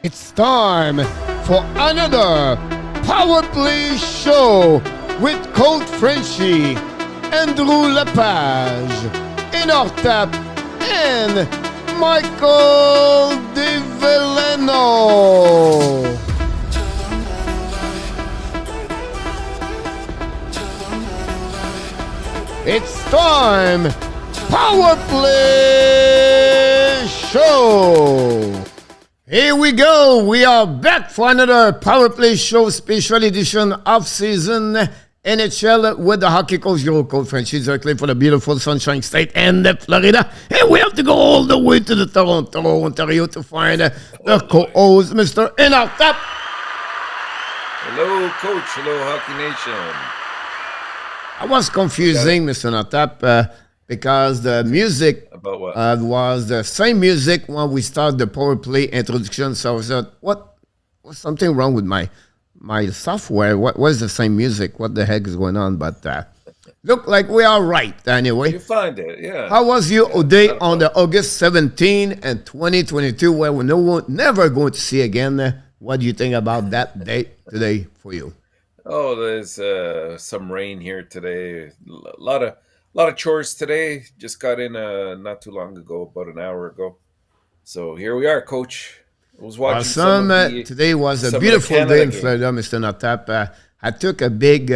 It's time for another Power Play show with Coach Frenchy, Andrew Lepage, in our tap, and Michael DeVillano. It's time, Power Play show. Here we go. We are back for another Power Play show, special edition of season NHL with the hockey coach, your Coach Frenchy, directly for the beautiful Sunshine State and Florida. And we have to go all the way to the Toronto, Ontario to find the co-host, Mr. Inartap. Hello, Coach. Hello, Hockey Nation. I was confusing, Mr. Inartap, because the music was the same music when we started the Power Play introduction. So I said, what's something wrong with my software? What was the same music? What the heck is going on? But look like we are right anyway. You find it, yeah. How was your day on the August 17 and 2022 where we're never going to see again? What do you think about that day today for you? Oh, there's some rain here today. A lot of chores today. Just got in not too long ago, about an hour ago. So here we are, Coach. I was watching today was a beautiful day in Florida, Mr. Natap. I took a big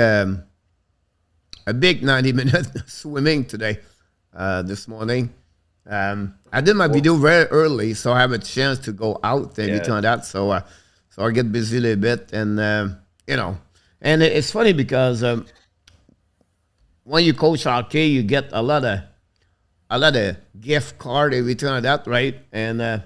90-minute swimming today, this morning. I did my video very early, so I have a chance to go out and between that. So I get busy a little bit, and and it's funny because when you coach hockey, you get a lot of gift card everything like that, right? And I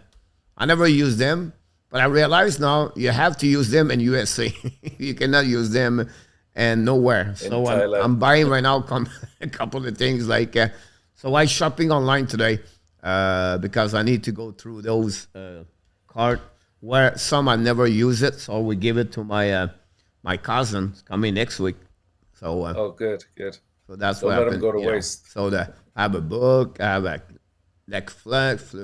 never use them, but I realize now you have to use them in USA. You cannot use them and nowhere. So I'm buying right now a couple of things like so I shopping online today because I need to go through those cards where some I never use it, so we give it to my my cousin coming next week. So oh, good. So that's Don't what let happened. them go to waste. So I have a book, I have like flex,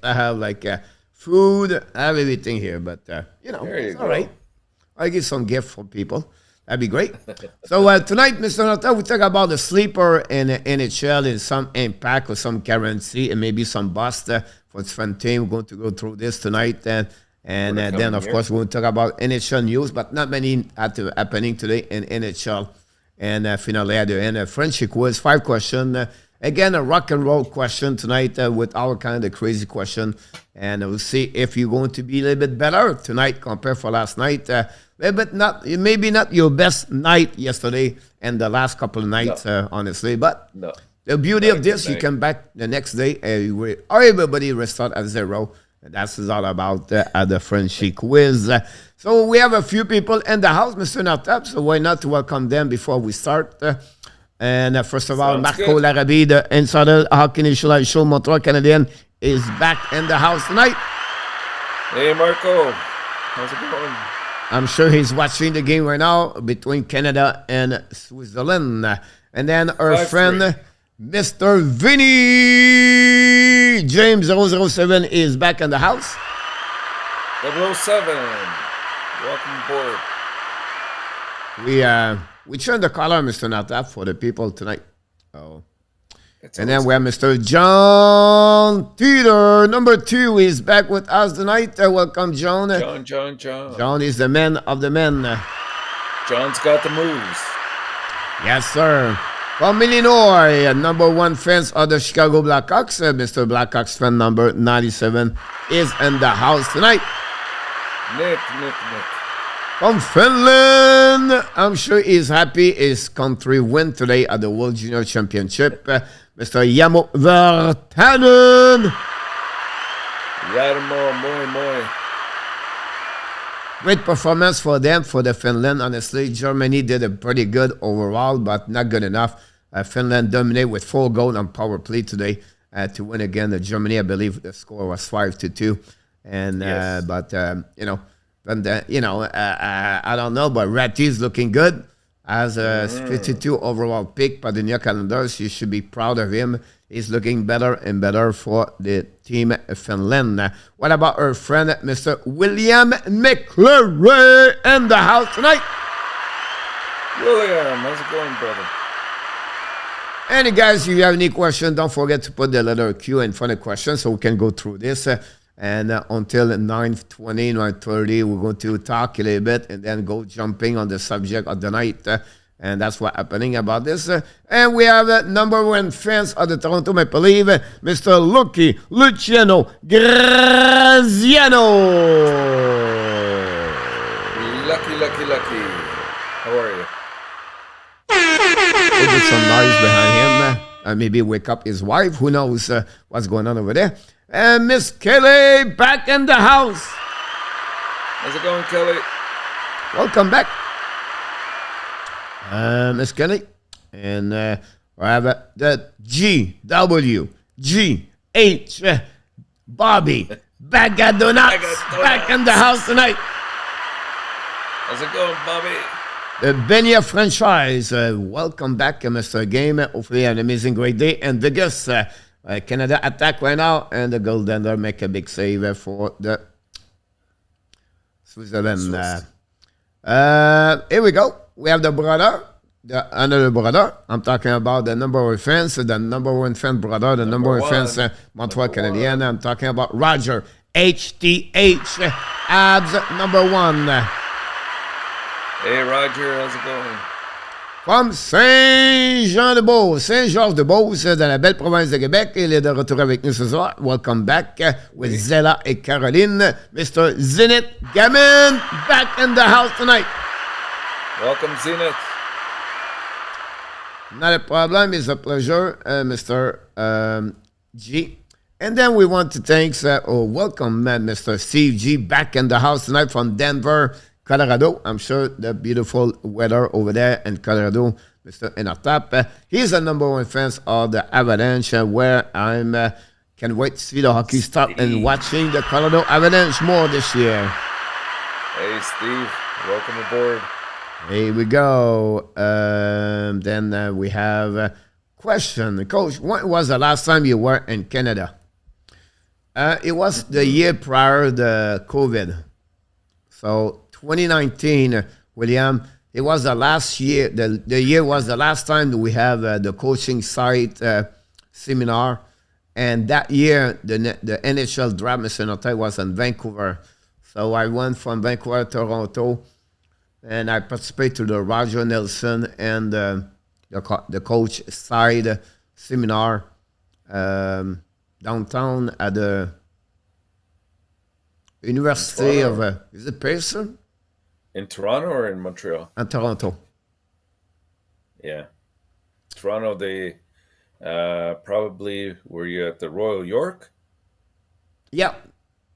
I have like food, I have everything here. But it's all right. I give some gift for people. That'd be great. So tonight, Mr. Nota, we talk about the sleeper in the NHL and some impact or some currency and maybe some bust for different team. We're going to go through this tonight. And then, of course, we'll talk about NHL news, but not many happening today in NHL. And finally, at the end, a Frenchy quiz, 5 questions. Again, a rock and roll question tonight with our kind of crazy question. And we'll see if you're going to be a little bit better tonight compared for last night. Maybe not your best night yesterday and the last couple of nights, honestly. But the beauty of this, you come back the next day, everybody restart at 0. That's all about the Frenchy quiz. So we have a few people in the house, Mr. Natap, so why not to welcome them before we start? And first of all, Marco Larabie, the Insider Hockey Nation Show, Montreal Canadian, is back in the house tonight. Hey, Marco. How's it going? I'm sure he's watching the game right now between Canada and Switzerland. And then our friend, Mr. Vinny James 007 is back in the house. 007, welcome aboard. We turned the color, Mr. Natap, for the people tonight. Oh. And then we have Mr. John Teeter, number 2, is back with us tonight. Welcome, John. John. John is the man of the men. John's got the moves. Yes, sir. From Illinois, number 1 fans of the Chicago Blackhawks, Mr. Blackhawks fan number 97 is in the house tonight. Nick. From Finland, I'm sure he's happy his country win today at the World Junior Championship. Mr. Jarmo Virtanen. Jarmo, moi. Great performance for them, for the Finland. Honestly, Germany did a pretty good overall, but not good enough. Finland dominated with 4 goals on power play today to win again. Germany, I believe the score was 5-2. And yes. I don't know, but Ratty's looking good. as a 52 overall pick by the new calendars. You should be proud of him. He's looking better and better for the team Finland. What about our friend, Mr. William McClure in the house tonight? William, how's it going, brother? And guys, if you have any questions, don't forget to put the letter Q in front of questions so we can go through this. And until 9:20, 9:30, we're going to talk a little bit and then go jumping on the subject of the night. And that's what's happening about this. And we have number one fans of the Toronto Maple Leaf, Mr. Luciano GRAZIANO. Lucky. How are you? Maybe some noise behind him. Maybe wake up his wife. Who knows what's going on over there? And Miss Kelly back in the house. How's it going, Kelly? Welcome back. Miss Kelly. And we have the GWGH Bobby Bagadonuts back in the house tonight. How's it going, Bobby? The MEILLEUR franchise. Welcome back, Mr. Game. Hopefully an amazing great day. And Vegas, Canada attack right now. And the goaltender make a big save for the Switzerland. Here we go. We have the brother, another brother. I'm talking about the number one fans, the number one fan brother, the number one fans Montreal Canadian. I'm talking about Roger, HTH, Abs number one. Hey, Roger, how's it going? From Saint-Jean-de-Beauce, Saint-Georges-de-Beauce, dans la belle province de Québec. Il est de retour avec nous ce soir. Welcome back with Zella et Caroline. Mr. Zenith Gamin back in the house tonight. Welcome, Zenith. Not a problem. It's a pleasure, Mr. G. And then we want to thank welcome Mr. Steve G back in the house tonight from Denver, Colorado. I'm sure the beautiful weather over there in Colorado, Mr. Inartap. He's a number one fan of the Avalanche, where I'm can't wait to see the hockey start and watching the Colorado Avalanche more this year. Hey, Steve. Welcome aboard. Here we go. Then we have a question. Coach, when was the last time you were in Canada? It was the year prior to COVID. So 2019, William, it was the last year. The year was the last time that we have the coaching site seminar. And that year, the NHL draft, Mr. Notai, was in Vancouver. So I went from Vancouver to Toronto. And I participated to the Roger Nelson and the coach side seminar downtown at the University of, is it Pearson? In Toronto or in Montreal? In Toronto. Yeah. Toronto, they probably, were you at the Royal York? Yeah,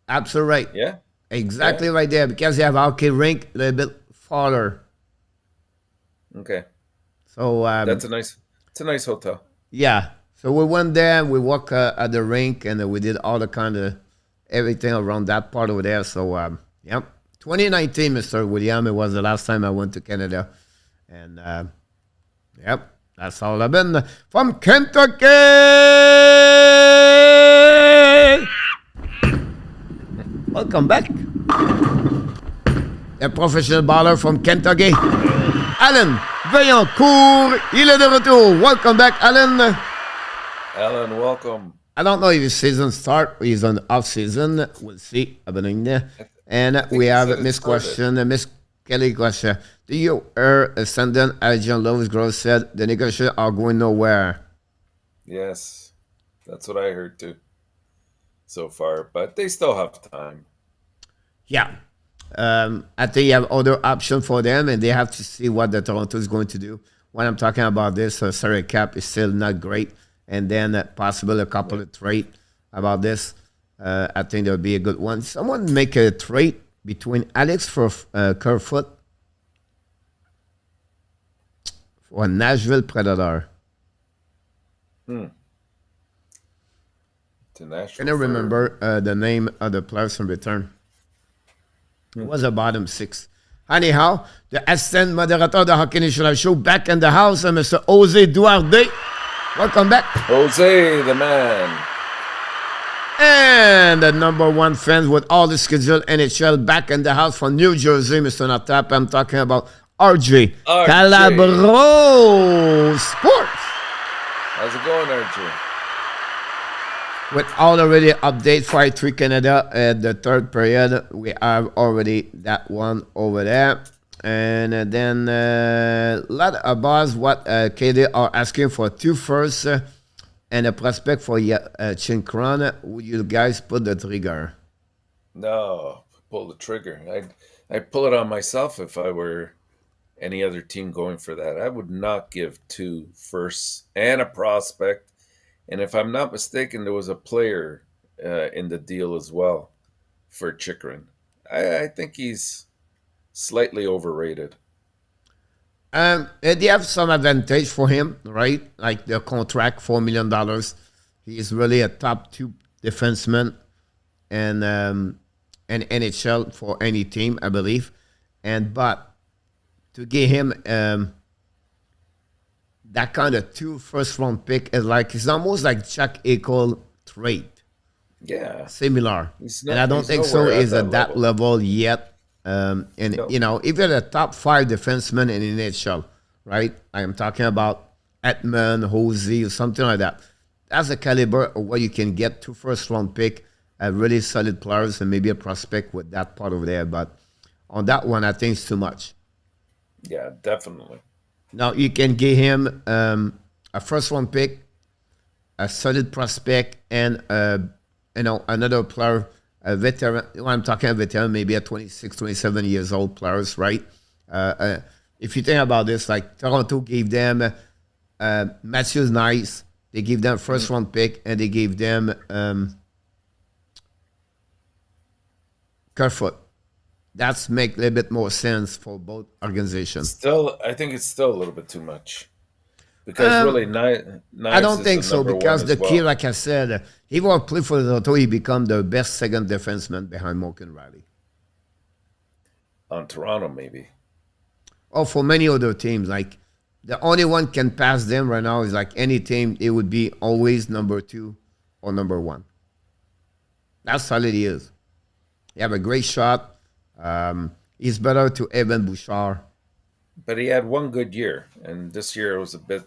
absolutely right. Yeah? Exactly right there, because they have hockey rink a little bit farther. Okay. So it's a nice hotel. Yeah. So we went there, we walked at the rink, and we did all the kind of everything around that part over there. So, yep. 2019, Mr. William, it was the last time I went to Canada. And, yep, that's all I've been. From Kentucky! Welcome back. A professional baller from Kentucky. Alan Vaillancourt, il est de retour. Welcome back, Alan. Alan, welcome. I don't know if his season start or he's on off season. We'll see. And we have Miss Question, Miss Kelly question. Do you hear ascendant Agent Lowe's Grove said the negotiations are going nowhere? Yes, that's what I heard too so far, but they still have time. Yeah. I think you have other options for them, and they have to see what the Toronto is going to do. When I'm talking about this, salary cap is still not great. And then possibly a couple of trade about this. I think there would be a good one. Someone make a trade between Alex for Kerfoot for a Nashville Predator. To Nashville. Can I remember the name of the players in return? It was a bottom six. Anyhow, the assistant moderator of the Hockey National Show back in the house, Mr. Jose Duarte. Welcome back. Jose, the man. And the number one fan with all the schedule NHL back in the house from New Jersey, Mr. Natap. I'm talking about RJ Calabro Sports. How's it going, RJ? With all already update 5-3 Canada at the third period, we have already that one over there. And then a lot of buzz what KD are asking for 2 firsts and a prospect for Chinkron. Would you guys pull the trigger? No, pull the trigger. I'd pull it on myself if I were any other team going for that. I would not give 2 firsts and a prospect. And if I'm not mistaken, there was a player in the deal as well for Chychrun. I think he's slightly overrated. They have some advantage for him, right? Like the contract, $4 million. He is really a top 2 defenseman and NHL for any team, I believe. But to give him that kind of 2 first-round pick is like it's almost like Jack Eichel trade. Yeah, similar. And I don't think so. Is at that level yet. And you know, if you're a top 5 defenseman in the NHL, right? I am talking about Edmund, Hosey, or something like that. That's the caliber of what you can get 2 first-round pick, really solid players, and maybe a prospect with that part over there. But on that one, I think it's too much. Yeah, definitely. Now you can give him a first-round pick, a solid prospect, and another player, a veteran. When I'm talking a veteran, maybe a 26, 27 years old players, right? If you think about this, like Toronto gave them Matthews Nice, they gave them first-round pick, and they gave them Kerfoot. That's make a little bit more sense for both organizations. Still, I think it's still a little bit too much. Because really, Nice I don't think so, because the key, like I said, he will play for Toronto, he become the best second defenseman behind Morgan Riley. On Toronto, maybe. Or for many other teams. Like, the only one can pass them right now is like any team, it would be always number 2 or number 1. That's how it is. You have a great shot. He's better to Evan Bouchard. But he had one good year, and this year was a bit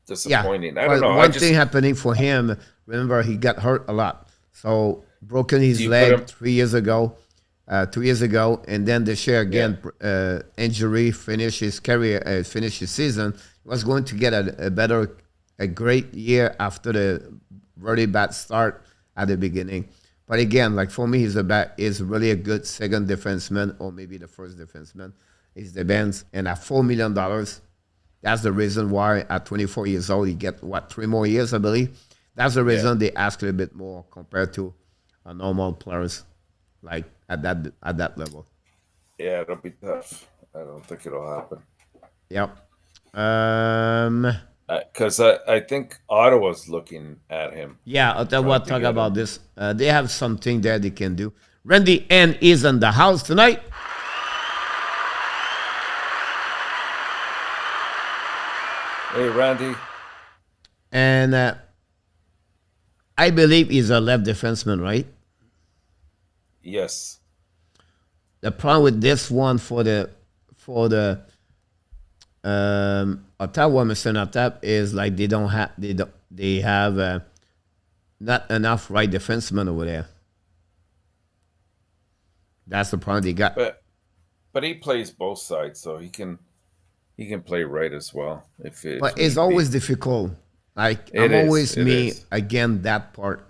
disappointing. Yeah, I don't know. One thing happening for him, remember, he got hurt a lot. So, broken his leg 3 years ago, 2 years ago, and then this year again, injury, finish his career, finish his season. He was going to get a great year after the very bad start at the beginning. But again, like for me, he's really a good second defenseman, or maybe the first defenseman. It depends. And at $4 million, that's the reason why at 24 years old, he get 3 more years, I believe. That's the reason they ask a little bit more compared to a normal players, like at that level. Yeah, it'll be tough. I don't think it'll happen. Yep. Because I think Ottawa's looking at him. Yeah, I'll tell what talk about this. They have something there they can do. Randy N is in the house tonight. Hey, Randy. And I believe he's a left defenseman, right? Yes. The problem with this one for the Ottawa, Mr. Natap, is like they have not enough right defensemen over there. That's the problem they got. But he plays both sides, so he can play right as well. But it's always difficult. Like I'm always again that part.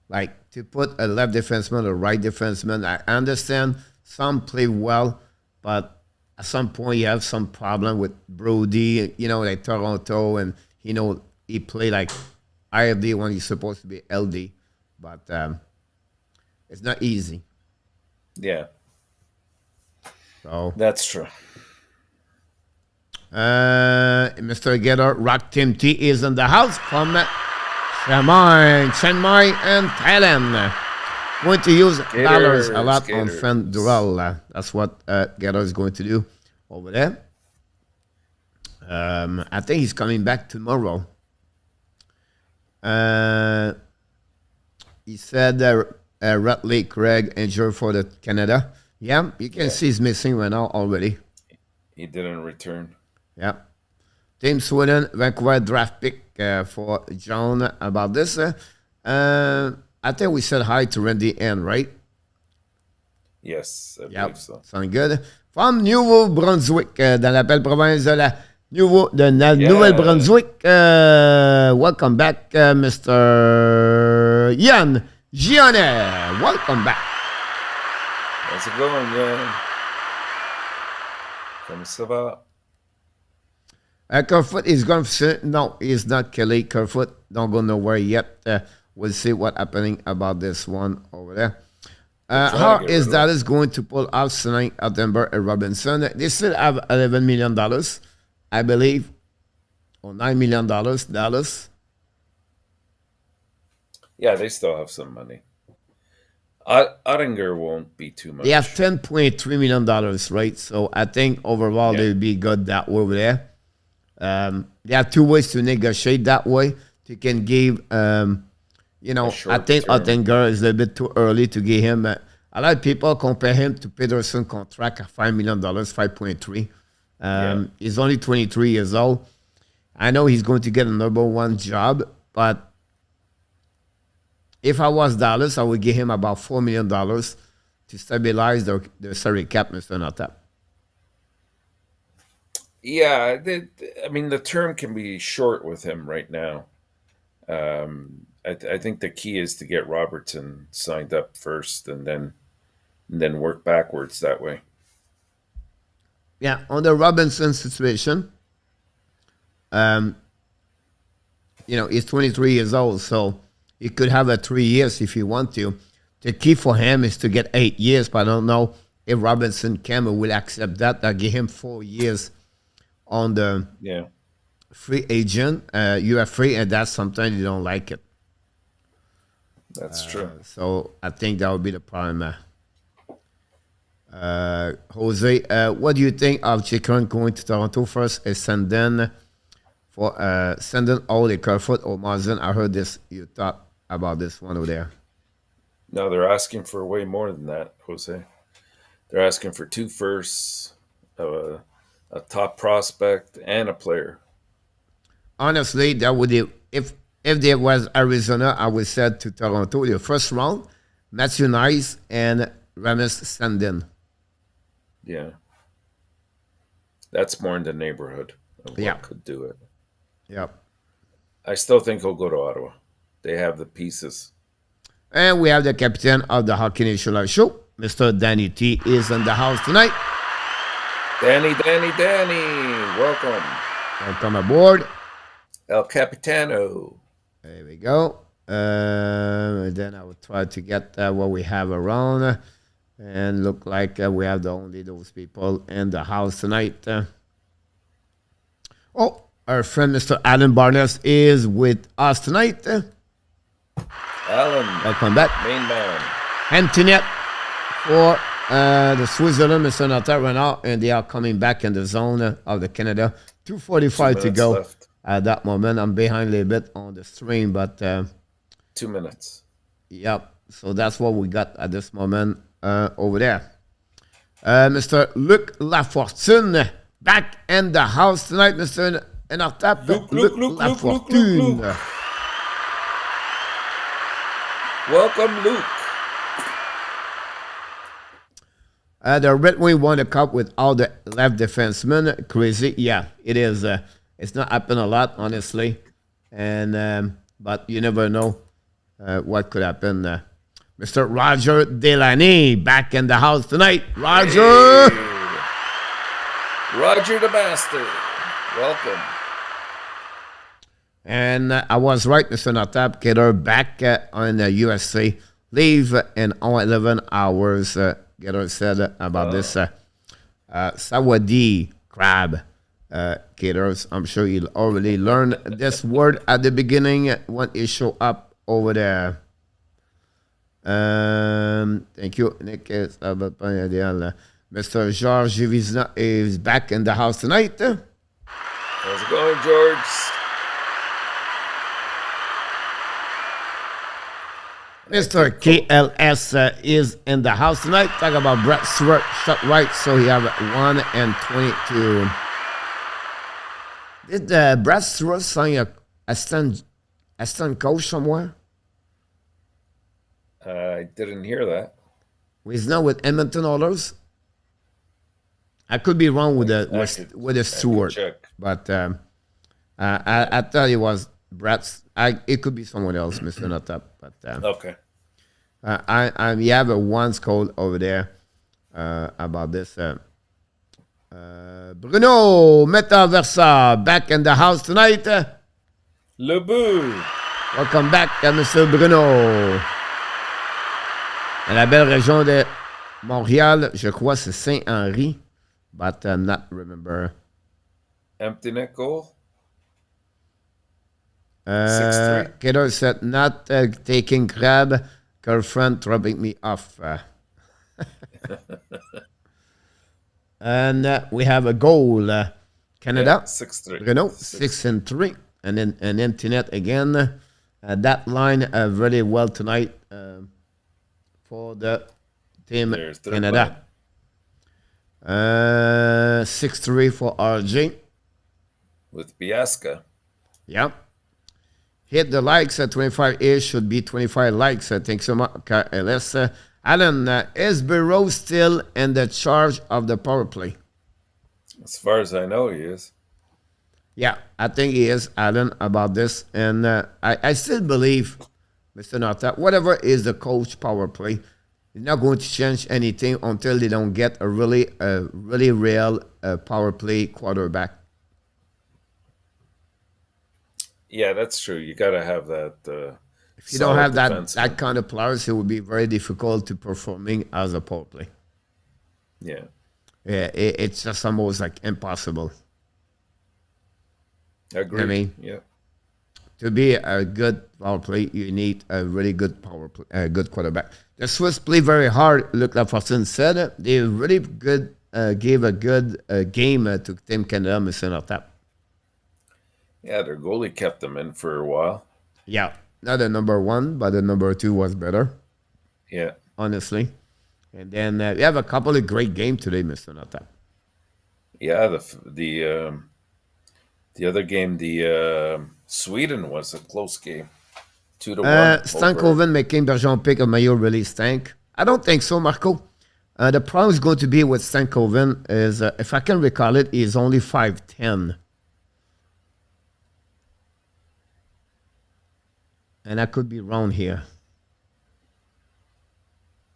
Like to put a left defenseman or right defenseman. I understand some play well, but at some point you have some problem with Brody, like Toronto, and he played like IFD when he's supposed to be LD, but it's not easy. Yeah. So that's true. Mr. Getter, Rock Team T is in the house from Chiang Mai and Thailand. Going to use dollars a lot on Skaters. Friend Dural. That's what Gator is going to do over there. I think he's coming back tomorrow. He said Rutley Craig injured for the Canada. Yeah, you can see he's missing right now already. He didn't return. Yeah. Team Sweden, Vancouver draft pick for John about this. I think we said hi to Randy N, right? Yes, I Yep, believe so. sound good. From Nouveau-Brunswick, dans la belle province de la Nouvelle-Brunswick. Welcome back, Mr. Yann Gionnet. Welcome back. How's it going, Yann? Comment ça va? Kerfoot is going to... No, he's not Kelly Kerfoot. Don't go nowhere yet. We'll see what's happening about this one over there. How is Dallas going to pull off tonight Attenborough and Robinson? They still have $11 million, I believe, or $9 million, Dallas. Yeah, they still have some money. Ottinger won't be too much. They have $10.3 million, right? So I think overall they'll be good that way over there. There are two ways to negotiate that way. You can give, you know, I think Ottinger is a little bit too early to give him. A lot of people compare him to Peterson contract at $5 million, 5.3. He's only 23 years old. I know he's going to get a number one job, but if I was Dallas, I would give him about $4 million to stabilize the salary cap, Mr. Notap. Yeah, I mean, the term can be short with him right now. I think the key is to get Robertson signed up first and then work backwards that way. Yeah, on the Robinson situation, you know, he's 23 years old, so he could have a 3 years if you want to. The key for him is to get 8 years, but I don't know if Robinson Campbell will accept that. I'll give him 4 years on the free agent. You are free, and that's sometimes you don't like it. That's true. So I think that would be the problem. Jose, what do you think of Chikrin going to Toronto first and sending all the Kerfoot or Marsden? I heard this. You thought about this one over there. No, they're asking for way more than that, Jose. They're asking for 2 firsts, a top prospect, and a player. Honestly, that would if there was Arizona, I would say to Toronto the first round, Matthew Nice and Ramis Sandin. Yeah, that's more in the neighborhood of what could do it. Yep. I still think he'll go to Ottawa. They have the pieces. And we have the captain of the Hockey Nation Live Show, Mr. Danny T, is in the house tonight. Danny, welcome. Welcome aboard. El Capitano. There we go. And then I will try to get what we have around. And look like we have only those people in the house tonight. Our friend Mr. Alan Barnes is with us tonight. Alan. Welcome back. Main man. Antoinette for the Switzerland, Mr. Notar Renard, and they are coming back in the zone of the Canada. 2:45 to go. Left. At that moment, I'm behind a little bit on the stream, but 2 minutes. Yep. So that's what we got at this moment over there. Mr. Luc Lafortune back in the house tonight, Mr. Enartap. Luc Lafortune. Welcome, Luke. The Red Wing won the cup with all the left defensemen. Crazy. Yeah, it is. It's not happened a lot, honestly. And but you never know what could happen. Mr. Roger Delaney back in the house tonight. Roger! Hey. Roger the Master. Welcome. And I was right, Mr. Notab. Gator back on the USA. Leave in 11 hours. Gator said about this Sawadi crab. Gators. I'm sure you'll already learned this word at the beginning when it show up over there. Thank you, Nick. Mr. George Vizina is back in the house tonight. How's it going, George? Mr. KLS is in the house tonight. Talk about Brett Stewart, shot right, so he have 1 and 22. Did Brett Stewart sign a assistant coach somewhere? I didn't hear that. He's now with Edmonton Oilers. I could be wrong with the Stewart, but I thought it was Brett's. It could be someone else, Mr. Notap. But okay. You have a once call over there about this. Bruno Metaversa back in the house tonight. Le Bou. Welcome back, Mr. Bruno. Dans la belle région de Montréal, je crois que c'est Saint-Henri, but I'm not remember. Empty net goal. Kiddo said, not taking crab, girlfriend dropping me off. And we have a goal. Canada. 6-3. Renault, 6-3. And then an empty net again. That line really well tonight for the team Canada. 6-3 for RJ. With Biasca. Yep. Hit the likes at 25-ish. Should be 25 likes. Thanks so much, LS. Alan, is Bureau still in the charge of the power play? As far as I know, he is. Yeah, I think he is, Alan, about this. And I still believe, Mr. Nota, whatever is the coach power play, he's not going to change anything until they don't get a really real power play quarterback. Yeah, that's true. You got to have that. If you don't have that kind of players, it would be very difficult to performing as a power play. Yeah. Yeah, it's just almost like impossible. I agree. I mean, yeah. To be a good power play, you need a really good power play, good quarterback. The Swiss play very hard. Luc Lafortune said they really good gave a good game to Team Canada, Mr. Notap. Yeah, their goalie kept them in for a while. Yeah, not the number one, but the number two was better. Yeah, honestly. And then we have a couple of great games today, Mr. Notap. Yeah, the other game, the Sweden was a close game, 2-1. Stankoven making Bergeron pick of Meilleur really stank. I don't think so, Marco. The problem is going to be with Stankoven is, if I can recall it, he's only 5'10". And I could be wrong here.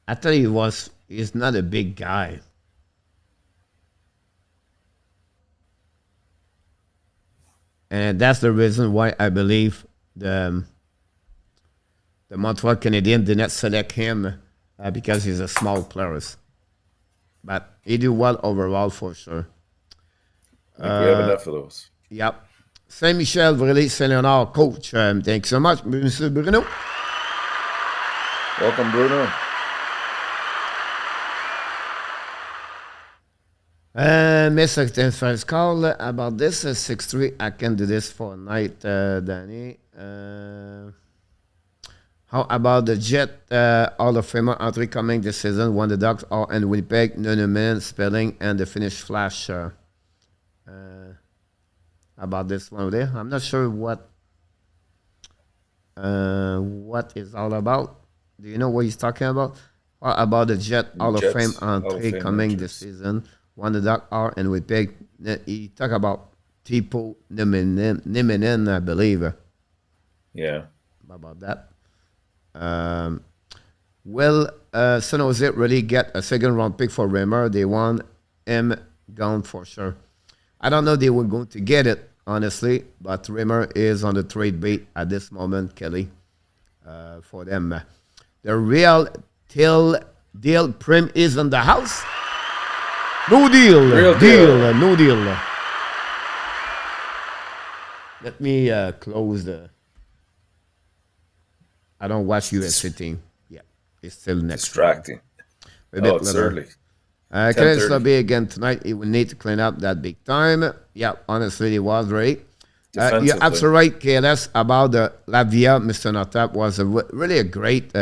I thought he's not a big guy. And that's the reason why I believe the Montreal Canadiens did not select him because he's a small player. But he do well overall for sure. I think we have enough of those. Yep. Saint-Michel, really, Saint-Léonard, coach. Thanks so much, Mr. Bruno. Welcome, Bruno. Mr. First call about this 6-3. I can do this for a night, Danny. How about the Jet Hall of Famer entry coming this season? When the Ducks are in Winnipeg, Nuneman, Spelling, and the Finnish Flash. About this one there, I'm not sure what is all about. Do you know what he's talking about? What about the Jet Hall of Fame entry coming this season? When the Ducks are in Winnipeg, he talk about Tipo Niminen, I believe. Yeah. About that. Will San Jose really get a second round pick for Reimer? They want him gone for sure. I don't know they were going to get it, honestly, but Reimer is on the trade bait at this moment, Kelly, for them. The real deal Prim is in the house. No deal. Real deal. No deal. Let me close the... I don't watch UFC team. Yeah, it's still next. Distracting. a Oh, bit it's later. early. Can 10:30 be again tonight? He will need to clean up that big time. Yeah, honestly, he was right. You're defensively. absolutely right, KLS, about the Lavia. Mr. Notap was really a Game great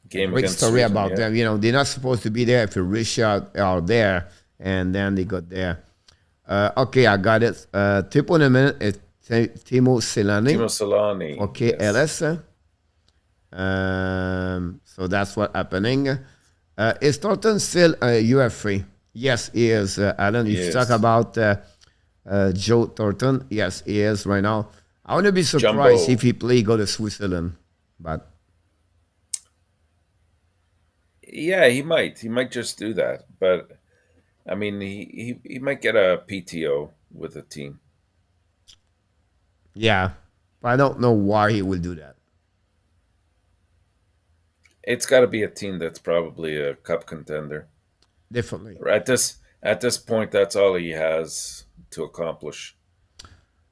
against story Sweden, about yeah. them. You know, they're not supposed to be there if Russia are there, and then they got there. Okay, I got it. Tip on a minute is Timo Selani Timo Solani, for yes. KLS. So that's what happening. Is Thornton still UF3? Yes, he is. Alan, if you talk Yes. about Joe Thornton, yes, he is right now. I wouldn't be surprised if Jumbo. he play go to Switzerland, but Yeah, he might. He might just do that. But I mean, he might get a PTO with the team. yeah, but I don't know why he will do that. It's got to be a team that's probably a cup contender. Definitely. At this point, that's all he has to accomplish.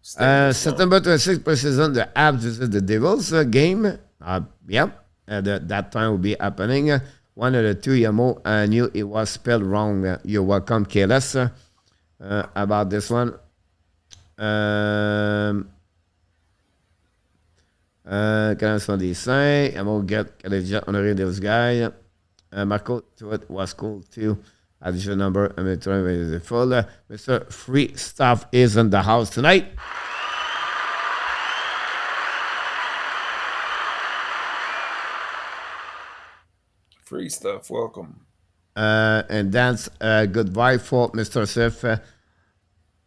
Staying this long. September 26th preseason, the Abs visit the Devils game. Yep, that time will be happening. One of the two, Yamo, knew it was spelled wrong. You're welcome, KLS, about this one. Quand sont des saints, Yamo get déjà honoré those guys. Marco to it was cool too. Additional number, is full. Mr. Free Stuff is in the house tonight. Free stuff. Welcome. And that's a goodbye for Mr. Sif.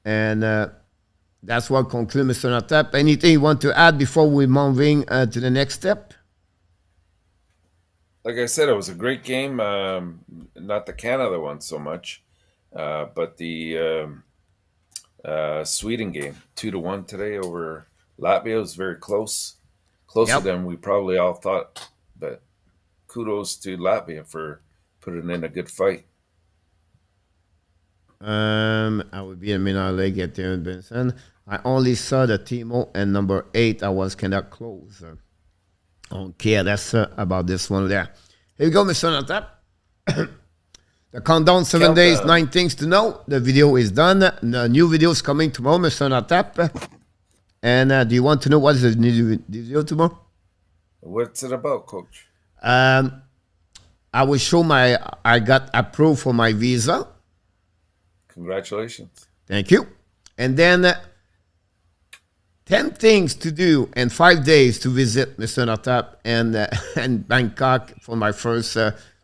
And that's what concludes Mr. Natap. Anything you want to add before we moving to the next step? Like I said, it was a great game. Not the Canada one so much, but the Sweden game, 2-1 today over Latvia, was very close, closer Yep. than we probably all thought. But kudos to Latvia for putting in a good fight. I would be a minor leg at Terry Benson. I only saw the Timo and number 8. I was kind of close. Okay, that's about this one there. Here we go, Mr. Natap. The countdown, 7 days, 9 things to know. The video is done. The new video is coming tomorrow, Mr. Natap. And do you want to know what is the new video tomorrow? What's it about, Coach? I will show I got approved for my visa. Congratulations. Thank you. And then 10 things to do and 5 days to visit Mr. Natap and Bangkok for my first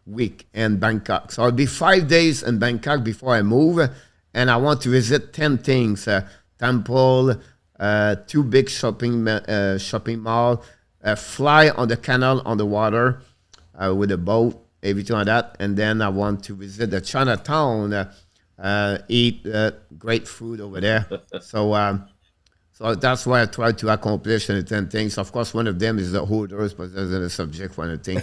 week in Bangkok. So I'll be 5 days in Bangkok before I move. And I want to visit 10 things. Temple, 2 big shopping mall, fly on the canal on the water with a boat, everything like that. And then I want to visit the Chinatown, eat great food over there. So that's why I try to accomplish the 10 things. Of course, one of them is the holders, but there's a subject for anything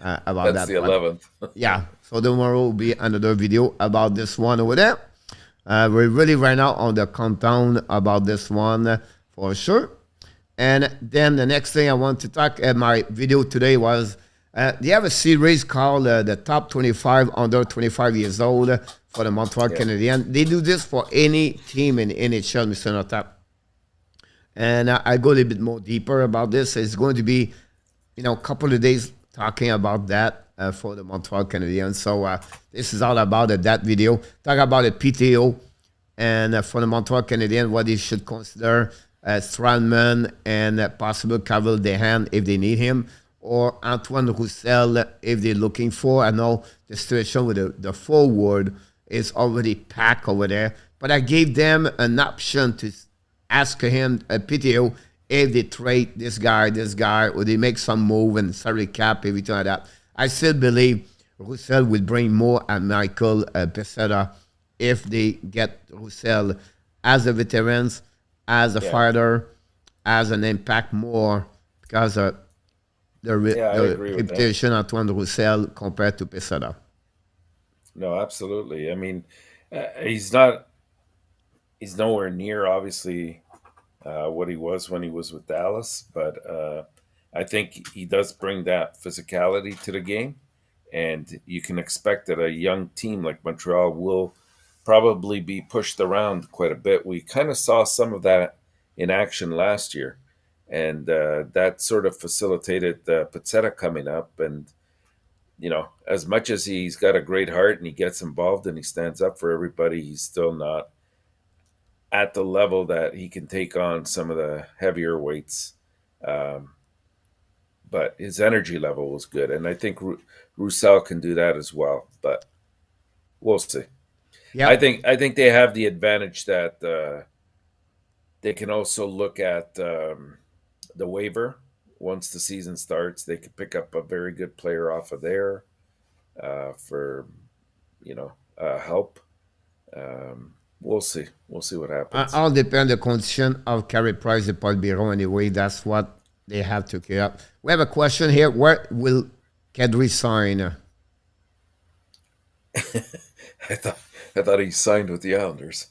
about That's that. the 11th. Yeah. So tomorrow will be another video about this one over there. We're really right now on the countdown about this one for sure. And then the next thing I want to talk my video today was they have a series called the Top 25 Under 25 Years Old for the Montreal Canadiens. They do this for any team in NHL, Mr. Notap. And I go a little bit more deeper about this. It's going to be, a couple of days talking about that for the Montreal Canadiens. So this is all about that video. Talk about the PTO and for the Montreal Canadiens, what they should consider Strandman and possible Cavill Dehan if they need him, or Antoine Roussel if they're looking for. I know the situation with the forward is already packed over there, but I gave them an option to ask him a PTO if they trade this guy, or they make some move and salary cap, everything like that. I still believe Roussel will bring more and Michael Pesera if they get Roussel as a veteran, as a fighter, as an impact more, because the reputation of Antoine Roussel compared to Pesera. No, absolutely. I mean, he's nowhere near, obviously, what he was when he was with Dallas, but I think he does bring that physicality to the game. and you can expect that a young team like Montreal will probably be pushed around quite a bit. We kind of saw some of that in action last year, and that sort of facilitated Pizzetta coming up. And as much as he's got a great heart and he gets involved and he stands up for everybody, he's still not at the level that he can take on some of the heavier weights. Um, but his energy level was good, and I think Roussel can do that as well. But we'll see. I Yep. think I think they have the advantage that they can also look at the waiver once the season starts. They could pick up a very good player off of there for help. We'll see. We'll see what happens. All depend the condition of carry price de Paul Biron anyway. That's what they have to clear up. We have a question here. Where will Kadri sign? I thought I thought he signed with the Islanders,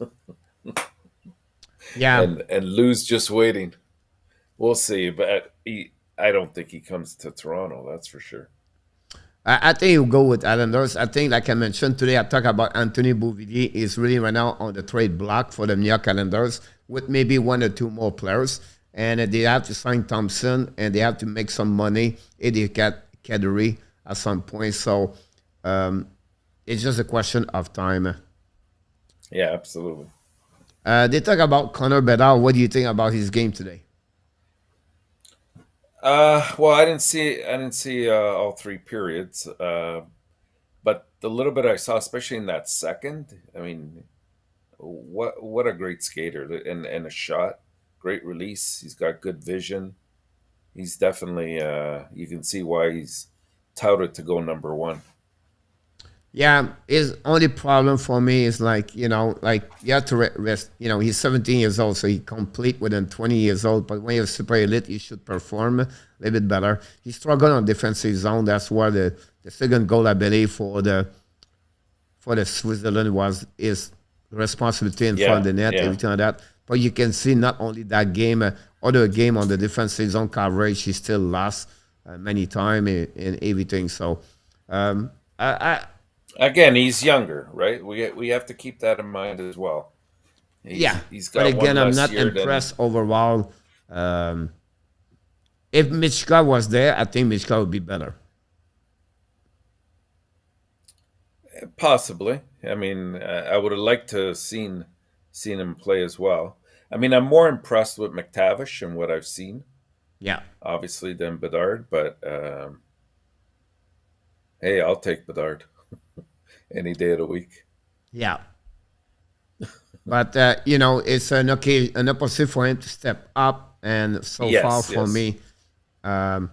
Yeah, and Lou's just waiting. We'll see, but I don't think he comes to Toronto. That's for sure. I think he'll go with Islanders. I think, like I mentioned today, I talked about Anthony Beauvillier is really right now on the trade block for the New York Islanders with maybe one or two more players. And they have to sign Thompson and they have to make some money. Eddie Kadri at some point. So it's just a question of time. Yeah, absolutely. They talk about Connor Bedard. What do you think about his game today? Well, I didn't see all three periods, but the little bit I saw, especially in that second, I mean, what a great skater and a shot, great release. He's got good vision. He's definitely you can see why he's touted to go number one. Yeah, his only problem for me is like, like you have to rest. He's 17 years old, so he complete within 20 years old. But when you're super elite, you should perform a little bit better. He struggled on defensive zone. That's where the second goal, I believe, for the Switzerland was his responsibility in front of Yeah, the net, yeah, everything like that. But you can see not only that game, other game on the defensive zone coverage, he still lost many times in everything. So I again, he's younger, right? We have to keep that in mind as well. yeah, He's but got again, one I'm less not year than. impressed overall. Um, if Michka was there, I think Michka would be better. Possibly. I mean, I would have liked to have seen him play as well. I mean, I'm more impressed with McTavish and what I've seen, Yeah, obviously, than Bedard. But hey, I'll take Bedard any day of the week. yeah. But it's an opportunity for him to step up, and so far Yes, for yes, me, um,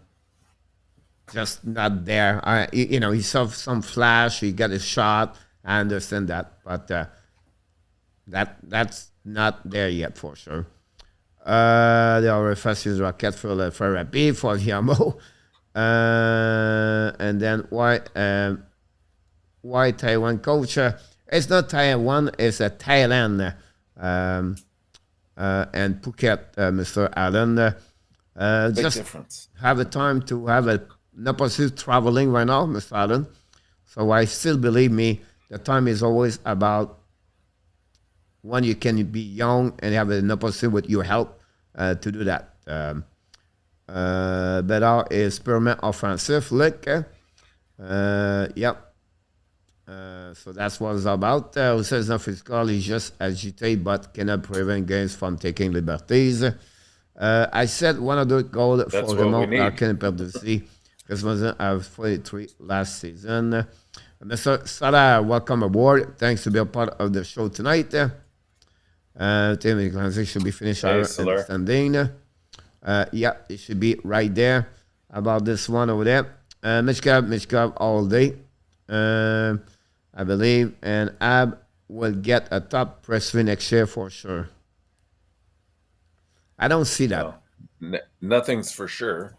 just not there. He saw some flash, he got a shot. I understand that, but that's not there yet for sure. There are refused rocket for the therapy for Yamo. And then why Taiwan coach? It's not Taiwan, it's a Thailand. Um, and Phuket, Mr. Allen. big Just difference. have a time to have an opposite traveling right now, Mr. Allen. So I still believe me, the time is always about when you can be young and have an opposite with your help to do that. Better is permanent offensive. Look, yep. So that's what it's about. Who says not physical, he's just agitated but cannot prevent games from taking liberties. I said one of the goals That's for what we Raymond need. Larkin Perdisi because was have 43 last season. Mr. Salah, welcome aboard. Thanks to be a part of the show tonight. Team organization should be finished Hey, our Soler. understanding. Yeah, it should be right there about this one over there. Mitch all day. I believe, and Ab will get a top press win next year for sure. I don't see that. No, nothing's for sure.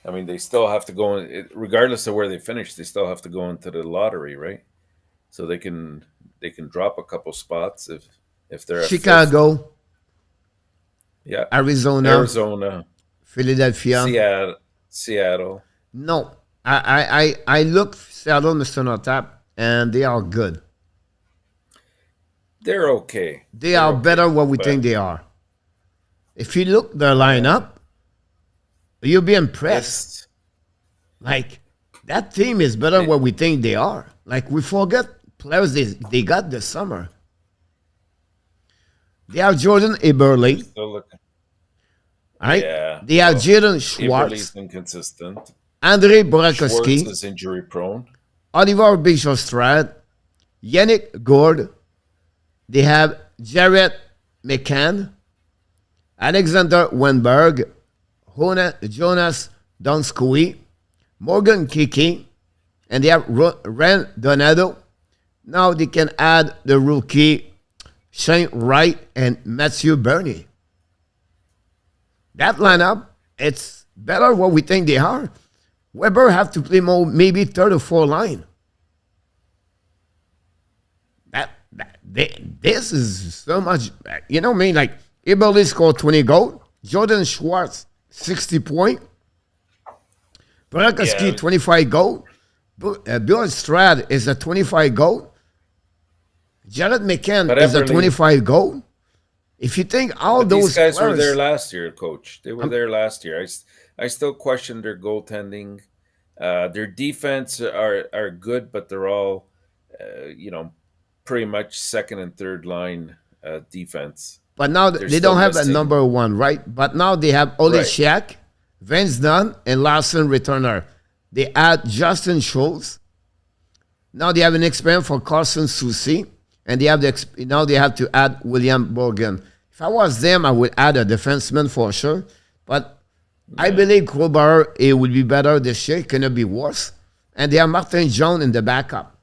I mean, they still have to go regardless of where they finish. They still have to go into the lottery, right? So they can drop a couple spots if they're at fifth. Chicago, Yeah, Arizona, Arizona, Philadelphia. Seattle. No, I look Seattle, Mr. Notap, and they are good. They're okay. They They're are okay. better what we think But they are. If you look their uh, lineup, you'll be impressed. it's Like that team is better than it, what we think they are. Like we forget players they got this summer. They have Jordan they're Eberle, still looking. right? Yeah. They have Well, Jaden Eberle's Schwartz, inconsistent. Andre Schwartz Burakovsky, is injury prone. Oliver Bischostrad, Yannick Gord. They have Jarrett McCann, Alexander Wenberg, Jonas Donskoy, Morgan Kiki, and they have Ren Donato. Now they can add the rookie Shane Wright and Matthew Bernier. That lineup, it's better what we think they are. Weber have to play more, maybe third or fourth line. This is so much. You know what I mean? Like Eberle scored 20 goals. Jordan Schwartz 60 points. Burakovsky Yeah, 25 goals. Bill Strad is a 25 goal. Jared McCann but is a Eberle. 25 goal. If you think all But these those guys were there players, last year, Coach. They were there last year. I still question their goaltending. Their defense are good, but they're all, you know, pretty much second and third line defense. but now They're they still don't have a missing. number one, right? But now they have Ole Right. Shack, Vince Dunn, and Larson returner. They add Justin Schultz. Now they have an experiment for Carson Soucy, and they have now they have to add William Morgan. If I was them, I would add a defenseman for sure. But I believe Crowbar it would be better this year. It cannot be worse. And they have Martin Jones in the backup.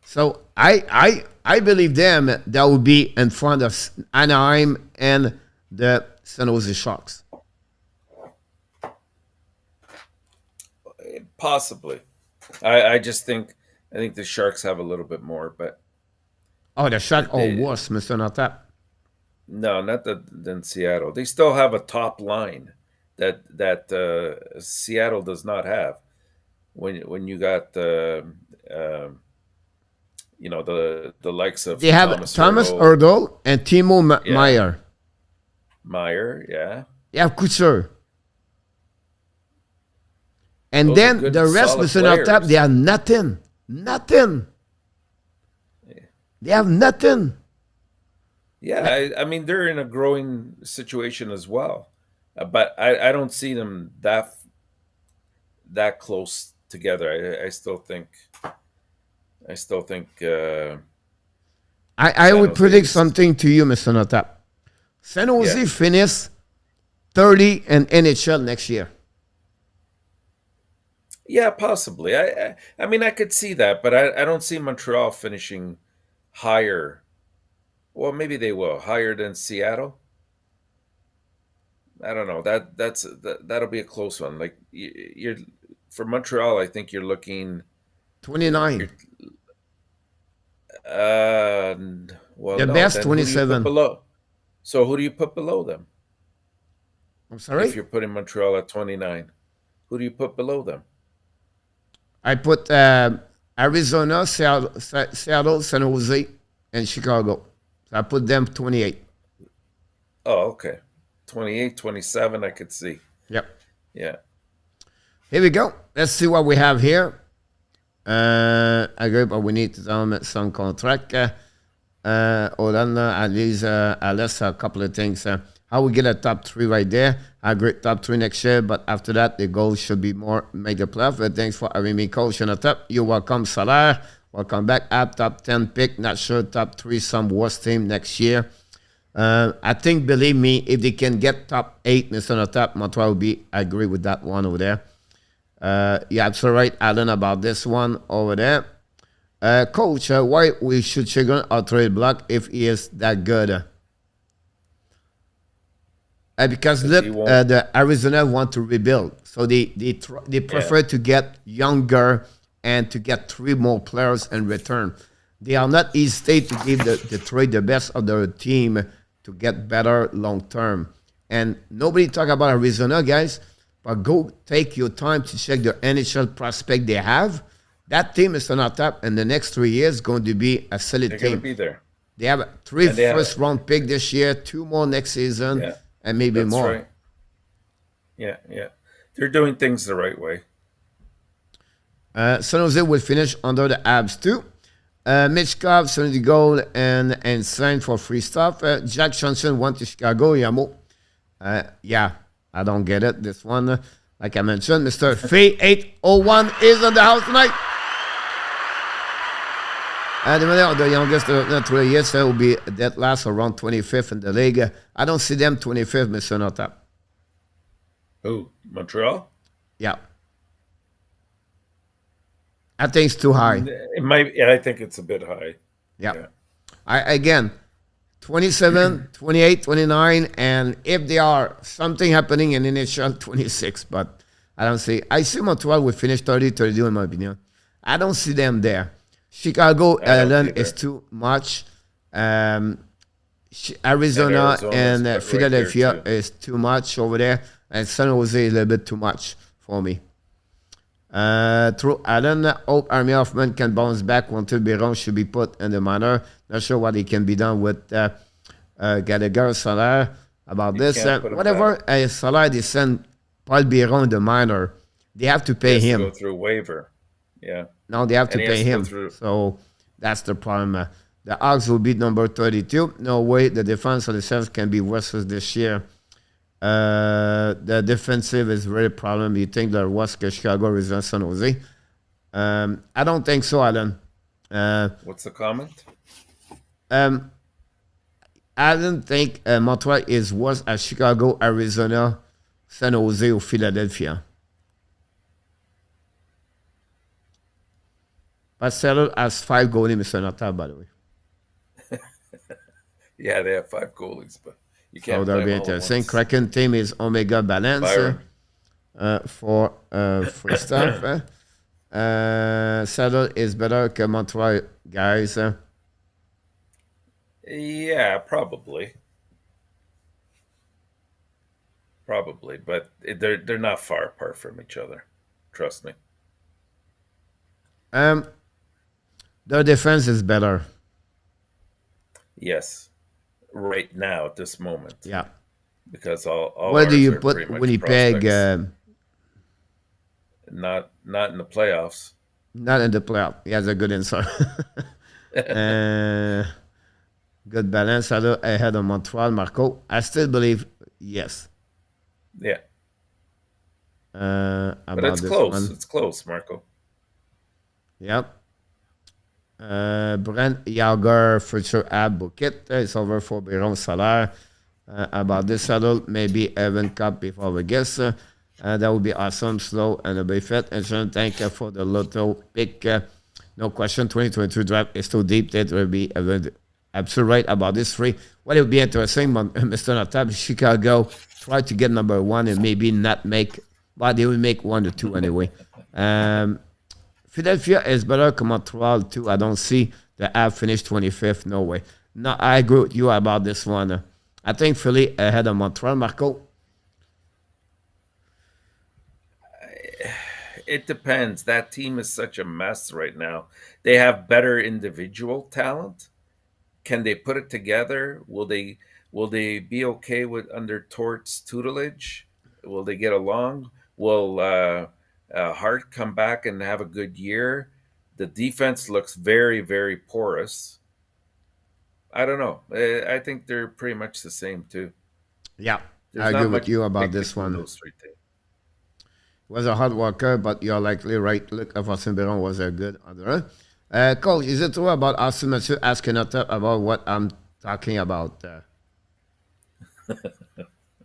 So I believe them that will be in front of Anaheim and the San Jose Sharks. Possibly. I just think I think the Sharks have a little bit more, but Oh, the Sharks are they worse, Mr. Natap. no, not than Seattle. They still have a top line that Seattle does not have. When you got you know the likes of They have Thomas Thomas Hurdle, Erdl and Timo yeah, Meyer. Meyer, yeah, They have Couture. And those are then good, the rest, solid Mr. Natap, they players. have nothing. Nothing. They have nothing. Yeah, I mean they're in a growing situation as well, but I don't see them that close together. I still think I San would predict Jose's. something to you, Mr. Natap. San Yeah, Jose finish 30 in NHL next year. yeah, possibly. I mean I could see that, but I don't see Montreal finishing higher. Well, maybe they will higher than Seattle. I don't know. That'll be a close one. Like you're for Montreal, I think you're looking. You're 29. well, The no. best Then who do you put 27. below? So who do you put below them? I'm If sorry? you're putting Montreal at 29, who do you put below them? I put Arizona, Seattle, San Jose, and Chicago. So I put them 28. Oh, okay. 28, 27, I could see. Yep. Yeah. Here we go. Let's see what we have here. I agree, but we need some contract. Hold on, at least let's a couple of things. How we get a top three right there. I agree, top three next year, but after that, the goal should be more make the playoff. Thanks for having me, coach, on the top. You're welcome, Salar. Welcome back. App top 10 pick. Not sure top three, some worst team next year. I think, believe me, if they can get top 8, Mr. On the top, Montreal will be, I agree with that one over there. Yeah, absolutely right, Alan, about this one over there. Coach, why we should trigger our trade block if he is that good? Because Because look, he won't. the Arizona want to rebuild, so they Yeah. prefer to get younger and to get 3 more players in return. They are not hesitate to give the trade the best of their team to get better long term. And nobody talk about Arizona, guys. but go take your time to check the NHL prospect they have. That team is on top, and the next 3 years going to be a solid They're going to team. be there. They have 3 And they have, first-round pick this year, 2 more next season, yeah, and maybe that's more. right. Yeah, yeah. They're doing things the right way. San Jose will finish under the Abs too. Mitch Cobb, 70 goal and signed for free stuff. Jack Johnson went to Chicago. Yamo. Yeah, I don't get it. This one, like I mentioned, Mr. Fay 801 is in the house tonight. The youngest 3 years will be that last around 25th in the league. I don't see them 25th, Mr. Notap. Who? Montreal? Yeah. I think it's too high. It might. Yeah, I think it's a bit high. Yeah. Again, 27, 28, 29, and if there are something happening in NHL, 26. But I don't see. I see Montreal will finish 30, 32 in my opinion. I don't see them there. Chicago, Allen is too much. Arizona and Philadelphia right is too much over there. And San Jose is a little bit too much for me. Through Allen, hope Army Hoffman can bounce back. Wanted Biron should be put in the minor. Not sure what he can be done with Gallagher, Soler about this. Whatever Soler, they send Paul Biron in the minor. They have to pay him. Go through waiver. Yeah. No, they have to pay him. So that's the problem. The Hawks will beat number 32. No way the defense of the Sevens can be worse this year. The defensive is really a problem. You think that was Chicago represents San Jose? I don't think so, Alan. What's the comment? I don't think Montreal is worse as Chicago, Arizona, San Jose, or Philadelphia. But Seattle has 5 goalies, Mr. Nata, by the way. Yeah, they have 5 goalies, but you can't. So that'll be interesting. Kraken team is Omega Balance for free stuff. Seattle is better than Montreal, guys. Yeah, probably. Probably, but they're not far apart from each other. Trust me. Their defense is better. Yes, right now at this moment. Yeah. Because all where do you put Winnipeg? Not in the playoffs. Not in the playoff. He has a good answer. Good balance ahead of Montreal, Marco. I still believe yes. Yeah. But it's close. One. It's close, Marco. Yep. Brent Yager future advocate is over for Biron Soler. About this saddle, maybe Evan Cup before we guess. That would be awesome, slow, and a big fit. And Sean, thank you for the Lotto pick. No question, 2022 draft is too deep. That will be absolutely right about this 3. What it would be interesting, Mr. Natab, Chicago try to get number 1 and maybe not make, but they will make 1 or 2 anyway. Philadelphia is better than Montreal too. I don't see the app finish 25th. No way. No, I agree with you about this one. I think Philly ahead of Montreal, Marco. It depends. That team is such a mess right now. They have better individual talent. Can they put it together? Will they be okay with under Tort's tutelage? Will they get along? Will Hart come back and have a good year? The defense looks very, very porous. I don't know. I think they're pretty much the same too. Yeah, I agree with you about this one. Was a hard worker, but you're likely right. Look, Austin Biron was a good under. Coach, is it true about Austin Mathieu asking about what I'm talking about?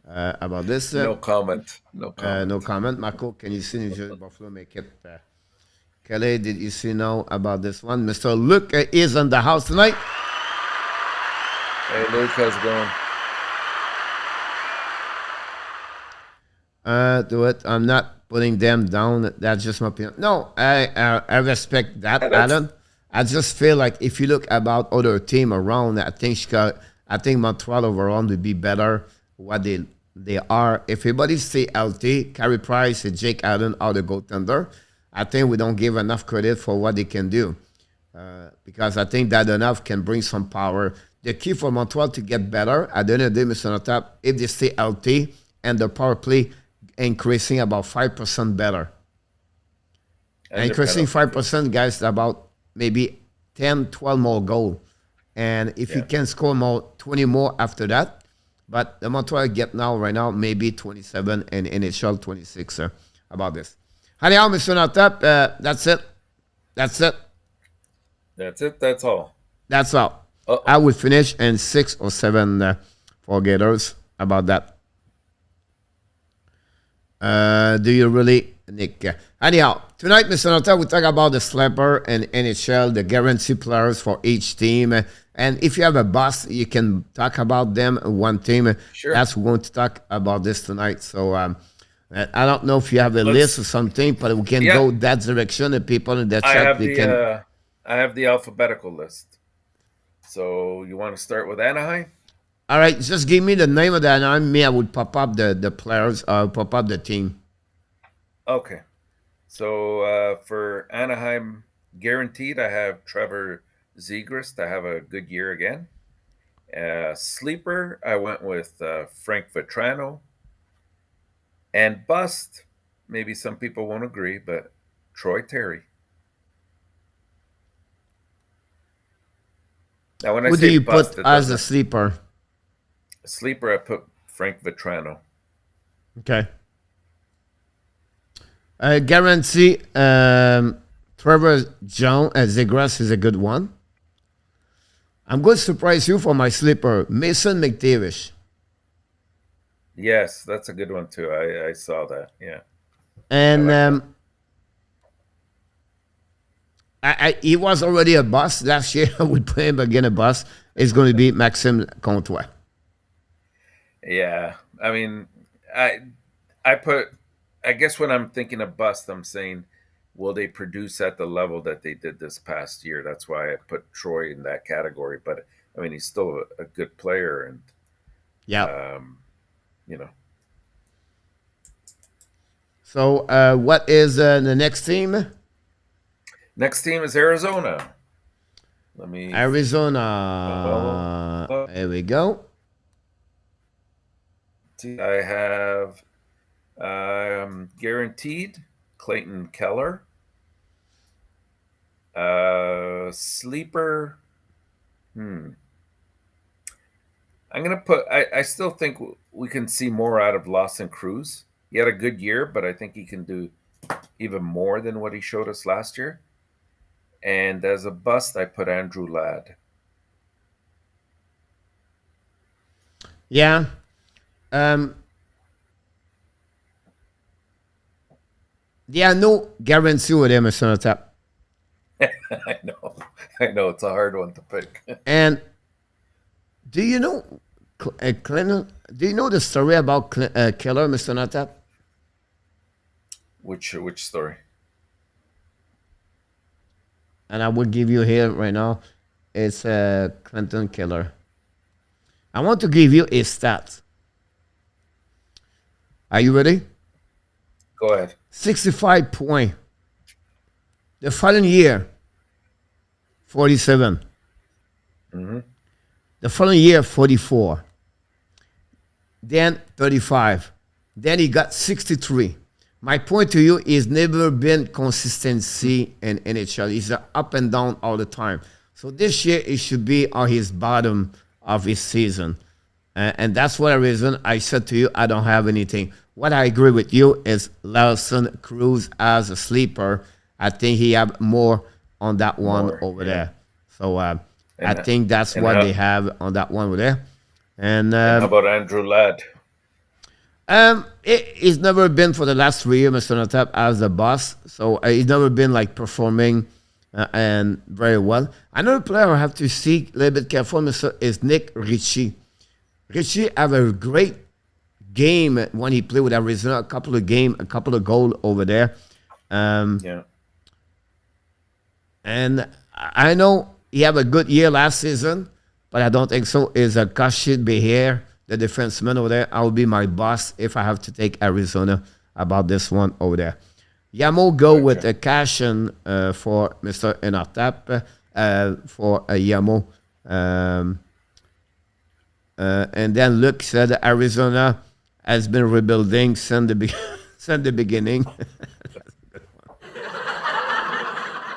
About this? No comment. No comment. No comment. Marco, can you see New Jersey Buffalo make it? Kelly, did you see now about this one? Mr. Luke is in the house tonight. Hey, Luke, how's it going? Do it. I'm not putting them down. That's just my opinion. No, I respect that, Alan. I just feel like if you look about other team around, I think Montreal overall would be better. What they they are. If everybody stay healthy, Carey Price and Jake Allen are the goaltender. I think we don't give enough credit for what they can do because I think that enough can bring some power. The key for Montreal to get better at the end of the day, Mr. Notap, if they stay healthy and the power play increasing about 5% better. And increasing 5%, guys, about maybe 10, 12 more goals. And if you can score more, 20 more after that, but the Montreal get right now, maybe 27 and NHL 26 about this. Anyhow, Mr. Notap, that's it. That's it. That's it. That's all. That's all. I will finish in 6 or 7 for Gators about that. Do you really, Nick? Anyhow, tonight, Mr. Notap, we talk about the slapper and NHL, the guaranteed players for each team. And if you have a bus, you can talk about them, one team. Sure. That's we're going to talk about this tonight. So I don't know if you have a list or something, but we can go that direction. The people in the chat, I have the alphabetical list. So you want to start with Anaheim? All right, just give me the name of the Anaheim. Me, I would pop up the players, pop up the team. Okay. So for Anaheim, guaranteed, I have Trevor Zegras to have a good year again. Sleeper, I went with Frank Vetrano. And bust, maybe some people won't agree, but Troy Terry. Now, when Who do you put as a sleeper? A sleeper, I put Frank Vetrano. Okay. Guarantee Trevor Zegras is a good one. I'm going to surprise you for my sleeper, Mason McTavish. Yes, that's a good one too. I saw that. Yeah. And he was already a boss last year. I would put him again a boss. It's going to be Maxime Comtois. Yeah, I mean, I guess when I'm thinking of bust, I'm saying, will they produce at the level that they did this past year? That's why I put Troy in that category. But I mean, he's still a good player, and you know. So what is the next team? Next team is Arizona. Arizona. There we go. I have guaranteed Clayton Keller. Sleeper. I'm going to put, I still think we can see more out of Lawson Cruz. He had a good year, but I think he can do even more than what he showed us last year. And as a bust, I put Andrew Ladd. Yeah. Yeah, no guarantee with him, Mr. Notap. I know. It's a hard one to pick. And do you know, Clinton? Do you know the story about Keller, Mr. Notap? Which story? And I will give you here right now. It's Clinton Keller. I want to give you a stat. Are you ready? Go ahead. 65 points. The following year, 47. Mm-hmm. The following year, 44. Then 35. Then he got 63. My point to you is never been consistency in NHL. He's up and down all the time. So this year, it should be on his bottom of his season. And that's one reason I said to you, I don't have anything. What I agree with you is Lawson Cruz as a sleeper. I think he have more on that one over there. So I think that's what they have on that one over there. And how about Andrew Ladd? He's never been for the last 3 years, Mr. Notap, as a boss. So he's never been like performing and very well. Another player I have to see a little bit careful, Mr. is Nick Ritchie. Ritchie have a great game when he played with Arizona. A couple of goals over there. Yeah. And I know he had a good year last season, but I don't think so. Is a Kashid Beher the defenseman over there. I'll be my boss if I have to take Arizona about this one over there. Yamo go with a cash in for Mr. Enartap for Yamo. And then Luke said Arizona has been rebuilding since the beginning.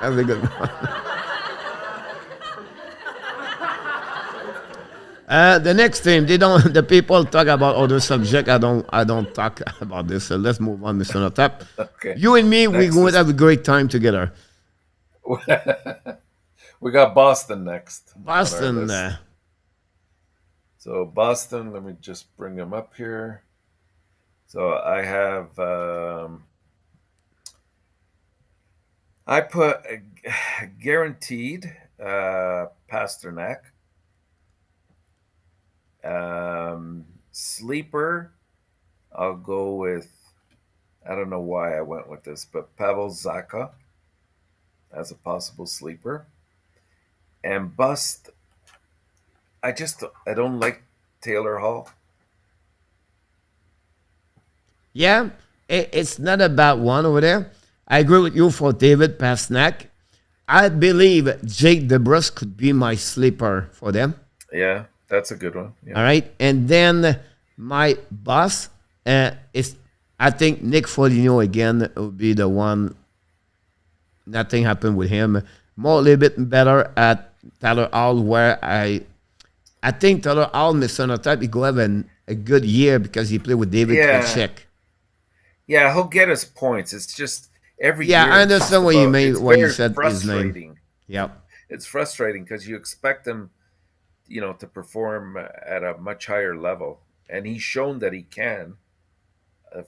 That's a good one. The next thing, the people talk about other subject. I don't talk about this. So let's move on, Mr. Notap. Okay. You and me, we're going to have a great time together. We got Boston next. Boston. So Boston, let me just bring them up here. So I have I put guaranteed Pasternak. Sleeper, I'll go with, I don't know why I went with this, but Pavel Zacha as a possible sleeper. And bust, I don't like Taylor Hall. Yeah, it's not a bad one over there. I agree with you for David Pasternak. I believe Jake DeBrus could be my sleeper for them. Yeah, that's a good one. Yeah. All right. And then my boss is, I think, Nick Foligno again will be the one. Nothing happened with him. More a little bit better at Taylor Hall, where I think Taylor Hall, Mr. Notab, he go have a good year because he played with David Tkachuk. Yeah, he'll get his points. It's just every year. Yeah, I understand what you mean when you said his name. Yeah. It's frustrating because you expect him, to perform at a much higher level. And he's shown that he can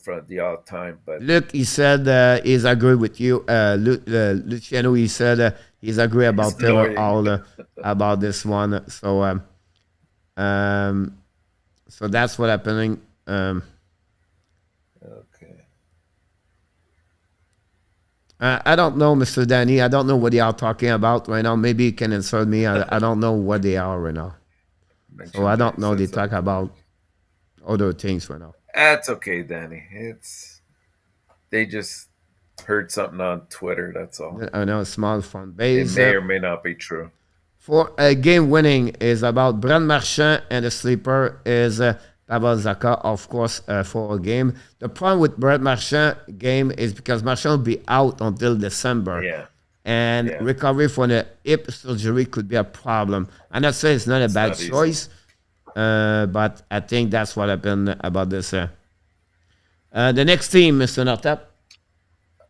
for the odd time. But look, he said he's agree with you. Luciano, he said he's agree about Taylor Hall about this one. So so that's what happening. Okay. I don't know, Mr. Danny. I don't know what they are talking about right now. Maybe you can insert me. I don't know what they are right now. So I don't know. They talk about other things right now. That's okay, Danny. They just heard something on Twitter. That's all. I know, small fun base. It may or may not be true. For a game winning is about Brent Marchand, and the sleeper is Pavel Zacha, of course, for a game. The problem with Brent Marchand game is because Marchand will be out until December. Yeah. And recovery from the hip surgery could be a problem. I'm not saying it's not a bad choice, but I think that's what happened about this. The next team, Mr. Nortap.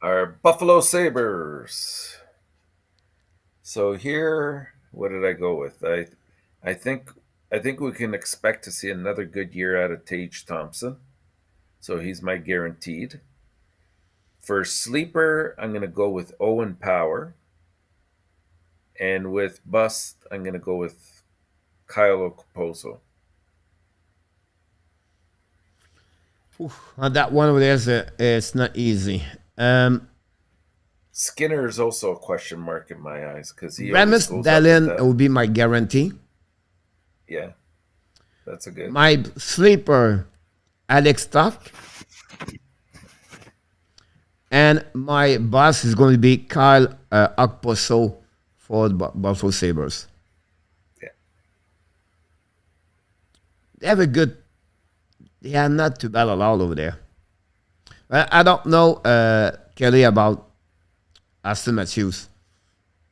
Our Buffalo Sabres. So here, what did I go with? I think we can expect to see another good year out of Tage Thompson. So he's my guaranteed. For sleeper, I'm going to go with Owen Power. And with bust, I'm going to go with Kyle Okposo. On that one over there, it's not easy. Skinner is also a question mark in my eyes because he Rasmus Dahlin will be my guarantee. Yeah, that's a good. My sleeper, Alex Tuck. And my boss is going to be Kyle Okposo for the Buffalo Sabres. Yeah. They have a good... They are not too bad at all over there. I don't know, Kelly, about Austin Matthews.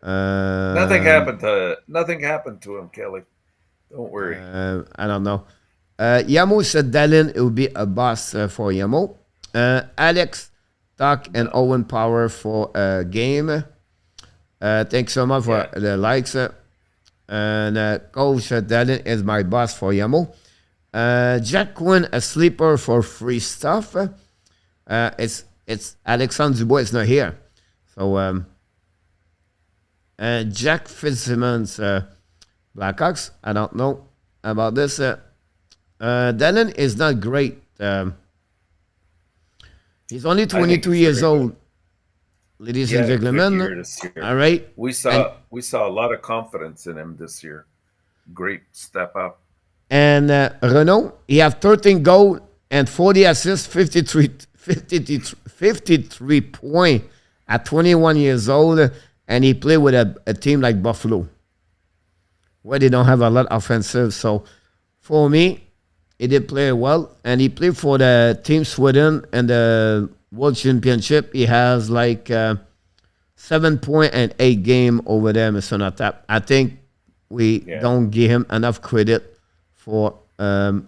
Nothing happened to him, Kelly. Don't worry. I don't know. Yamo said Dahlin, it will be a boss for Yamo. Alex, Tuck, and Owen Power for a game. Thanks so much for the likes. And Coach Dahlin is my boss for Yamo. Jack Quinn, a sleeper for free stuff. It's Alexandre Dubois is not here. So Jack Fitzsimmons, Blackhawks. I don't know about this. Dahlin is not great. He's only 22 years old, ladies and gentlemen. All right. We saw a lot of confidence in him this year. Great step up. And Renault, he have 13 goals and 40 assists, 53 points at 21 years old. And he played with a team like Buffalo, where they don't have a lot of offensive. So for me, he did play well. And he played for the Team Sweden and the World Championship. He has like 7 point and 8 game over there, Mr. Natap. I think we don't give him enough credit for no,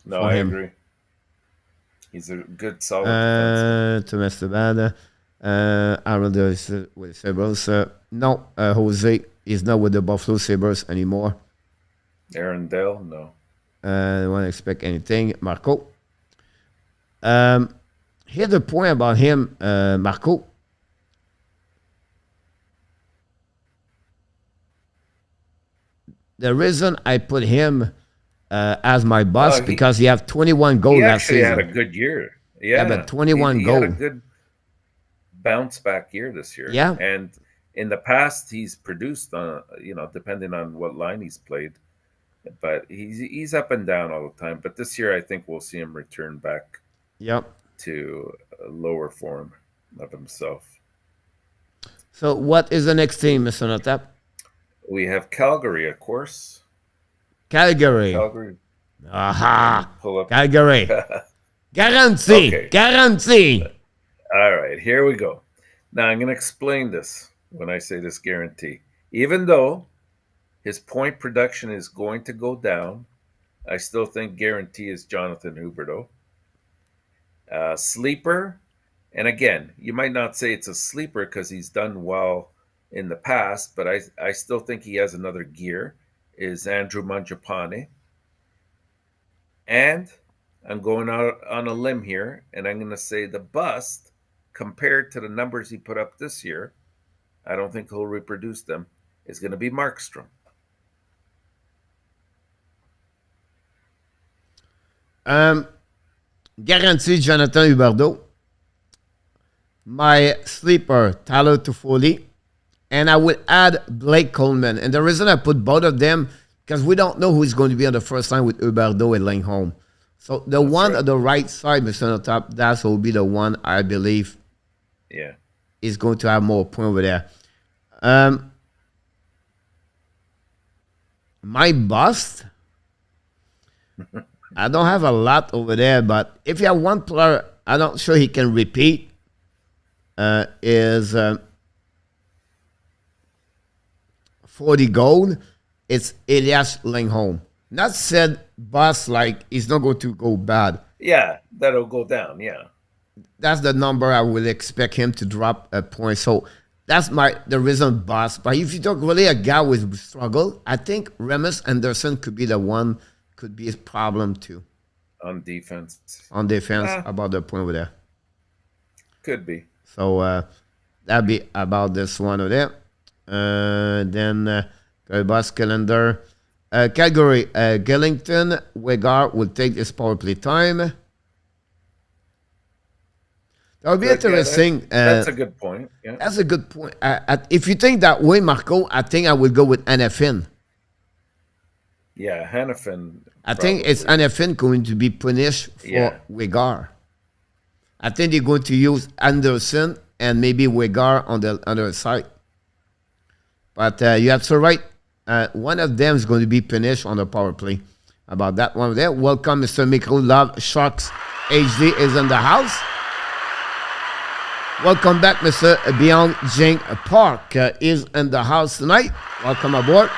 for I him. agree. He's a good, solid defenseman. To Mr. Bad, Arnold with Sabres. No, Jose is not with the Buffalo Sabres anymore. Aaron Dell, no. I don't expect anything. Marco. Here's the point about him, Marco. The reason I put him as my boss because he have 21 goals last season. He actually had a good year. Yeah, but 21 goals. He had a good bounce back year this year. Yeah. And in the past, he's produced, depending on what line he's played. But he's up and down all the time. But this year, I think we'll see him return back to a lower form of himself. So what is the next team, Mr. Natap? We have Calgary, of course. Calgary. Aha. Calgary. Guarantee. Okay. Guarantee. All right, here we go. Now I'm going to explain this when I say this guarantee. Even though his point production is going to go down, I still think guarantee is Jonathan Huberdeau. Sleeper, and again, you might not say it's a sleeper because he's done well in the past, but I still think he has another gear, is Andrew Mangiapane. And I'm going out on a limb here, and I'm going to say the bust, compared to the numbers he put up this year, I don't think he'll reproduce them, is going to be Markstrom. Guaranteed Jonathan Huberdeau. My sleeper, Tyler Toffoli. And I would add Blake Coleman. And the reason I put both of them, because we don't know who's going to be on the first line with Huberdeau and Lindholm. So the that's one right. On the right side, Mr. On top, that will be the one I believe is going to have more point over there. My bust, I don't have a lot over there, but if you have one player, I'm not sure he can repeat, is 40 gold. It's Elias Lindholm. Not said bust like he's not going to go bad. Yeah, that'll go down, yeah. That's the number I would expect him to drop a point. So that's the reason bust. But if you talk really a guy with struggle, I think Remus Anderson could be the one, could be his problem too. On defense. About the point over there. Could be. So that'd be about this one over there. Then bus calendar. Calgary, Gillington, Wegar will take this power play time. That would be interesting. That's a good point. Yeah. That's a good point. If you think that way, Marco, I think I would go with Hanifin. Yeah, Hanifin. I think it's Hanifin going to be punished for Wegar. I think they're going to use Anderson and maybe Wegar on the other side. But you have to right. One of them is going to be punished on the power play. About that one there. Welcome, Mr. Michael Love. Sharks HD is in the house. Welcome back, Mr. Beyond Jing Park is in the house tonight. Welcome aboard.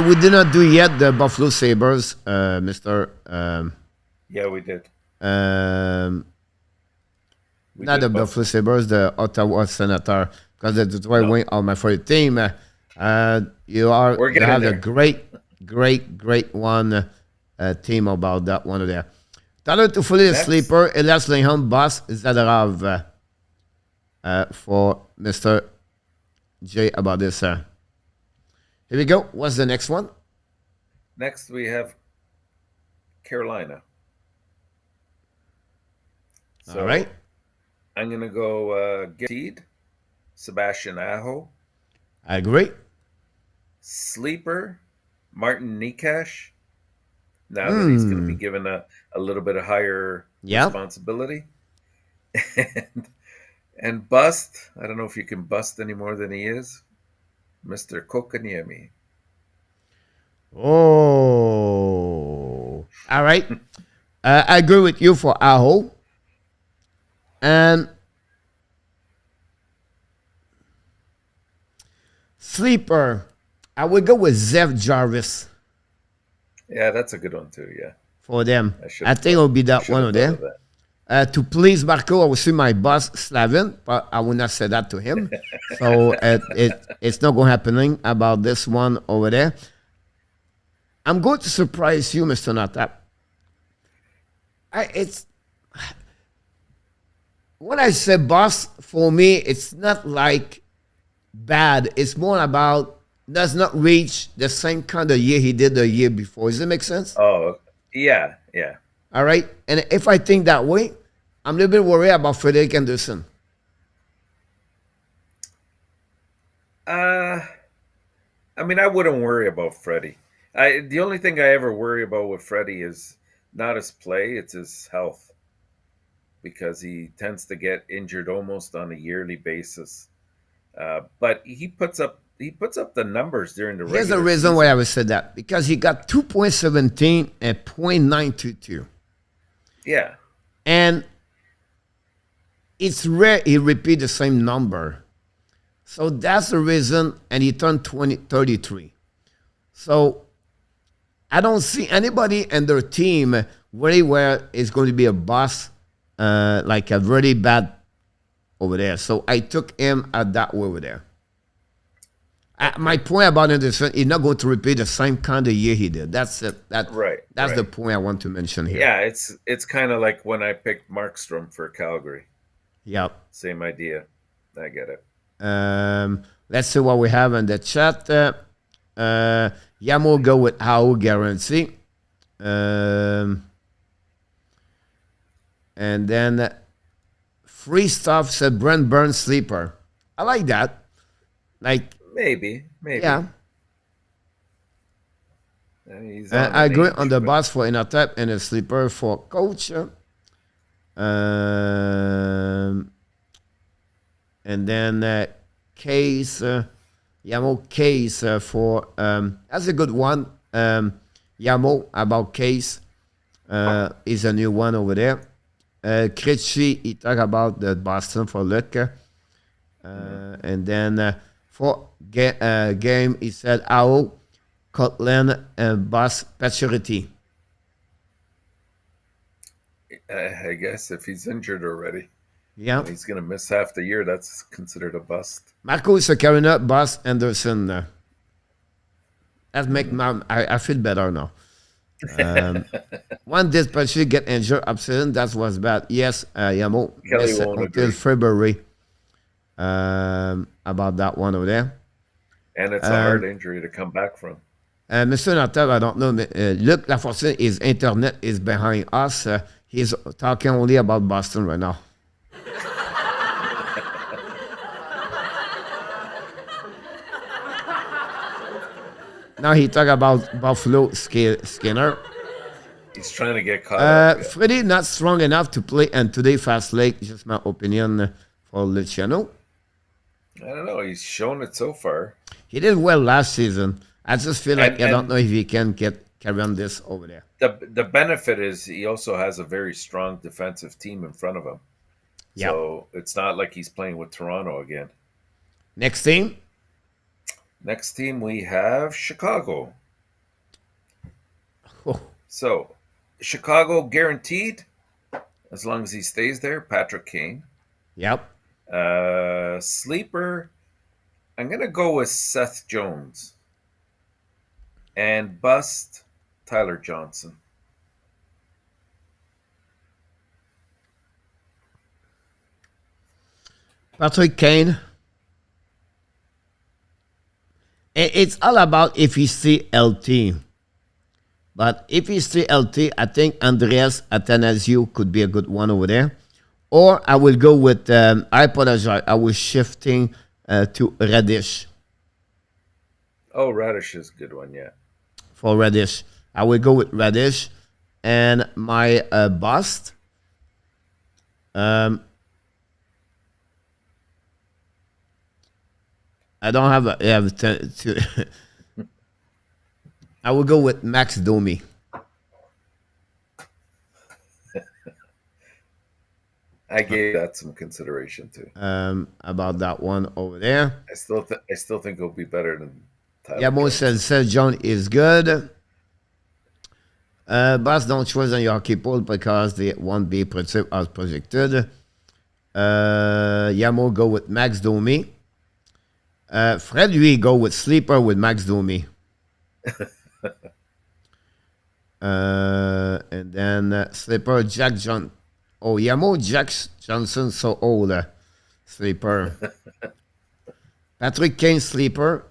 We did not do yet the Buffalo Sabres, Mr. Yeah, we did. Not the Buffalo Sabres, the Ottawa Senator, because the Detroit Wing are my favorite team. You have a great one team about that one there. Tyler Toffoli, sleeper, Elias Lindholm, boss, Zadorov for Mr. J about this. Here we go. What's the next one? Next, we have Carolina. So, all right. I'm going to go guaranteed, Sebastian Aho. I agree. Sleeper, Martin Nikash, now that he's going to be Hmm. given a little bit of higher Yep. responsibility. and, and bust, I don't know if you can bust any more than he is, Mr. Kokaniemi. Oh. All right. I agree with you for Aho. And sleeper, I would go with Zev Jarvis Yeah, that's a good one too. Yeah, for them. I should I have think thought. it'll be I that should one have of thought them. of that. To please Marco, I will see my boss Slavin, but I will not say that to him. So it's not going to happening about this one over there. I'm going to surprise you, Mr. Natap. It's when I say boss, for me, it's not like bad. It's more about does not reach the same kind of year he did the year before. Does it make sense? Oh, yeah, yeah. All right. And if I think that way, I'm a little bit worried about Frederick Anderson. Uh, I mean, I wouldn't worry about Freddie. The only thing I ever worry about with Freddie is not his play; it's his health, because he tends to get injured almost on a yearly basis. But he puts up the numbers during the Here's the regular reason why season. I would say that because he got 2.17 and 0.922. Yeah, And it's rare he repeat the same number. So that's the reason. And he turned 33. So I don't see anybody in their team really where it's going to be a boss, like a really bad over there. So I took him at that way over there. My okay, point about Anderson, he's not going to repeat the same kind of year he did. That's it. right, That's the right. point I want to mention here. Yeah, it's kind of like when I picked Markstrom for Calgary. Yep. Same idea. I get it. Let's see what we have in the chat. Yamo go with how guarantee. Um, and then free stuff said Brent Burns sleeper. I like that. Like, Maybe, maybe. yeah. He's on I in agree on age, the but boss for Inotep and a sleeper for coach. And then case, Yamo case for, that's a good one. Yamo about case is a new one over there. Kritchy, he talk about the Boston for Luke. mhm. And then for game, he said Ao, Cotland, and Boss Paturity. I guess if he's injured already Yeah. and he's going to miss half the year, that's considered a bust. Marco Sakarina, Boss Anderson. That make Mhm. my, I feel better now. One dispatcher get injured, absent, that was bad. Yes, Yamo, Kelly miss won't until agree. February about that one over there. And it's a hard Um, injury to come back from. Monsieur Natal, I don't know, Luc Lafortune, his internet is behind us. He's talking only about Boston right now. Now he talk about Buffalo Skinner. He's trying to get caught up. Yeah. Freddie not strong enough to play and today fast leg. Just my opinion for Luciano. I don't know. He's shown it so far. He did well last season. I just feel like And I don't and know if he can carry on this over there. the benefit is he also has a very strong defensive team in front of him. Yeah. So it's not like he's playing with Toronto again. Next team. Next team we have Chicago. Oh, So Chicago guaranteed as long as he stays there. Patrick Kane. yep. Sleeper. I'm gonna go with Seth Jones. And bust Tyler Johnson. Patrick Kane. It's all about if he's still LT. But if he's still LT, I think Andreas Athanasiou could be a good one over there. Or I will go with, I apologize, I was shifting to Radish. Oh, Radish is a good one. Yeah. For Radish. I will go with Radish. And my bust. I don't have a. Yeah, I will go with Max Domi. I gave that some consideration too. About that one over there. I still think it'll be better than Tyler. Yeah, Mo says John is good. Boss, don't choose on your people because they won't be productive as projected. Yamo go with Max Domi. Fred, lui, go with Sleeper with Max Domi. And then Sleeper, Jack John. Oh, Yamo, Jack Johnson, so old. Sleeper. Patrick Kane, Sleeper.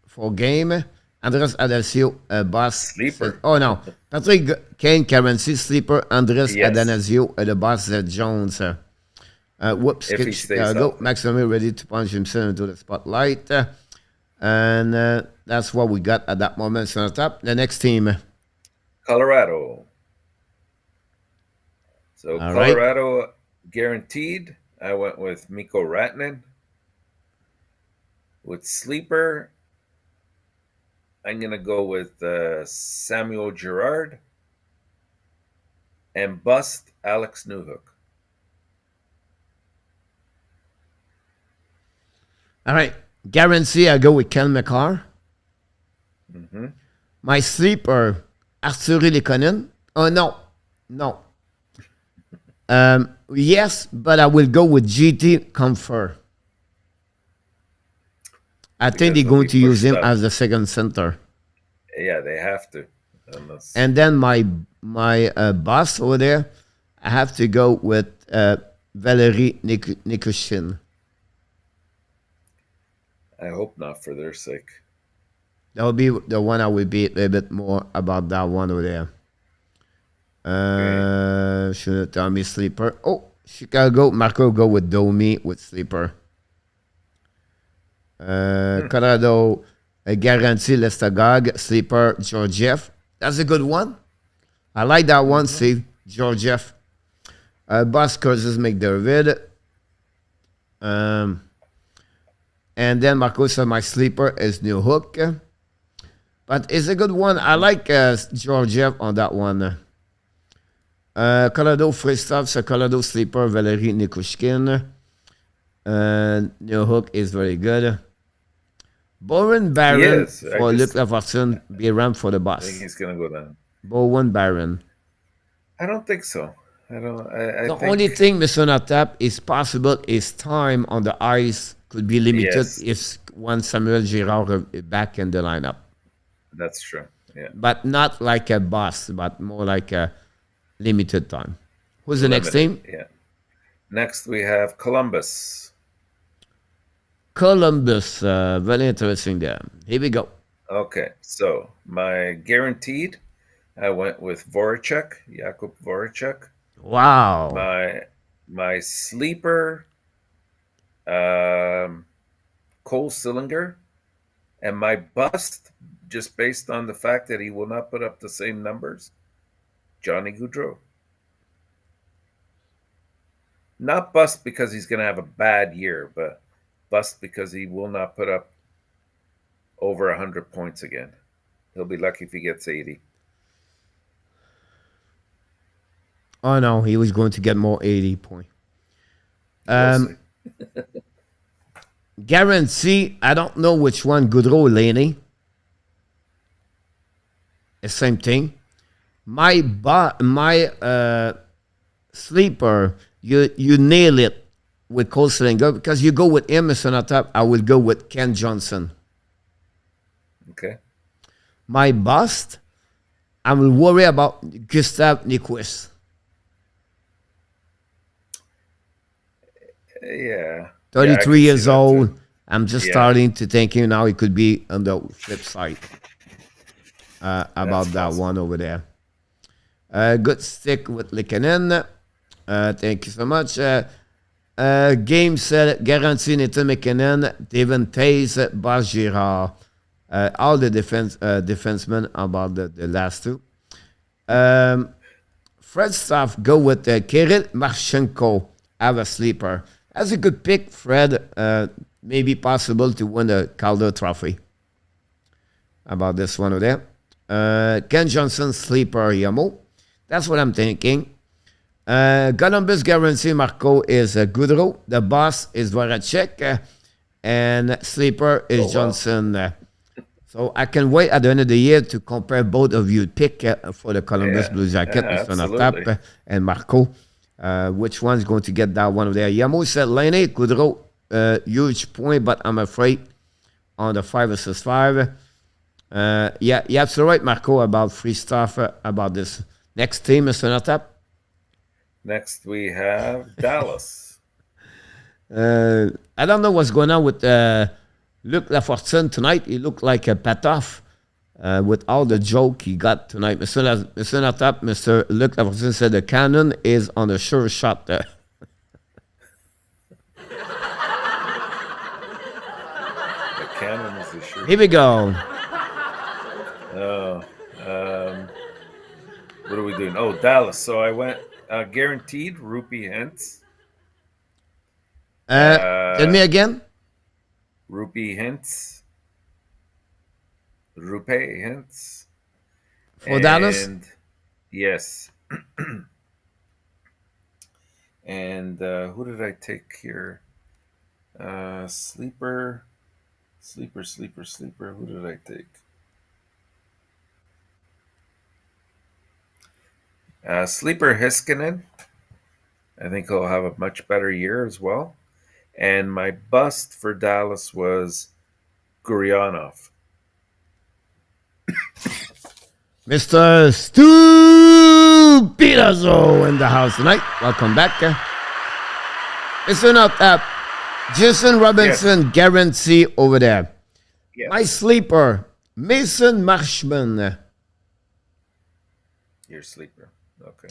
For game. Andres Adanasio, boss. Sleeper. Said, oh, no. Patrick Kane, currency, Sleeper. Andres Adanasio, the boss, Jones. Whoops. If he stays go. up. Maximum ready to punch himself into the spotlight. And that's what we got at that moment. So on top, the next team. Colorado. So All Colorado right. Guaranteed. I went with Mikko Rantanen. With Sleeper, I'm going to go with Samuel Girard. And bust Alex Newhook. All right. Guarantee, I go with Kel McCarr. Mm-hmm. My Sleeper, Arturi Lekonen. Oh, no. No. Yes, but I will go with GT Comfort. I think they're going to use him as the second center. Yeah, they have to. And then my boss over there, I have to go with Valerie Nikushin. I hope not for their sake. That will be the one I will be a little bit more about that one over there. Should tell me Sleeper. Oh, Chicago. Marco go with Domi with Sleeper. Colorado Guarantee Lestagog Sleeper Georgiev. That's a good one. I like that one. See Georgiev. Boss Curses McDavid. And then Marco said my Sleeper is New Hook. But it's a good one. I like Georgiev on that one. Colorado Freestop, so Colorado Sleeper, Valerie Nikushkin. New Hook is very good. Bowen Baron for Luc Lafortune, be ramp for the boss. I think he's going to go down. Bowen Baron. I don't think so. The only thing, Mr. Natap, is possible is time on the ice could be limited if one Samuel Girard is back in the lineup. That's true. Yeah. But not like a boss, but more like a limited time. Who's the next team? Yeah. Next we have Columbus. Columbus, very interesting there. Here we go. Okay, so my guaranteed, I went with Voracek, Jakub Voracek. Wow. My sleeper, Cole Sillinger, and my bust, just based on the fact that he will not put up the same numbers, Johnny Gaudreau. Not bust because he's going to have a bad year, but bust because he will not put up over 100 points again. He'll be lucky if he gets 80. Oh, no, he was going to get more 80 points. Guarantee, I don't know which one, Gaudreau or Laney. The same thing. My sleeper, you nail it with Cole Sillinger because you go with Emerson on top. I will go with Ken Johnson. Okay. My bust, I will worry about Gustav Nyquist. Yeah. 33 years old. I'm just starting to think now it could be on the flip side about that one over there. Good stick with Likanen. Thank you so much. Game set, guarantee Nathan McKinnon, Devin Taze, Bas Girard. All the defensemen about the last two. Fred Staff go with Kirill Marchenko. Have a sleeper. That's a good pick, Fred. Maybe possible to win the Calder Trophy. About this one over there. Ken Johnson sleeper Yamo. That's what I'm thinking. Columbus guarantee Marco is Goudreau. The boss is Dvorak. And sleeper is Johnson. So I can wait at the end of the year to compare both of you. Pick for the Columbus Blue Jacket, Mr. Natap and Marco. Which one's going to get that one over there? Yamo said Lane, Goudreau, huge point, but I'm afraid on the 5 versus 5. Yeah, you're absolutely right, Marco, about free stuff about this. Next team, Mr. Natap. Next, we have Dallas. I don't know what's going on with Luc Lafortune tonight. He looked like a Patoff with all the joke he got tonight. Mr. Natap, Mr. Luc Lafortune said the cannon is on the sure shot there. The cannon is the sure. Here we go. What are we doing? Oh, Dallas. So I went guaranteed Rupee Hintz. Tell me again. Rupee Hintz. Rupee Hintz. For Dallas? Yes. And who did I take here? Sleeper. Who did I take? Sleeper Hiskinen. I think he'll have a much better year as well. And my bust for Dallas was Guryanov. Mr. Stupidazo in the house tonight. Welcome back. Mr. Natap, Jason Robinson guarantee over there. Yes. My sleeper, Mason Marshman. Your sleeper. Okay.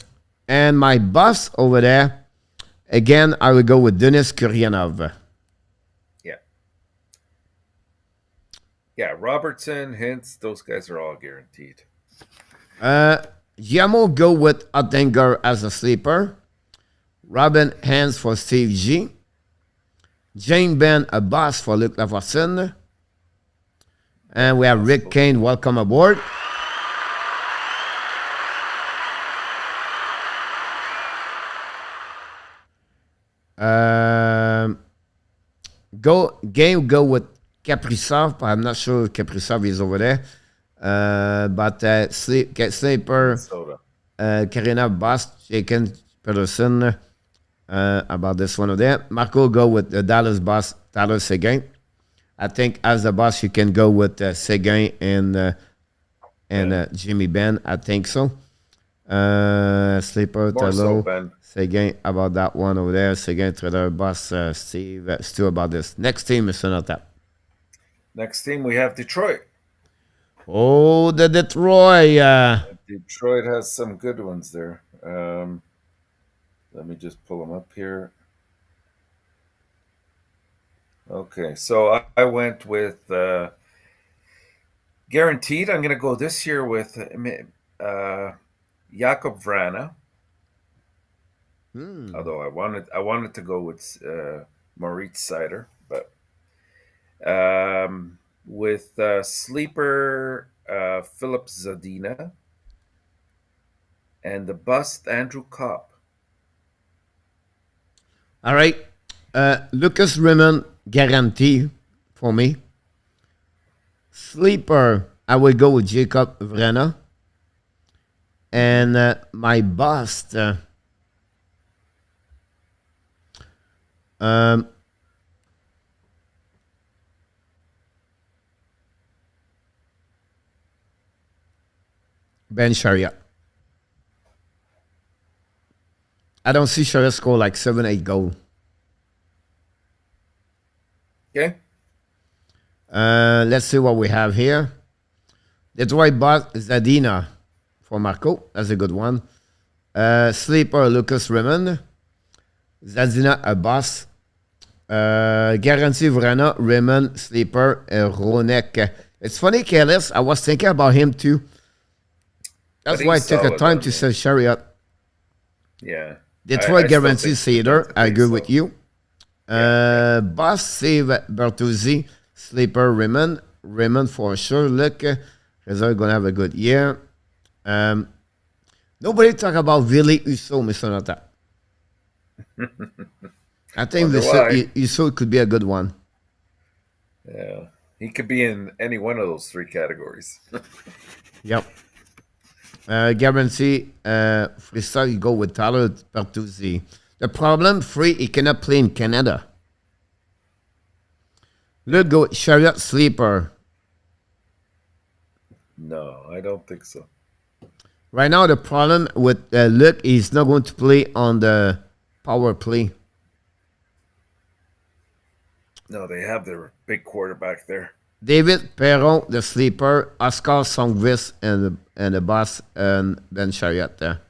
And my boss over there, again, I will go with Denis Kuryanov. Yeah. Yeah, Robertson, Hintz, those guys are all guaranteed. Yamo go with Ottinger as a sleeper. Robin Hans for Steve G. Jane Ben, a boss for Luc Lafortune. And we have Rick Kane, welcome aboard. Go with Kaprizov, but I'm not sure if Kaprizov is over there. But sleeper, Karina Boss, Jaken Pedersen, about this one over there. Marco go with the Dallas boss, Tyler Seguin. I think as the boss, you can go with Seguin and Jimmy Ben. I think so. Sleeper, Tyler, Seguin about that one over there. Seguin, Trader, boss, Steve, Stu about this. Next team, Mr. Natap. Next team, we have Detroit. Oh, the Detroit. Detroit has some good ones there. Let me just pull them up here. Okay, so I went with guaranteed. I'm going to go this year with Jakob Vrana. Although I wanted to go with Moritz Seider, but with sleeper Philip Zadina and the bust Andrew Kopp. All right, Lucas Raymond guarantee for me. Sleeper, I will go with Jacob Vrana, and my bust. Ben Sharia. I don't see Sharia score like 7-8 goals. Okay. Let's see what we have here. Detroit boss Zadina for Marco. That's a good one. Sleeper Lucas Raymond. Zadina a boss. Guarantee Vrana, Raymond, Sleeper, Ronek, It's funny, Careless. I was thinking about him too. But That's why I he's took a solid time on to there. say Chariot. Yeah. Detroit I still guarantees think the Slater. defense I agree pays with though. you. Yeah, yeah. Boss save Bertuzzi. Sleeper Raymond. Raymond for sure. Look, they're going to have a good year. Um, Nobody talk about Willie Uso, Mr. Nota. I think Wonder why. Uso could be a good one. Yeah. He could be in any one of those three categories. Yep. Guarantee Freestyle, you go with Tyler Bertuzzi. The problem, free, he cannot play in Canada. Look, go Chariot Sleeper. No, I don't think so. Right now, the problem with Luke, he's not going to play on the power play. No, they have their big quarterback there. David Perron, the sleeper, Oscar Songvis, and the boss, and Ben Chariot there.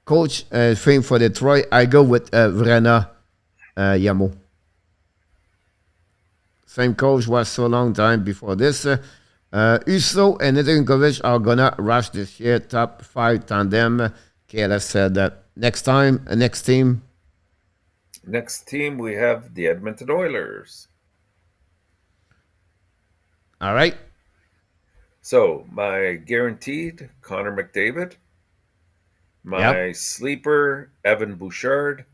Coach, thing for Detroit, I go with Vrena Yamo. Same coach was so long time before this. Uso and Nedeljkovic are gonna rush this year. Top 5 tandem. KLS said that next time, next team. Next team, we have the Edmonton Oilers. All right. So, my guaranteed, Connor McDavid. My Yep. sleeper, Evan Bouchard.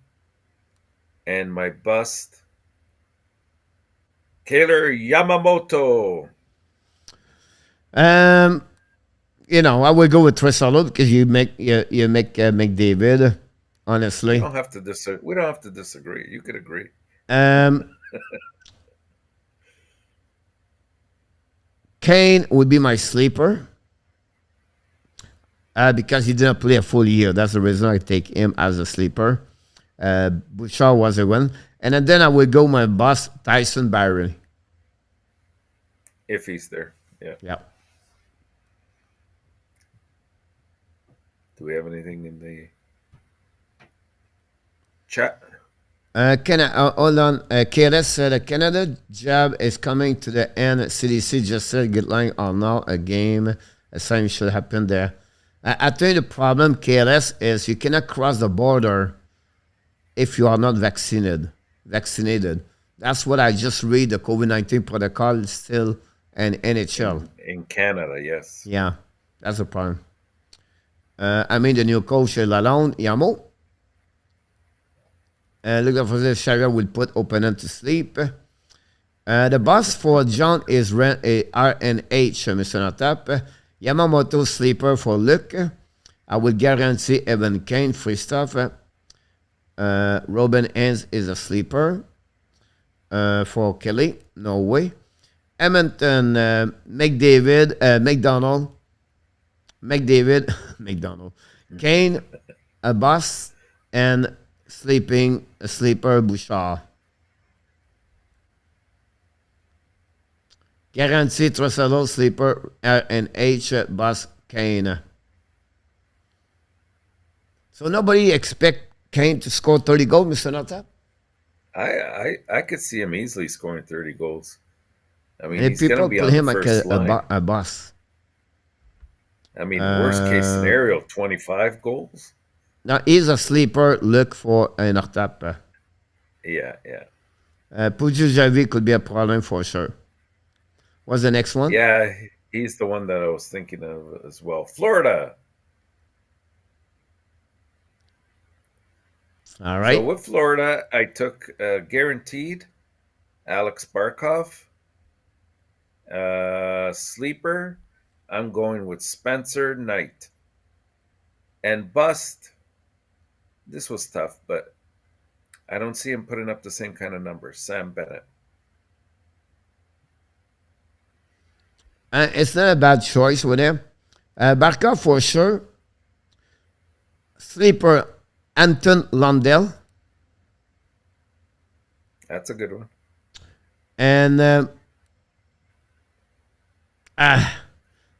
And my bust, Kailer Yamamoto. I will go with Trisolo because you make McDavid. Honestly, We don't have to disagree. You could agree. um, Kane would be my sleeper because he didn't play a full year. That's the reason I take him as a sleeper. Bouchard was a win, and then I would go my boss Tyson Barry. If he's there, yeah. Yeah. Do we have anything in the chat? Hold on. KLS said Canada job is coming to the end. CDC just said get line or not a game. The same should happen there. I think the problem, KLS, is you cannot cross the border if you are not vaccinated. That's what I just read. The COVID-19 protocol is still an NHL. In Canada, yes. Yeah, that's the problem. I mean, the new coach, Lalonde, Yamo. Looking for this, Sharia will put opponent to sleep. The boss for John is RNH, Mr. Notap. Yamamoto sleeper for Luke. I will guarantee Evan Kane free stuff. Robin Hens is a sleeper. For Kelly, no way. Edmonton, McDonald. Kane, a boss, and sleeper Bouchard. Guarantee Trussalo, sleeper, and H, boss, Kane. So nobody expect Kane to score 30 goals, Mr. Notap? I could see him easily scoring 30 goals. I mean, And he's going to people be put on the him like first line. a boss. I mean, worst case scenario, 25 goals. Now, he's a sleeper. Look for an Notap. Yeah, yeah. Puju Javi could be a problem for sure. What's the next one? Yeah, he's the one that I was thinking of as well. Florida. All right. So with Florida, I took guaranteed Alex Barkov. Sleeper, I'm going with Spencer Knight. And bust, this was tough, but I don't see him putting up the same kind of numbers. Sam Bennett. It's not a bad choice with him. Barkov for sure. Sleeper, Anton Lundell. That's a good one. And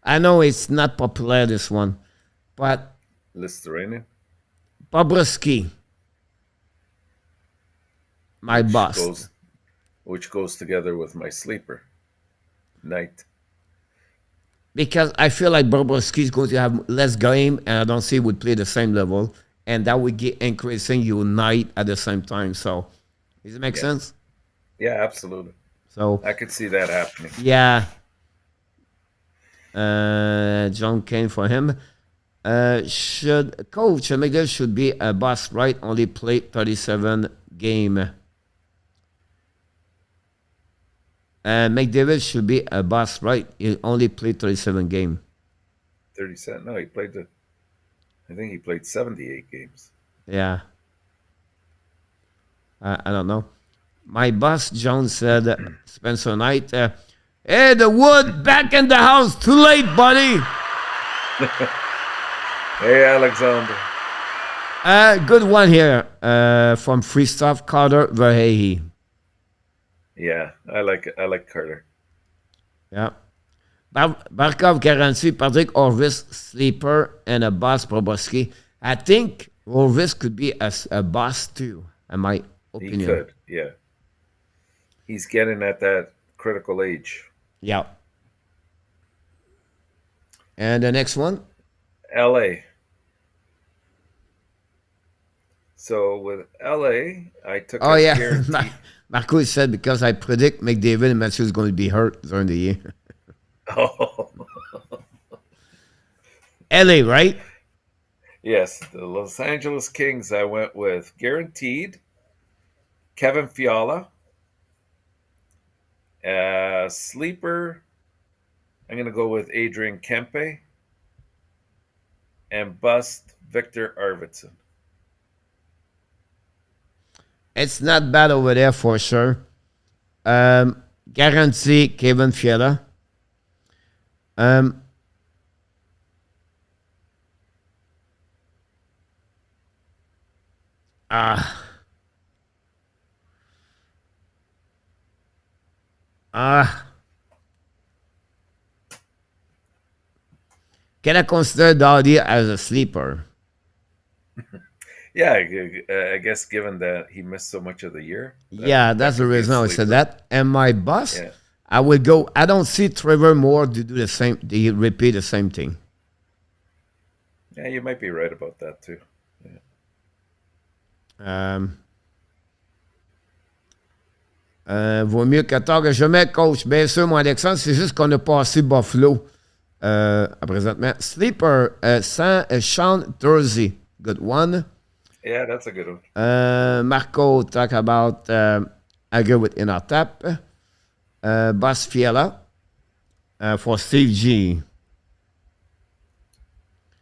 I know it's not popular, this one, but Listerania. Bobrovsky, my boss. Which goes together with my sleeper. night. Because I feel like Bobrovsky is going to have less game, and I don't see he would play the same level, and that would get increasing your night at the same time. So, does it make Yeah. sense? Yeah, absolutely. So, I could see that happening. yeah, John Kane for him. Should Coach McGill should be a boss, right? Only played 37 game. McDavid should be a boss, right? He only played 37 game. 37. No, he played I think he played 78 games. Yeah. I don't know. My boss, John, said, Spencer Knight, hey, the wood back in the house. Too late, buddy. Hey, Alexandre. Good one here from Free Stuff, Carter Verhey. Yeah, I like Carter. Yeah. Barkov guarantee Patrick Orvis, sleeper, and a boss Bobrovsky. I think Orvis could be a boss too, in my opinion. He could, yeah. He's getting at that critical age. Yeah. And the next one? LA. So with LA, I took Oh, a yeah. guarantee. Marco said because I predict McDavid and Matthews is going to be hurt during the year. Oh. LA, right? Yes, the Los Angeles Kings, I went with guaranteed Kevin Fiala. Sleeper, I'm going to go with Adrian Kempe. And bust, Victor Arvidsson. It's not bad over there for sure. Guarantee Kevin Fiala. Can I consider Dowdy as a sleeper? Yeah, I guess given that he missed so much of the year. Yeah, that's the could be a reason I said sleeper. that. And my boss, Yeah. I would go. I don't see Trevor Moore to do the same. They repeat the same thing. Yeah, you might be right about that too. Vaut mieux que tard que jamais, coach. Bien sûr, moi, Alexandre, c'est juste qu'on a passé Buffalo présentement. Sleeper, sans Sean Thursday. Good one. Yeah, that's a good one. Marco talk about agree with inner tap. Boss Fiala for Steve G.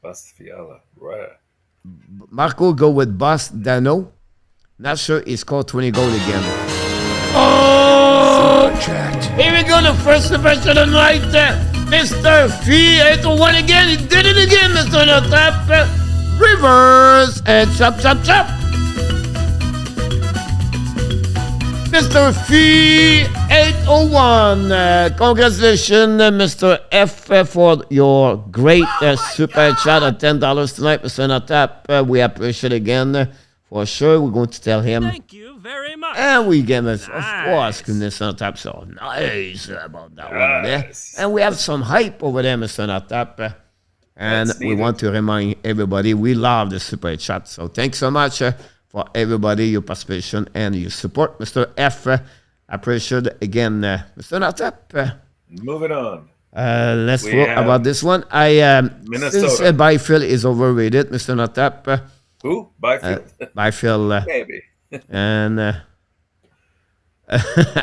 Bust Fiala, right. Marco go with Boss Dano. Not sure he scored 20 goals again. Oh! Here we go, the first defense of the night. Mr. Fee, 801 again. He did it again, Mr. Tap. Reverse and chop, chop, chop. Mr. Fee, 801. Congratulations, Mr. F, for your great super chat of $10 tonight, Mr. Tap. We appreciate it again. For sure, we're going to tell him. Thank you very much. And we give us, of Nice. course, Mr. Tap. So nice about that one there. Nice. And we have some hype over there, Mr. Tap. And That's we needed. want to remind everybody we love the super chat. So thanks so much for everybody, your participation and your support, Mr. F. I appreciate it again, Mr. Tap. Moving on. Let's We talk have about this one. Since Minnesota. Byfield is overrated, Mr. Tap. Who? Byfield. Byfield. Maybe. And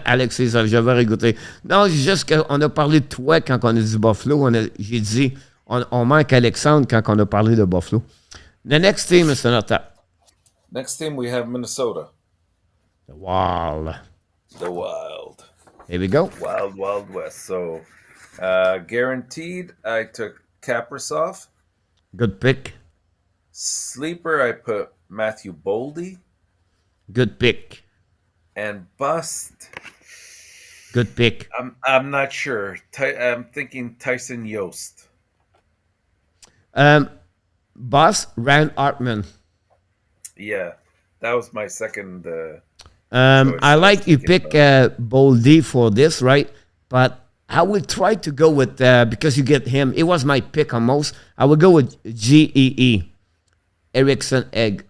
Alexis, j'avais régoté. Non, juste qu'on a parlé de toi quand on a dit Buffalo. J'ai dit, on manque Alexandre quand on a parlé de Buffalo. The next team, Mr. Nota. Next team, we have Minnesota. Wow. The Wild. Here we go. Wild, Wild West. So, guaranteed, I took Kaprizov. Good pick. Sleeper, I put Matthew Boldy. Good pick. And bust, Good pick. I'm not sure. I'm thinking Tyson Yost. Boss, Ryan Hartman. Yeah, that was my second choice. I like you pick Boldy for this, right? But I will try to go with, because you get him. It was my pick almost. I will go with GEE, Ericsson Egg.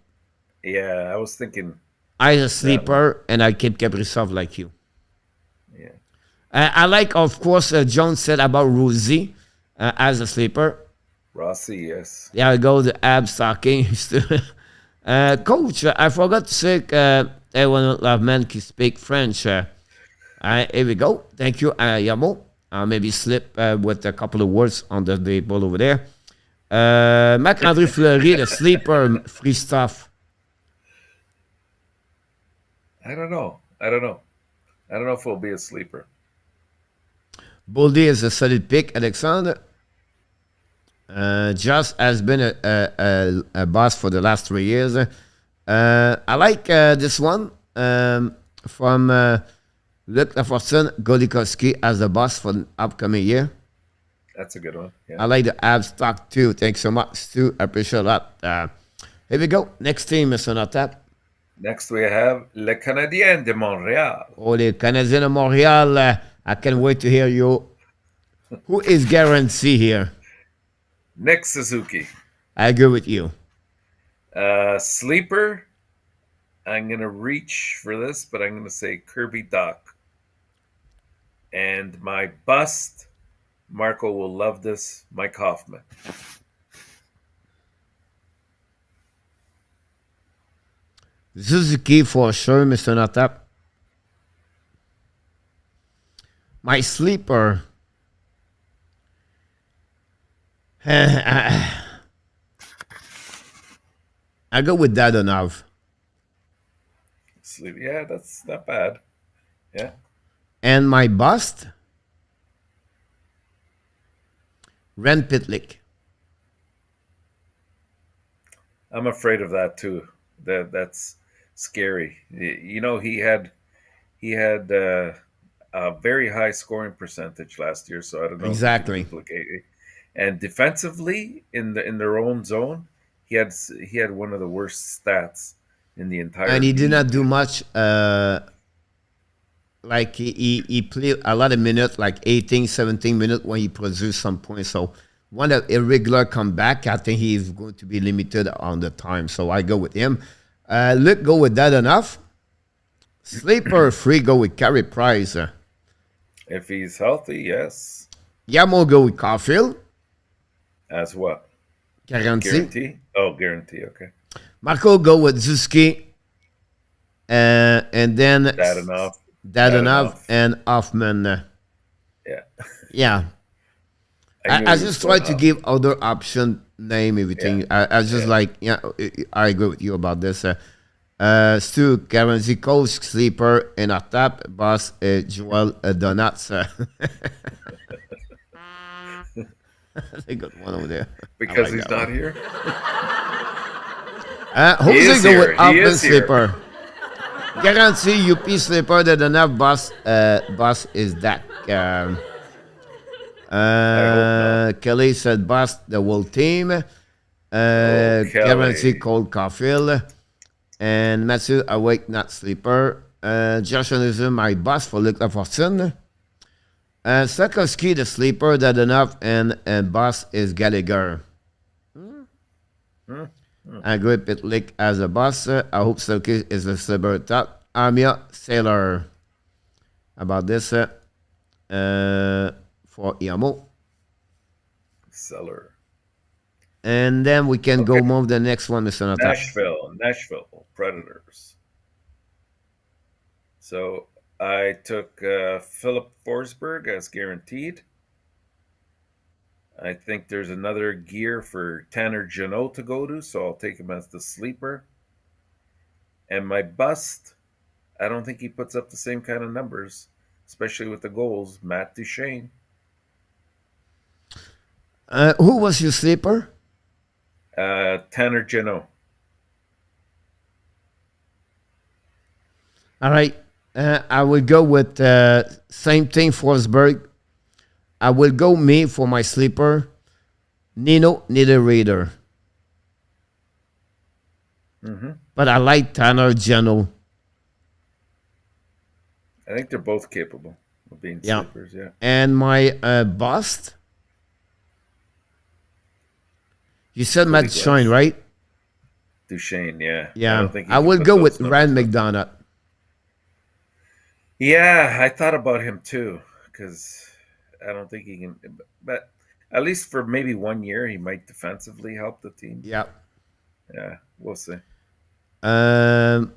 Yeah, I was thinking I'm a that one. sleeper, and I keep Kaprizov like you. Yeah. I like, of course, John said about Rosie as a sleeper. Rossi, yes. Yeah, I go the ab stocking. Coach, I forgot to say, everyone love men can speak French. Here we go. Thank you, Yamo. Maybe slip with a couple of words on the table over there. Marc-André Fleury, the sleeper, free stuff. I don't know. I don't know. I don't know if it'll be a sleeper. Boldy is a solid pick, Alexandre. Just has been a boss for the last 3 years. I like this one from Luc Lafortune, Golikowski as the boss for the upcoming year. That's a good one. Yeah. I like the ab stock too. Thanks so much, Stu. I appreciate that. Here we go. Next team, Mr. Notap. Next we have Le Canadien de Montréal. Oh, les Canadiens de Montréal. I can't wait to hear you. Who is guaranteed here? Nick Suzuki. I agree with you. Sleeper. I'm going to reach for this, but I'm going to say Kirby Doc. And my bust, Marco will love this, Mike Hoffman. Suzuki for sure, Mr. Notap. My sleeper. I go with Dadonov. Sleep. Yeah, that's not bad. Yeah. And my bust, Ren Pitlick. I'm afraid of that too. That's scary. You know, he had a very high scoring percentage last year, so I don't know if he can Exactly. duplicate it. And defensively, in their own zone, he had one of the worst stats in the entire. And he did not do league. much. Like he played a lot of minutes, like 18, 17 minutes when he produced some points. So when a irregular come back, I think he's going to be limited on the time. So I go with him. Luke go with that enough. Sleeper free go with Carey Price. If he's healthy, yes. Yamo go with Caulfield. As what? Guarantee. Oh, guarantee. Okay. Marco go with Zuski. And then Dadonov and Hoffman. Yeah. Yeah. I just try to give other option, name, everything. Yeah. I just like, yeah, I agree with you about this. Stu, guarantee coach, sleeper, and a tap, boss, Joel Donuts. They got one over there. Because like he's not here? Who's go with up and He is here. sleeper? Guarantee UP sleeper, the Donut boss, boss is that. Kelly said boss the whole team. Guarantee Cold Caulfield. And Matthew awake not sleeper. Joshua is my boss for Luc Lafortune. Sakowski the sleeper that enough and boss is Gallagher. I agree with Pitlick as a boss. I hope Sakowski is the sleeper top. Amia Sailor. About this for Iamo. Seller. And then we can go move the next one, Mr. Nata. Nashville Predators. So I took Philip Forsberg as guaranteed. I think there's another gear for Tanner Jeannot to go to, so I'll take him as the sleeper. And my bust, I don't think he puts up the same kind of numbers, especially with the goals. Matt Duchene. Who was your sleeper? Tanner Jeannot. All right. I will go with same thing, Forsberg. I will go me for my sleeper. Nino Niederreiter. But I like Tanner Jeannot. I think they're both capable being Yeah. sleepers, yeah. And my bust, you said Cody Matt Shine, Glass. right? Duchesne, yeah. I Yeah. don't think he I can will put go with those Ryan numbers up. McDonough. Yeah, I thought about him too, because I don't think he can. But at least for maybe 1 year, he might defensively help the team. Yeah. Yeah, we'll see. Um,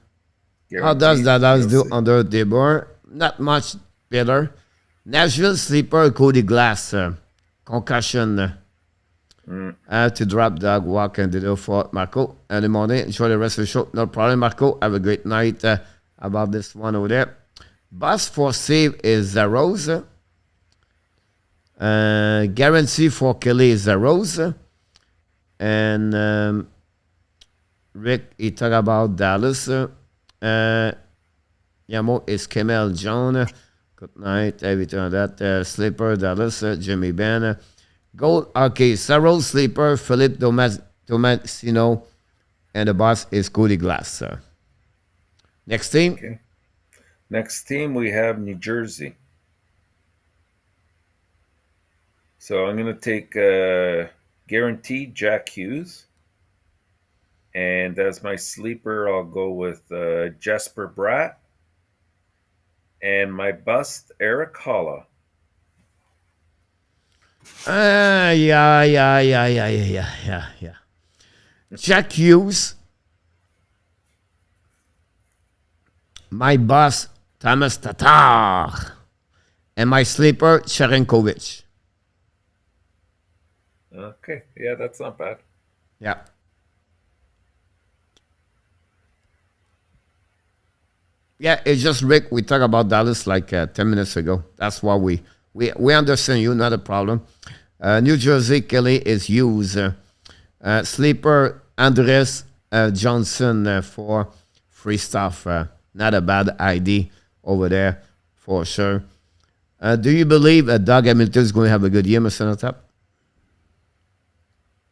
how does Guaranteed, Dallas you'll do see. under DeBoer? Not much better. Nashville sleeper Cody Glass. Concussion. Mm. I have to drop dog walk and do for Marco in the morning. Enjoy the rest of the show. No problem, Marco. Have a great night about this one over there. Boss for save is Rose. Guarantee for Kelly is Rose. And Rick, he talked about Dallas. Yamo is Kamel John. Good night. Everything on that. Slipper, Dallas, Jimmy Ben. Gold, okay. Sarol Sleeper, Philippe Tomasino, and the boss is Cody Glass. Next team. Okay. Next team, we have New Jersey. So I'm going to take guaranteed Jack Hughes. And as my sleeper, I'll go with Jesper Bratt. And my bust, Eric Holla. Yeah. Jack Hughes. My boss, Thomas Tatar. And my sleeper, Cherenkovich. Okay. Yeah, that's not bad. Yeah. Yeah, it's just Rick. We talked about Dallas like 10 minutes ago. That's why we understand you, not a problem. New Jersey, Kelly is Hughes. Sleeper, Andres Johnson for free stuff. Not a bad ID over there for sure. Do you believe Doug Hamilton is going to have a good year, Mr. Notap?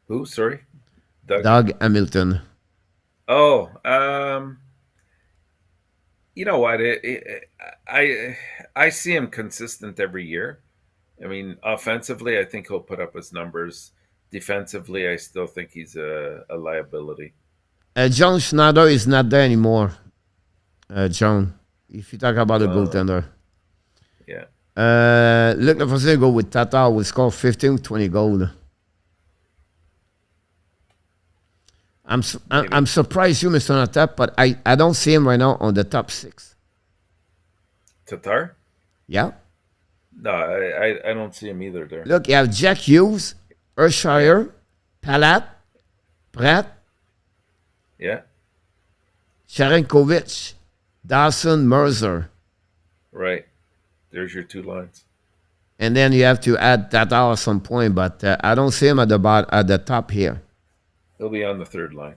Who? Sorry? Doug Hamilton. Oh, you know what? I see him consistent every year. I mean, offensively, I think he'll put up his numbers. Defensively, I still think he's a liability. John Schneider is not there anymore. John, if you talk about a goaltender. Yeah. Look, the first thing go with Tata will score 15, 20 goals. I'm surprised you, Mr. Natap, but I don't see him right now on the top 6. Tatar? Yeah. No, I don't see him either there. Look, you have Jack Hughes, Urshire, Palat, Pratt, Yeah. Sharenkovich, Dawson, Mercer. Right. There's your 2 lines. And then you have to add Tata at some point, but I don't see him at the top here. He'll be on the 3rd line.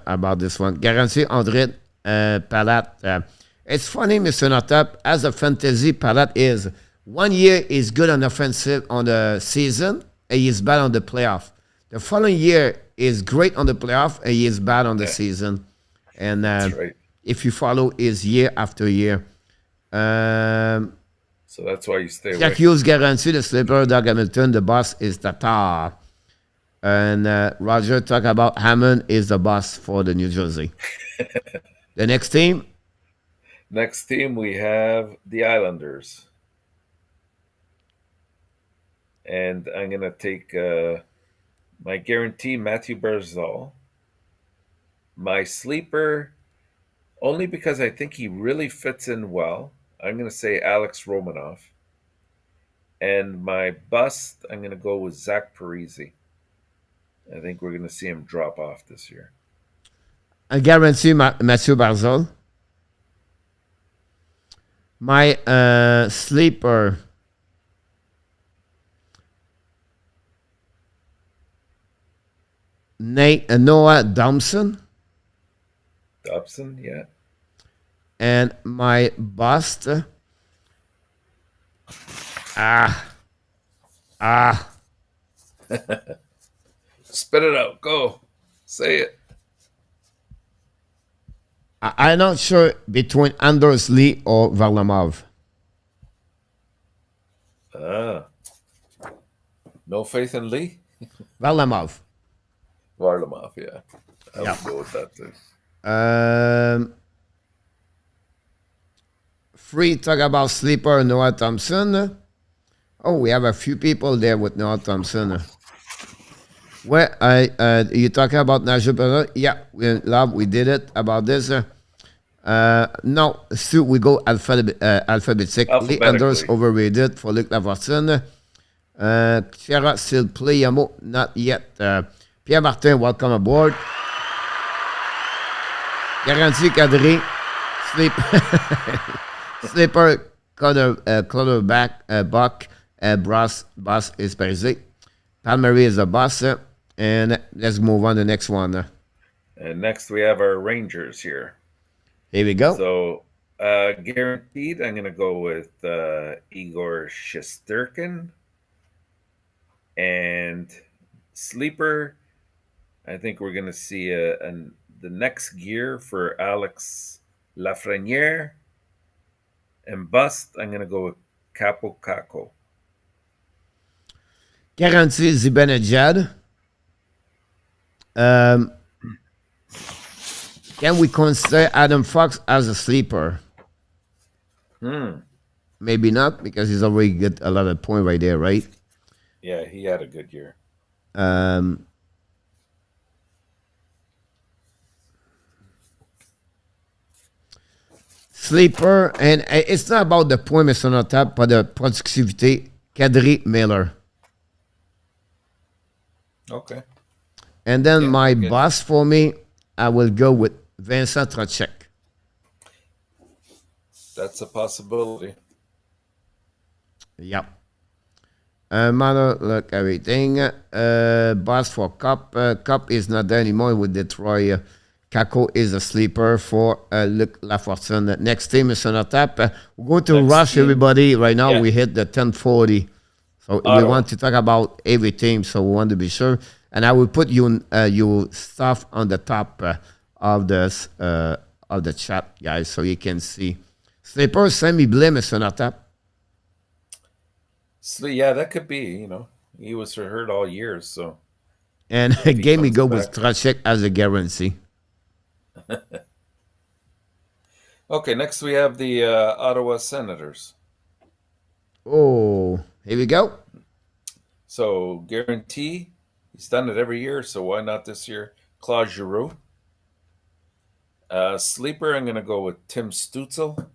About this one. Guarantee André Palat. It's funny, Mr. Notap, as a fantasy, Palat is 1 year is good on offensive on the season, and he is bad on the playoff. The following year is great on the playoff, and he is bad on the season. And That's right. if you follow his year after year. So that's why you stay away. Jack Hughes guarantee the slipper, Doug Hamilton, the boss is Tatar. And Roger talk about Hammond is the boss for the New Jersey. The next team? Next team, we have the Islanders. And I'm going to take my guarantee, Matthew Barzal. My sleeper, only because I think he really fits in well, I'm going to say Alex Romanoff. And my bust, I'm going to go with Zach Parise. I think we're going to see him drop off this year. I guarantee Mathieu Barzal. My sleeper. Noah Thompson. Dobson, yeah. And my bust. Spit it out. Go. Say it. I'm not sure between Anders Lee or Varlamov. Ah, no faith in Lee? Varlamov. Varlamov, yeah. I Yeah. would go with that too. Free talk about sleeper Noah Thompson. Oh, we have a few people there with Noah Thompson. Well, you talking about national? Yeah, we did it about this. No, so we go alphabetically. Anders Alphabetically. overrated for Luc Lafortune. Chiara still playable, not yet. Pierre Martin, welcome aboard. Garanti Kadri, sleep, sleeper, quarterback, Buck, boss is Parisé. Palmieri is a boss, and let's move on to the next one. And next we have our Rangers here. Here we go. So, guaranteed, I'm going to go with Igor Shesterkin. And sleeper, I think we're going to see the next gear for Alex Lafreniere. And bust, I'm going to go with Capo Caco. Guarantee Zibanejad. Can we consider Adam Fox as a sleeper? Maybe not, because he's already got a lot of points right there, right? Yeah, he had a good year. Sleeper, and it's not about the point, mais on top, pas de productivité. Kadri Miller. Okay. And then my boss for me, I will go with Vincent Trocek. That's a possibility. Yep. Mother, look, everything. Boss for Cup. Cup is not there anymore with Detroit. Kako is a sleeper for Luc Lafortune. Next team is on the top. We're going to rush team. Everybody. Right now, we hit the 10:40. So we want to talk about every team, so we want to be sure. And I will put you your stuff on the top of the chat, guys, so you can see. Sleeper, Sammy Blim is on the top. Yeah, that could be, he was hurt all year, so. And game we go with Trocek as a guarantee. Okay, next we have the Ottawa Senators. Oh, here we go. So, guarantee, he's done it every year, so why not this year? Claude Giroux. Sleeper, I'm going to go with Tim Stützle.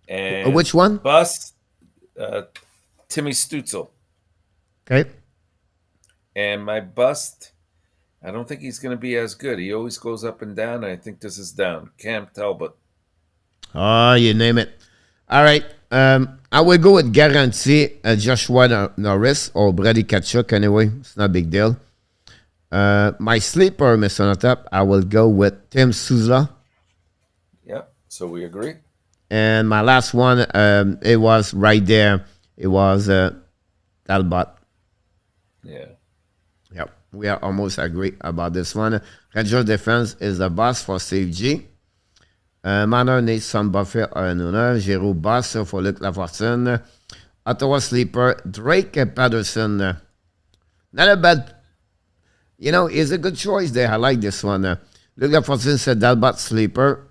And which one? Bust, Timmy Stützle. Okay. And my bust, I don't think he's going to be as good. He always goes up and down. I think this is down. Cam Talbot. Oh, you name it. All right. I will go with guarantee Joshua Norris or Brady Tkachuk anyway. It's not a big deal. My sleeper, Mr. on top, I will go with Tim Souza. Yeah, so we agree. And my last one, it was right there. It was Talbot. Yeah. Yep. We are almost agree about this one. Ranger Defense is the boss for Steve G. Manor needs some buffer or an owner. Giroux boss for Luc Lafortune. Ottawa sleeper, Drake Patterson. Not a bad, it's a good choice there. I like this one. Luc Lafortune said Talbot sleeper.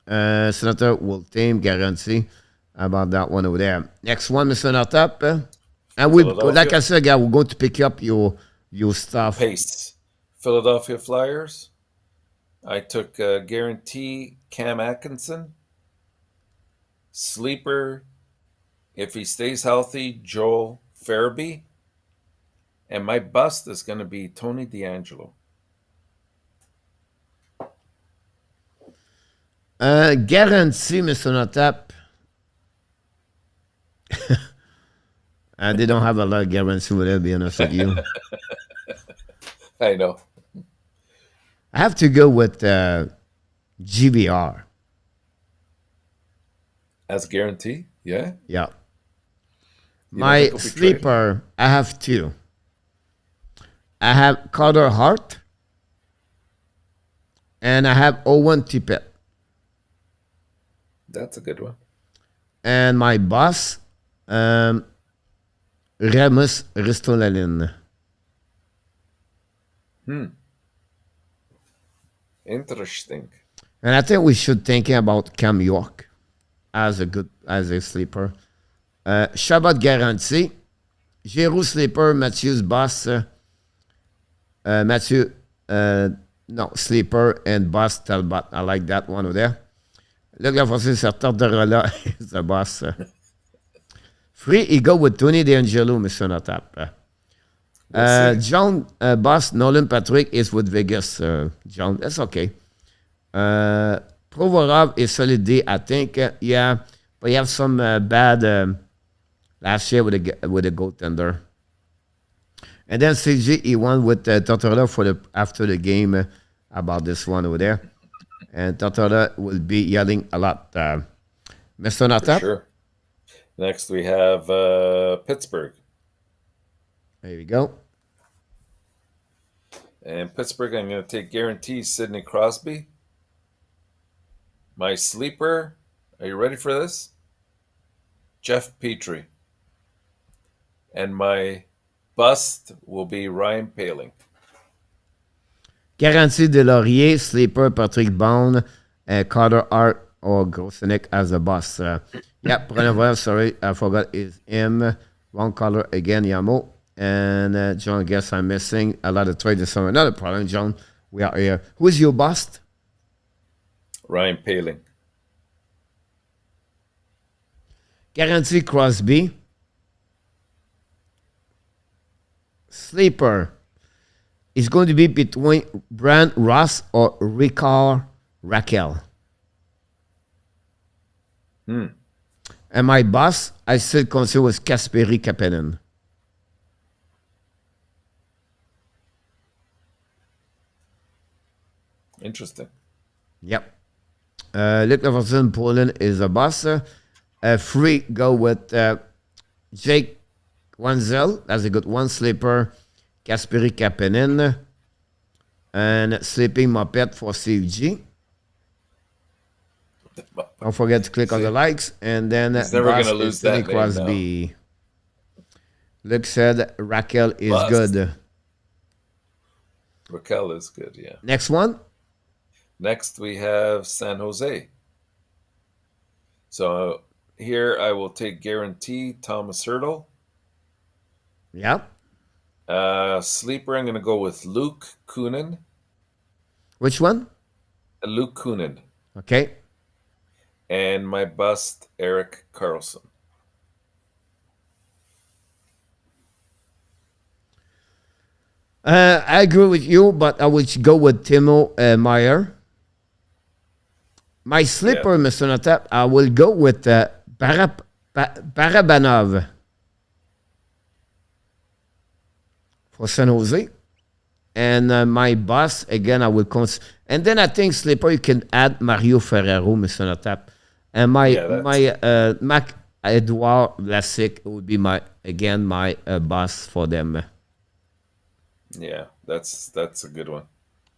Senator will team guarantee about that one over there. Next one, Mr. Natap. And we, like I said, we're going to pick up your stuff. Paste. Philadelphia Flyers. I took guarantee Cam Atkinson. Sleeper, if he stays healthy, Joel Farabee. And my bust is going to be Tony DeAngelo. Guarantee, Mr. Natap. They don't have a lot of guarantee with it, to be honest with you. I know. I have to go with GVR. As guarantee? Yeah? Yeah. My sleeper, I have two. I have Carter Hart. And I have Owen Tippett. That's a good one. And my boss, Remus Ristolainen. Interesting. And I think we should thinking about Cam York as a sleeper. Shabbat Garanti. Giroux sleeper. Matthew's boss. Matthew. No, sleeper and boss Talbot. I like that one over there. Luc Laforcé, Sertor de Rolla is the boss. Free, he go with Tony D'Angelo, Mr. Notap. John boss Nolan Patrick is with Vegas. John, that's okay. Provorov is solid D, I think. Yeah, but you have some bad last year with a goaltender. And then CG, he won with Tortorella after the game about this one over there. And Tortorella will be yelling a lot. Mr. Notap? Sure. Next we have Pittsburgh. There we go. And Pittsburgh, I'm going to take guarantee Sidney Crosby. My sleeper, are you ready for this? Jeff Petrie. And my bust will be Ryan Poehling. Garantie de Laurier, sleeper Patrick Bond, Carter Hart or Grosenick as a boss. Yeah, Brenner, sorry, I forgot his him. Wrong color again, Yamo. And John, guess I'm missing a lot of trade this summer. Not a problem, John. We are here. Who's your bust? Ryan Poehling. Guarantee Crosby. Sleeper is going to be between Brand Ross or Ricard Raquel. And my boss, I still consider was Kasperi Kapanen. Interesting. Yep. Luc Leverson, Poland is a boss. Free go with Jake Wanzel. That's a good one. Sleeper, Kasperi Kapanen. And Sleeping Muppet for CG. Don't forget to click on the likes. And then he's never going to lose that Crosby. Name, no. Luke said Raquel is good. Raquel is good, yeah. Next one. Next, we have San Jose. So here I will take guarantee Thomas Hertl. Yeah. Sleeper, I'm going to go with Luke Kunin. Which one? Luke Kunin. Okay. And my bust, Eric Carlson. I agree with you, but I would go with Timo Meyer. My sleeper, Mr. Notap, I will go with Barabanov for San Jose. And my boss, again, I will and then I think sleeper, you can add Mario Ferrero, Mr. Notap. And my Mac Edouard Vlasic would be my boss for them. Yeah, that's a good one.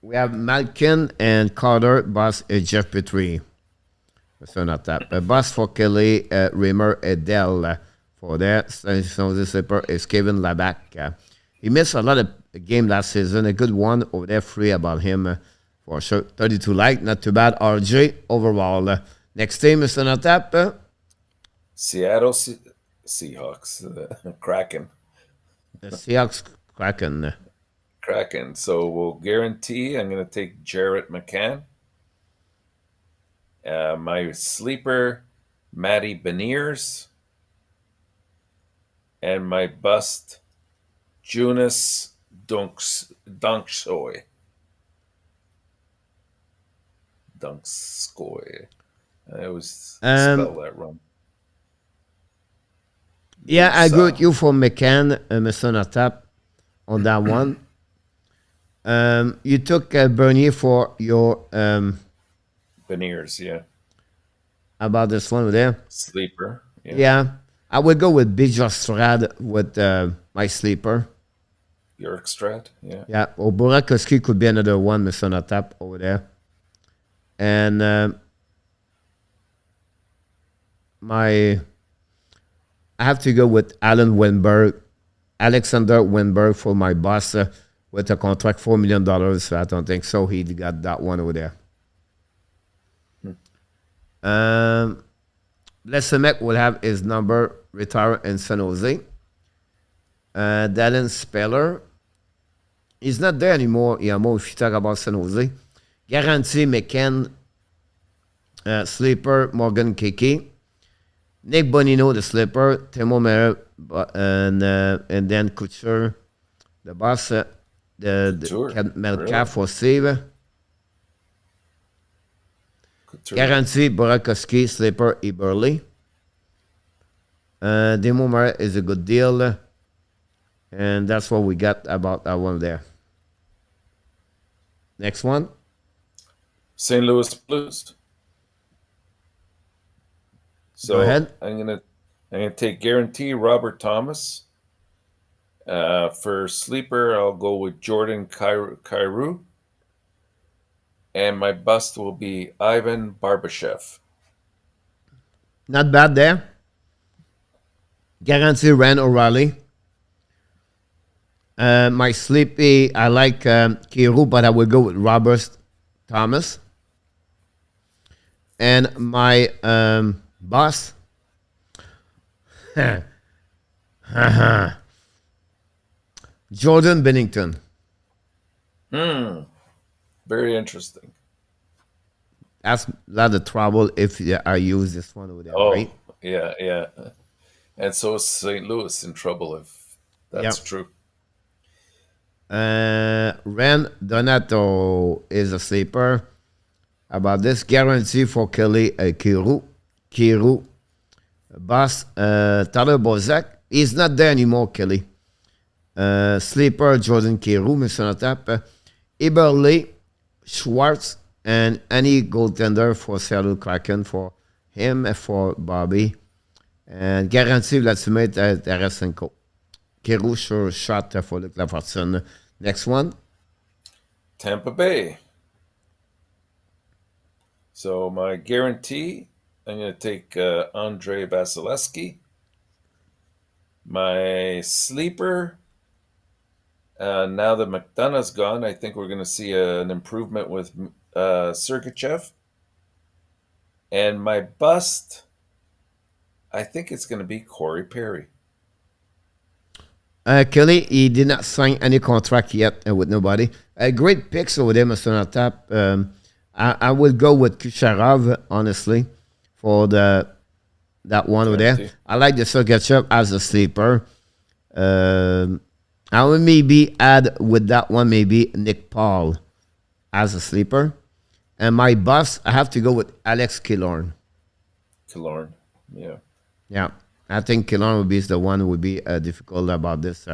We have Malkin and Carter, boss Jeff Petrie. So not that. Boss for Kelly, Rimmer, Edel for that. So the slipper is Kevin Labac. He missed a lot of game last season. A good one over there, free about him for sure. 32 like, not too bad. RJ overall. Next team, Mr. Notap. Seattle Seahawks, Kraken. The Seahawks Kraken. Kraken. So we'll guarantee I'm going to take Jarrett McCann. My sleeper, Matty Beniers. And my bust, Jonas Dunkskoy. Dunkskoy. I always spell that wrong. Yeah, I agree with you for McCann, Mr. Notap, on that one. You took Bernier for your Beniers, yeah. About this one over there. Sleeper. Yeah. I would go with Bijostrad with my sleeper. Bjorkstrad, yeah. Yeah. Or Burakovsky could be another one, Mr. Notap, over there. And I I have to go with Alexander Winberg for my boss with a contract $4 million. So I don't think so. He got that one over there. Lesemek will have his number retire in San Jose. Dallin Speller, he's not there anymore. Yeah, more if you talk about San Jose. Guarantee McCann, sleeper Morgan Kiki, Nick Bonino, the sleeper, Timo Meyer, and then Couture, the boss, the Melcalf really? For save. Guarantee Burakovsky, sleeper Eberle. Timo Meyer is a good deal. And that's what we got about that one there. Next one. St. Louis Blues. So go ahead. I'm gonna take guarantee Robert Thomas. For sleeper, I'll go with Jordan Kyrou. And my bust will be Ivan Barbashev. Not bad there. Guarantee Rand O'Reilly. My sleepy, I like Kyrou, but I will go with Robert Thomas. And my boss, Jordan Binnington. Very interesting. That's a lot of trouble if I use this one over there, right? Yeah. And so is St. Louis in trouble if that's true. Ren Donato is a sleeper. About this guarantee for Kelly Kyrou. Boss Tyler Bozak. He's not there anymore, Kelly. Sleeper Jordan Kyrou, Mr. Natap. Eberle, Schwartz, and any goaltender for Seattle Kraken for him and for Bobby. And guarantee Vladimir Tarasenko. Kyrou sure shot for Luc Lafortune. Next one. Tampa Bay. So my guarantee, I'm going to take Andre Vasilevsky. My sleeper, now that McDonough's gone, I think we're going to see an improvement with Sergachev. And my bust, I think it's going to be Corey Perry. Kelly, he did not sign any contract yet with nobody. Great picks over there, Mr. Natap. I will go with Kucherov, honestly, for that one over there. I like the Sergachev as a sleeper. I will maybe add with that one, maybe Nick Paul as a sleeper. And my boss, I have to go with Alex Killorn. Yeah. I think Killorn would be the one who would be difficult about this.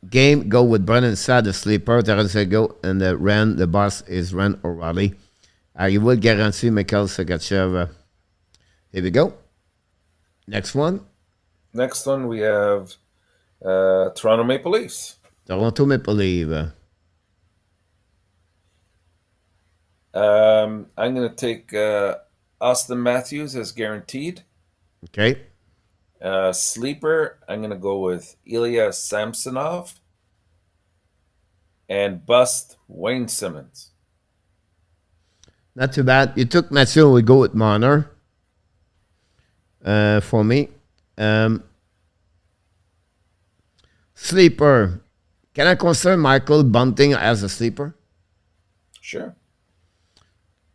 Game, go with Brennan Saad, the sleeper. Tarasenko, and the boss is Rand O'Reilly. You will guarantee Mikhail Sergachev. Here we go. Next one. Next one, we have Toronto Maple Leafs. Toronto Maple Leafs. I'm going to take Austin Matthews as guaranteed. Okay. Sleeper, I'm going to go with Ilya Samsonov. And bust, Wayne Simmons. Not too bad. You took Matthew, we go with Marner. For me. Sleeper. Can I consider Michael Bunting as a sleeper? Sure.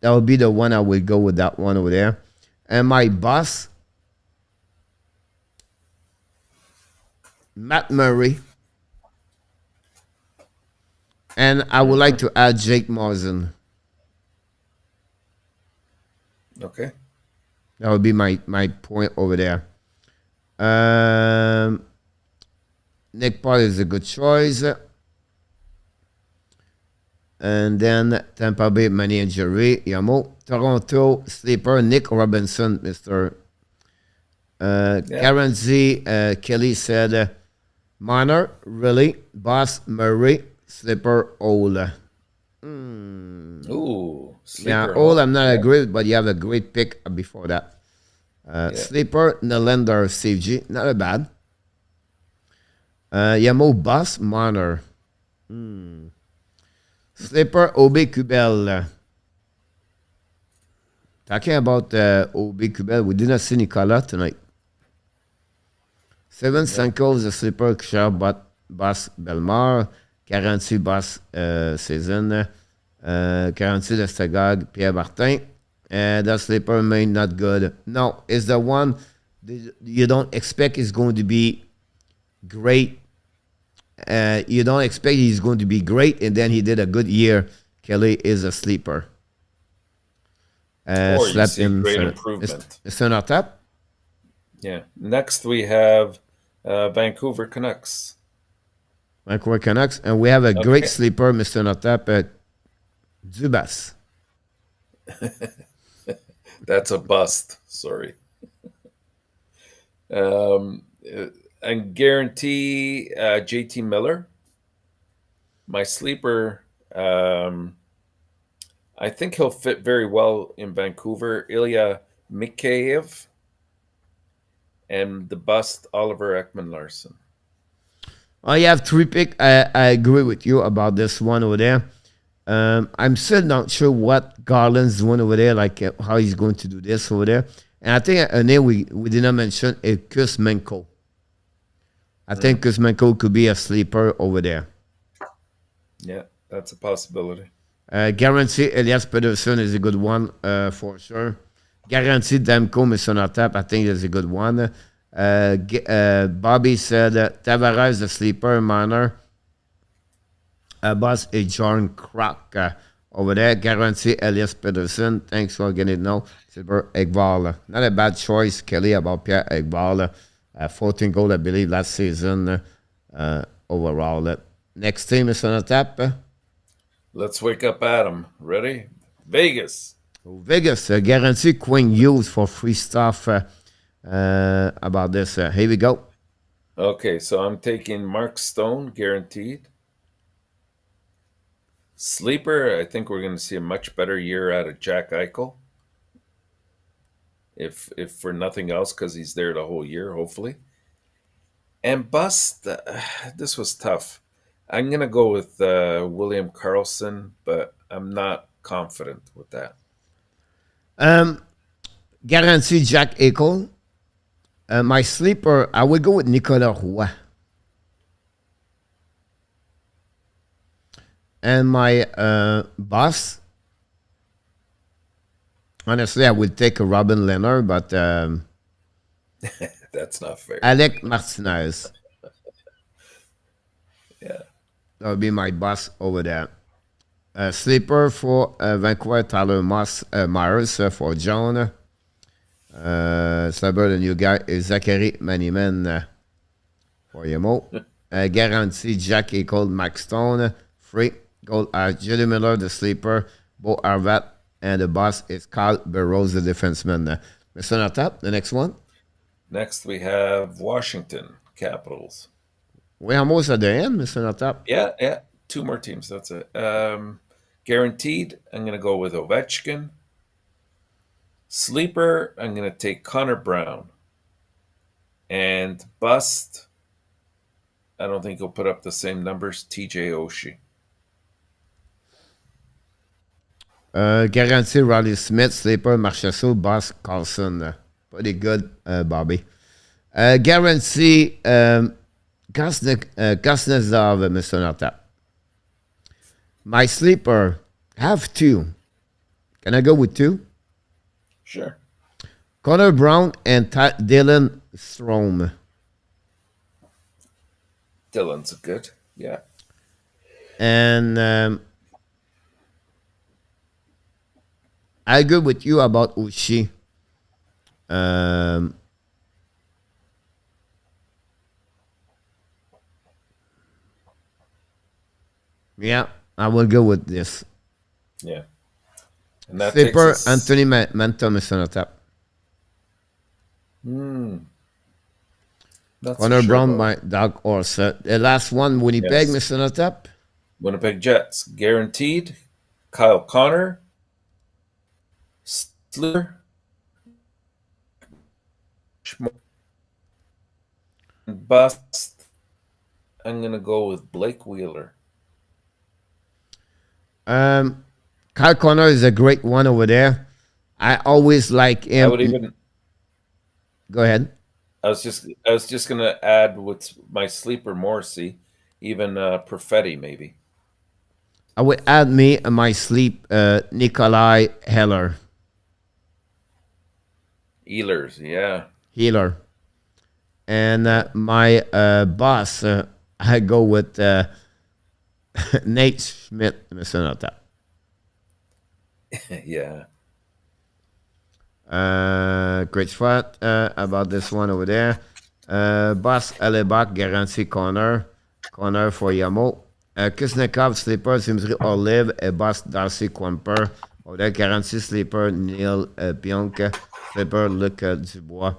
That would be the one I would go with, that one over there. And my boss, Matt Murray. And I would like to add Jake Morrison. Okay. That would be my point over there. Nick Paul is a good choice. And then Tampa Bay, money injury. Yamo. Toronto, sleeper, Nick Robinson, Mr. Karen Z. Kelly said, Marner, really? Boss, Murray, slipper, Ola. Ooh, yeah, Ola, I'm not agree, but you have a great pick before that. Yeah. Sleeper, Nylander, CG. Not a bad. Yamo, Boss, Monner. Sleeper, OB Kubel. Talking about OB Kubel, we did not see Nicolas tonight. 7 Sanko, the sleeper, Cher, Boss, Belmar. 46 Boss, Season. 46 de Stegag, Pierre Martin. And that sleeper may not good. No, it's the one you don't expect is going to be great. You don't expect he's going to be great, and then he did a good year. Kelly is a sleeper. Or you Slept see in great improvement. It's on our top. Yeah. Next we have Vancouver Canucks. Vancouver Canucks, and we have a great Okay. sleeper, Mr. Notap, Dubas. That's a bust. Sorry. And guarantee JT Miller. My sleeper, I think he'll fit very well in Vancouver. Ilya Mikheyev. And the bust, Oliver Ekman-Larsson. I have 3 picks. I agree with you about this one over there. I'm still not sure what Garland's doing over there, like how he's going to do this over there. And I think a name we did not mention is Kuzmenko. I think Kuzmenko could be a sleeper over there. Yeah, that's a possibility. Guarantee Elias Pedersen is a good one for sure. Guarantee Demko Misonatap, I think is a good one. Bobby said Tavares the sleeper, Manor. Boss is John Croc over there. Guarantee Elias Pedersen. Thanks for getting it now. Silver Ekval. Not a bad choice, Kelly, about Pierre Ekval. 14 goals, I believe, last season overall. Next team is on the tap. Let's wake up Adam. Ready? Vegas. Vegas, guarantee Quinn Hughes for free stuff about this. Here we go. Okay, so I'm taking Mark Stone, guaranteed. Sleeper, I think we're going to see a much better year out of Jack Eichel. If for nothing else, because he's there the whole year, hopefully. And bust, this was tough. I'm going to go with William Karlsson, but I'm not confident with that. Guarantee Jack Eichel. My sleeper, I would go with Nicolas Roy. And my boss, honestly, I would take a Robin Leonard, but that's not fair. Alec Martinez. Yeah. That would be my boss over there. Sleeper for Vancouver, Tyler Myers for John. Slabber, the new guy, is Zachary Maniman for Yamo. Guarantee Jack Eichel, Max Stone. Free. Gold Julie Miller, the sleeper. Bo Arvat. And the boss is Kyle Burrows, the defenseman. Mr. Natap, the next one. Next, we have Washington Capitals. We're almost at the end, Mr. Natap. Yeah. 2 more teams. That's it. Guaranteed, I'm going to go with Ovechkin. Sleeper, I'm going to take Connor Brown. And bust, I don't think he'll put up the same numbers, TJ Oshie. Guarantee Riley Smith, sleeper, Marchessault, boss, Carlson. Pretty good, Bobby. Guarantee Kuznetsov, Mr. Natap. My sleeper, have 2. Can I go with 2? Sure. Connor Brown and Dylan Strome. Dylan's good. Yeah. And I agree with you about Oshie. Yeah, I will go with this. Yeah. And that Sleeper, takes us... Anthony Manton is on the top. Connor Brown, my dark horse. The last one, Winnipeg, Yes. Mr. Natap. Winnipeg Jets, guaranteed. Kyle Connor. Sleeper. Bust. I'm gonna go with Blake Wheeler. Um, Kyle Connor is a great one over there. I always like I him. would even. Go ahead. I was just gonna add with my sleeper Morrissey, even Perfetti maybe. I would add me in my sleep Nikolai Ehlers, yeah. Healer. And Yeah. my boss, I go with Nate Schmidt, Mr. Nota. Yeah. Great spot about this one over there. Boss Alebak, garantie corner. Corner for Yamo. Kuznekov, sleeper, Simsri Olive, et Boss Darcy Quamper. Over there, garantie sleeper, Neil Pionk. Sleeper, Luc Dubois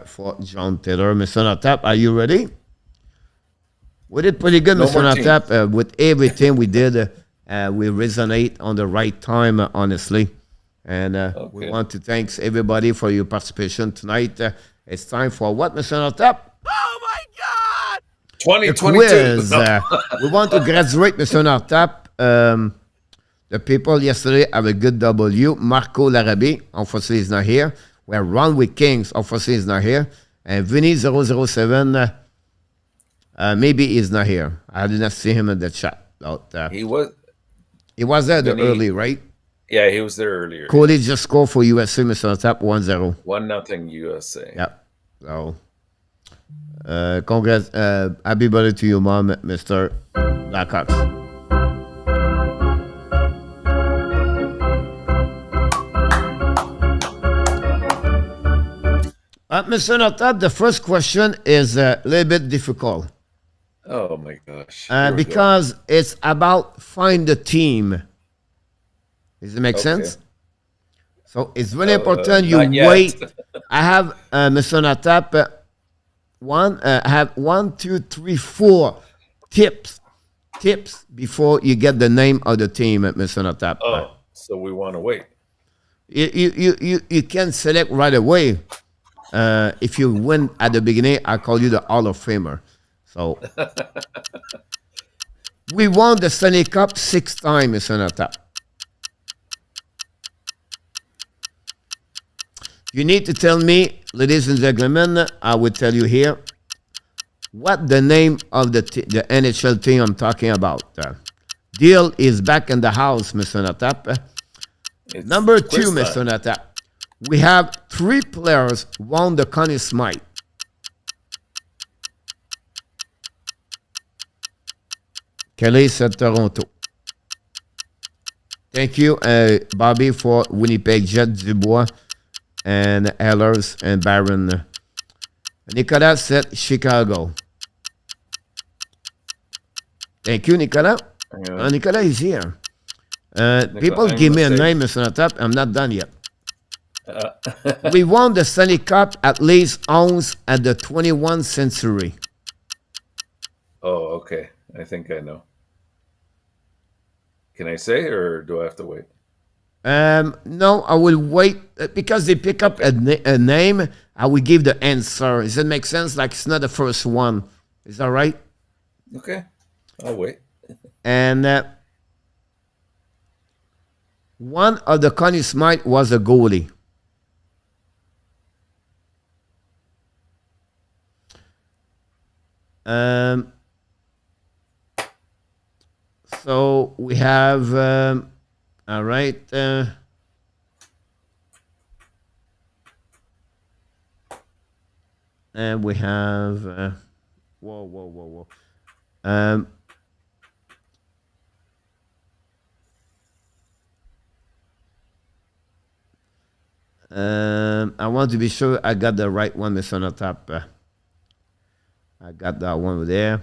for John Taylor. Mr. Notap, are you ready? We did pretty good, No Mr. more teams. Notap. With everything we did, we resonate on the right time, honestly. And we Okay. want to thank everybody for your participation tonight. It's time for what, Mr. Notap? Oh my God! The 2022. quiz. No. We want to graduate, Mr. Notap. The people yesterday have a good W. Marco Larabi, unfortunately, is not here. We have Ron with Kings, unfortunately, is not here. And Vinny007, maybe he's not here. I did not see him in the chat. But, He was he was there the Vinny. early, right? Yeah, he was there earlier. Cody Yeah. just scored for USA, Mr. Notap, 1-0. 1-0 USA. Yep. So, congrats. Happy birthday to your mom, Mr. Blackhawks. Mr. Notap, the first question is a little bit difficult Oh my gosh. Here we go. because it's about find the team. Does it make Okay. sense? So it's very important you Not yet. wait. I have Mr. Notap. I have 1, 2, 3, 4 tips before you get the name of the team, Mr. Notap. Oh, so we want to wait. You can select right away. If you win at the beginning, I call you the Hall of Famer. So we won the Stanley Cup 6 times, Mr. Notap. You need to tell me, ladies and gentlemen, I will tell you here, what the name of the NHL team I'm talking about. Deal is back in the house, Mr. Notap. It's Number 2, quiz time. Mr. Notap. We have 3 players won the Conn Smythe. Kelly said Toronto. Thank you, Bobby, for Winnipeg, Jet Dubois, and Ehlers and Barron. Nicolas said Chicago. Thank you, Nicolas. Nicolas is here. People I'm give me a gonna say- name, Mr. Notap. I'm not done yet. We won the Stanley Cup at least once at the 21st century. Oh, okay. I think I know. Can I say, or do I have to wait? No, I will wait because they pick up a name. I will give the answer. Does it make sense? Like it's not the first one. Is that right? Okay. I'll wait. And one of the Conn Smythe was a goalie. So we have, all right. And we have, whoa. I want to be sure I got the right one, Mr. Notap. I got that one over there.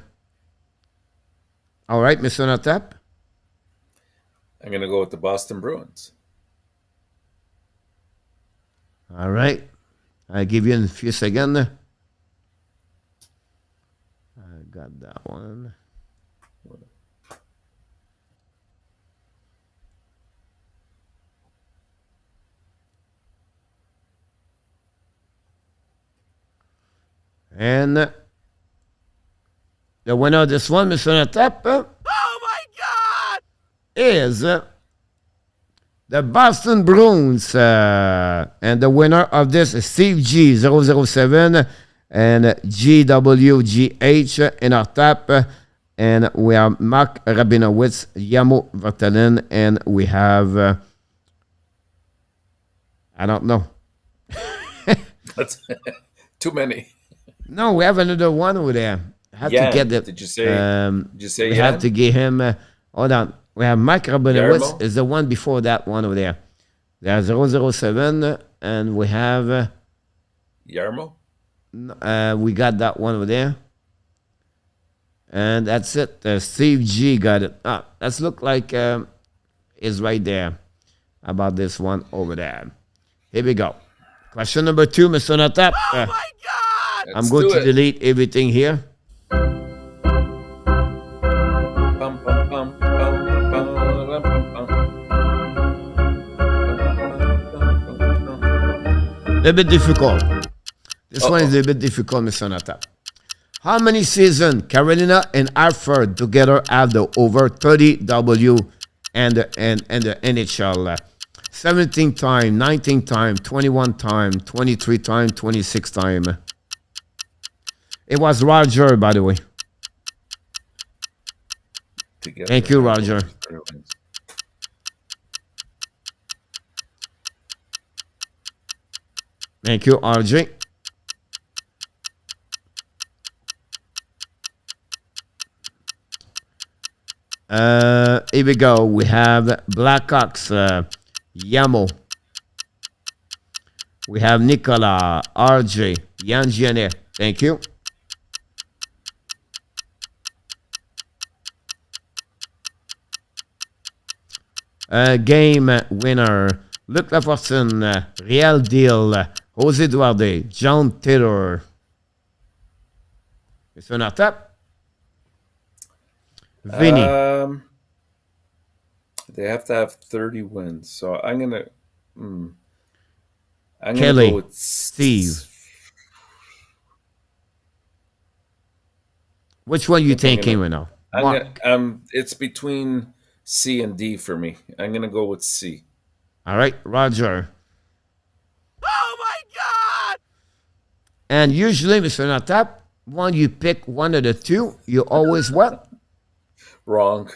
All right, Mr. Notap. I'm going to go with the Boston Bruins. All right. I'll give you in a few seconds. I got that one. And the winner of this one, Mr. Natap, Oh my God! is the Boston Bruins. And the winner of this is Steve G007 and GWGH in our tap. And we have Mark Rabinowitz, Yamo Vertelen, and we have, I don't know. That's too many. No, we have another one over there. I have to get it. Did you say? We have to give him. Hold on. We have Mike Rabinowitz is the one before that one over there. There's 007, and we have. Yarmo? We got that one over there. And that's it. Steve G got it. Let's look like is right there about this one over there. Here we go. Question number 2, Mr. Natap. Oh my God! I'm going to delete everything here. A bit difficult. This one is a bit difficult, Mr. Natap. How many seasons Carolina and Hartford together have the over 30 W and the NHL? 17 time, 19 time, 21 time, 23 time, 26 time. It was Roger, by the way. Together. Thank you, Roger. Thank you, RJ. Here we go. We have Blackhawks, Yamo. We have Nicola, RJ, Yanjiane. Thank you. Game winner, Luc Lafortune, Real Deal, José Duarte, John Taylor. Mr. Natap. Vinny. They have to have 30 wins. So I'm gonna Kelly, go with Steve. Which one you thinking right now? It's between C and D for me. I'm gonna go with C. All right, Roger. Oh my God! And usually, Mr. Natap, when you pick one of the two, you always what? Wrong.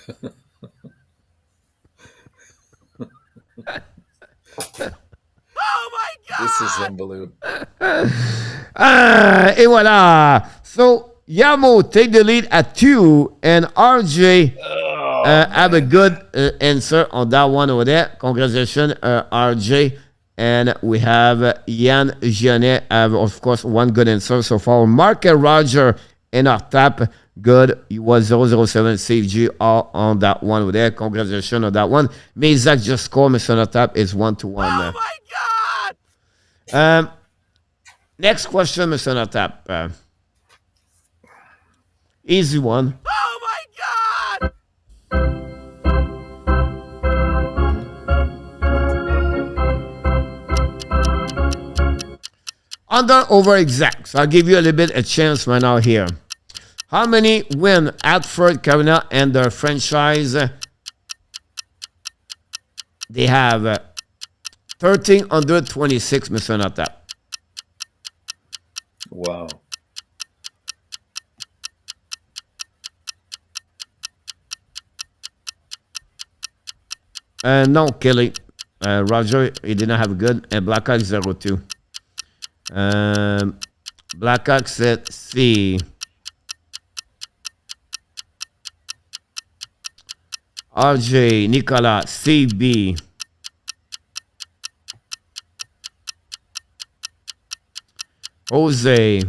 Oh my God! This is unbelievable. Et voilà. So, Yamo take the lead at 2, and RJ have a good answer on that one over there. Congratulations, RJ. And we have Yann Gianet have, of course, one good answer so far. Mark and Roger in our tap. Good. You was 007 CG all on that one over there. Congratulations on that one. Mezak just scored, Mr. Natap is 1-1. Oh my God! Next question, Mr. Natap. Easy one. Oh my God! Under over exact. So I'll give you a little bit a chance right now here. How many win Hartford, Carolina, and their franchise? They have 1,326, Mr. Natap. Wow. No, Kelly. Roger, he did not have a good. And Blackhawks 0-2. Blackhawks at C. RJ, Nicolas, CB. Jose.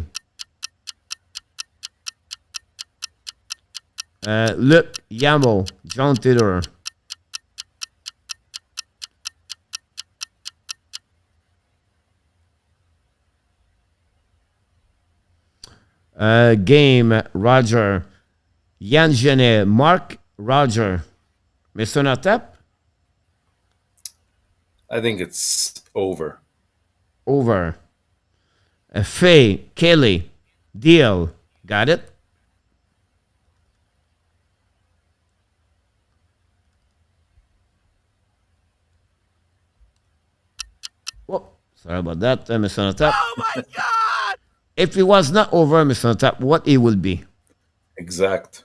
Luc, Yamo, John Taylor. Game, Roger. Yann Genet, Mark, Roger. Mr. Natap? I think it's over. Over. Faye, Kelly, Deal. Got it? Oh, sorry about that, Mr. Natap. Oh my God! If it was not over, Mr. Natap, what it would be? Exact.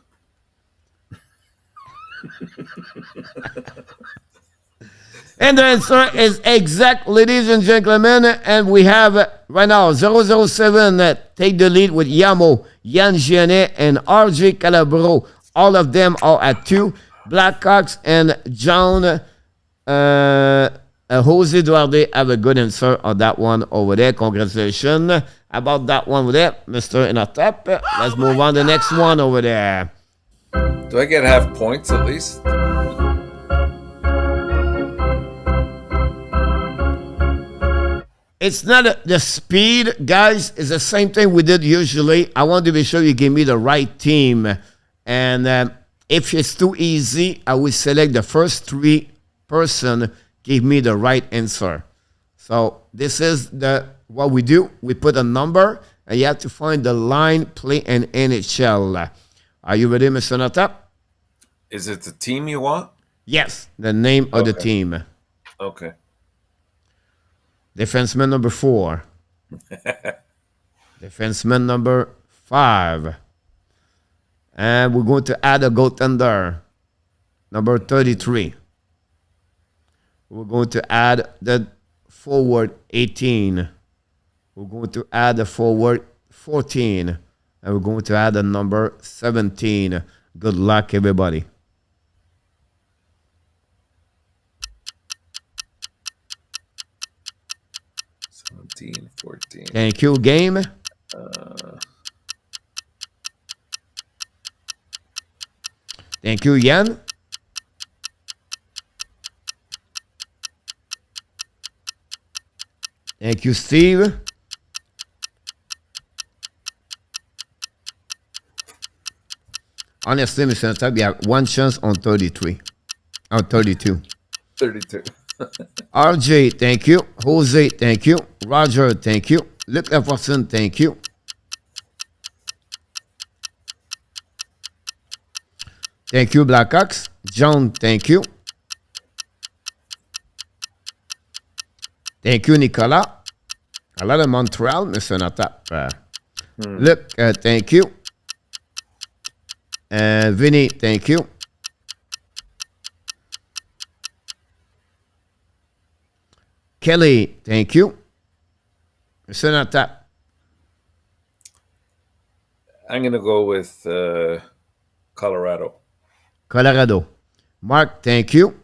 And the answer is exact, ladies and gentlemen. And we have right now 007 take the lead with Yamo, Yann Giannet, and RJ Calabro. All of them are at 2. Blackhawks and John Jose Duarte have a good answer on that one over there. Congratulations about that one over there, Mr. Inatap. Let's move on to the next one over there. Do I get half points at least? It's not the speed, guys. It's the same thing we did usually. I want to be sure you give me the right team. And if it's too easy, I will select the first 3 person give me the right answer. So this is what we do. We put a number, and you have to find the line play in NHL. Are you ready, Mr. Natap? Is it the team you want? Yes, the name of the team. Okay. Defenseman number 4. Defenseman number 5. And we're going to add a goaltender, number 33. We're going to add the forward 18. We're going to add the forward 14. And we're going to add the number 17. Good luck, everybody. 14. Thank you, game. Thank you, Yann. Thank you, Steve. Honestly, Mr. Natap, you have 1 chance on 33. On 32. 32. RJ, thank you. Jose, thank you. Roger, thank you. Luc Lafortune, thank you. Thank you, Blackhawks. John, thank you. Thank you, Nicolas. A lot of Montreal, Mr. Natap. Luc, thank you. Vinny, thank you. Kelly, thank you. Mr. Natap. I'm going to go with Colorado. Colorado. Mark, thank you.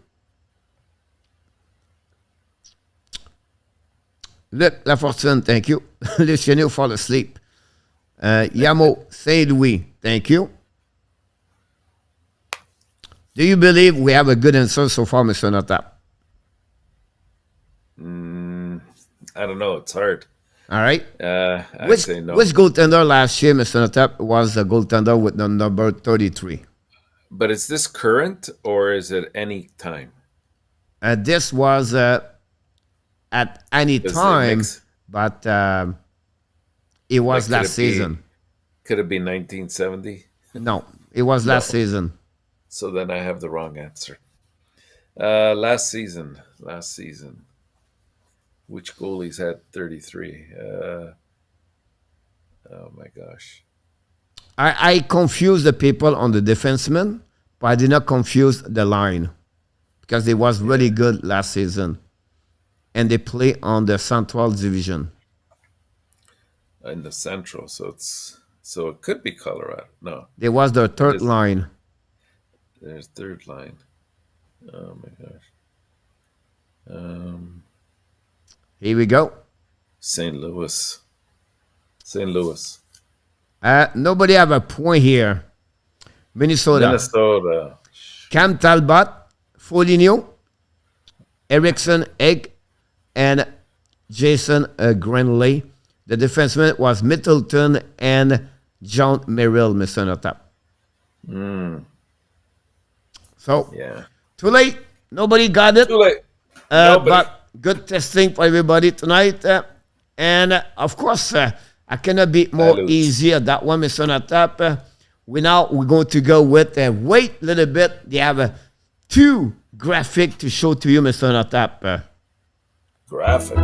Luc Lafortune, thank you. Luciano, fall asleep. Yamo, Saint Louis, thank you. Do you believe we have a good answer so far, Mr. Natap? I don't know. It's hard. All right. I'd say no. Which goaltender last year, Mr. Natap, was the goaltender with the number 33? But is this current or is it any time? This was at any time, but it was last season. Could it be 1970? No, it was last season. So then I have the wrong answer. Last season. Which goalies had 33? Oh my gosh. I confused the people on the defenseman, but I did not confuse the line because it was really good last season. And they play on the Central Division. In the Central, so it could be Colorado. No. They was their third line. There's third line. Oh my gosh. Here we go. St. Louis. Nobody have a point here. Minnesota. Cam Talbot, Foligno, Erickson, Egg, and Jason Grenley. The defenseman was Middleton and John Merrill, Mr. Natap. So, too late. Nobody got it. Too late. But good testing for everybody tonight. And of course, I cannot be more Salute. easier. That one, Mr. Natap. We're going to go with, wait a little bit. They have two graphic to show to you, Mr. Natap. Graphic.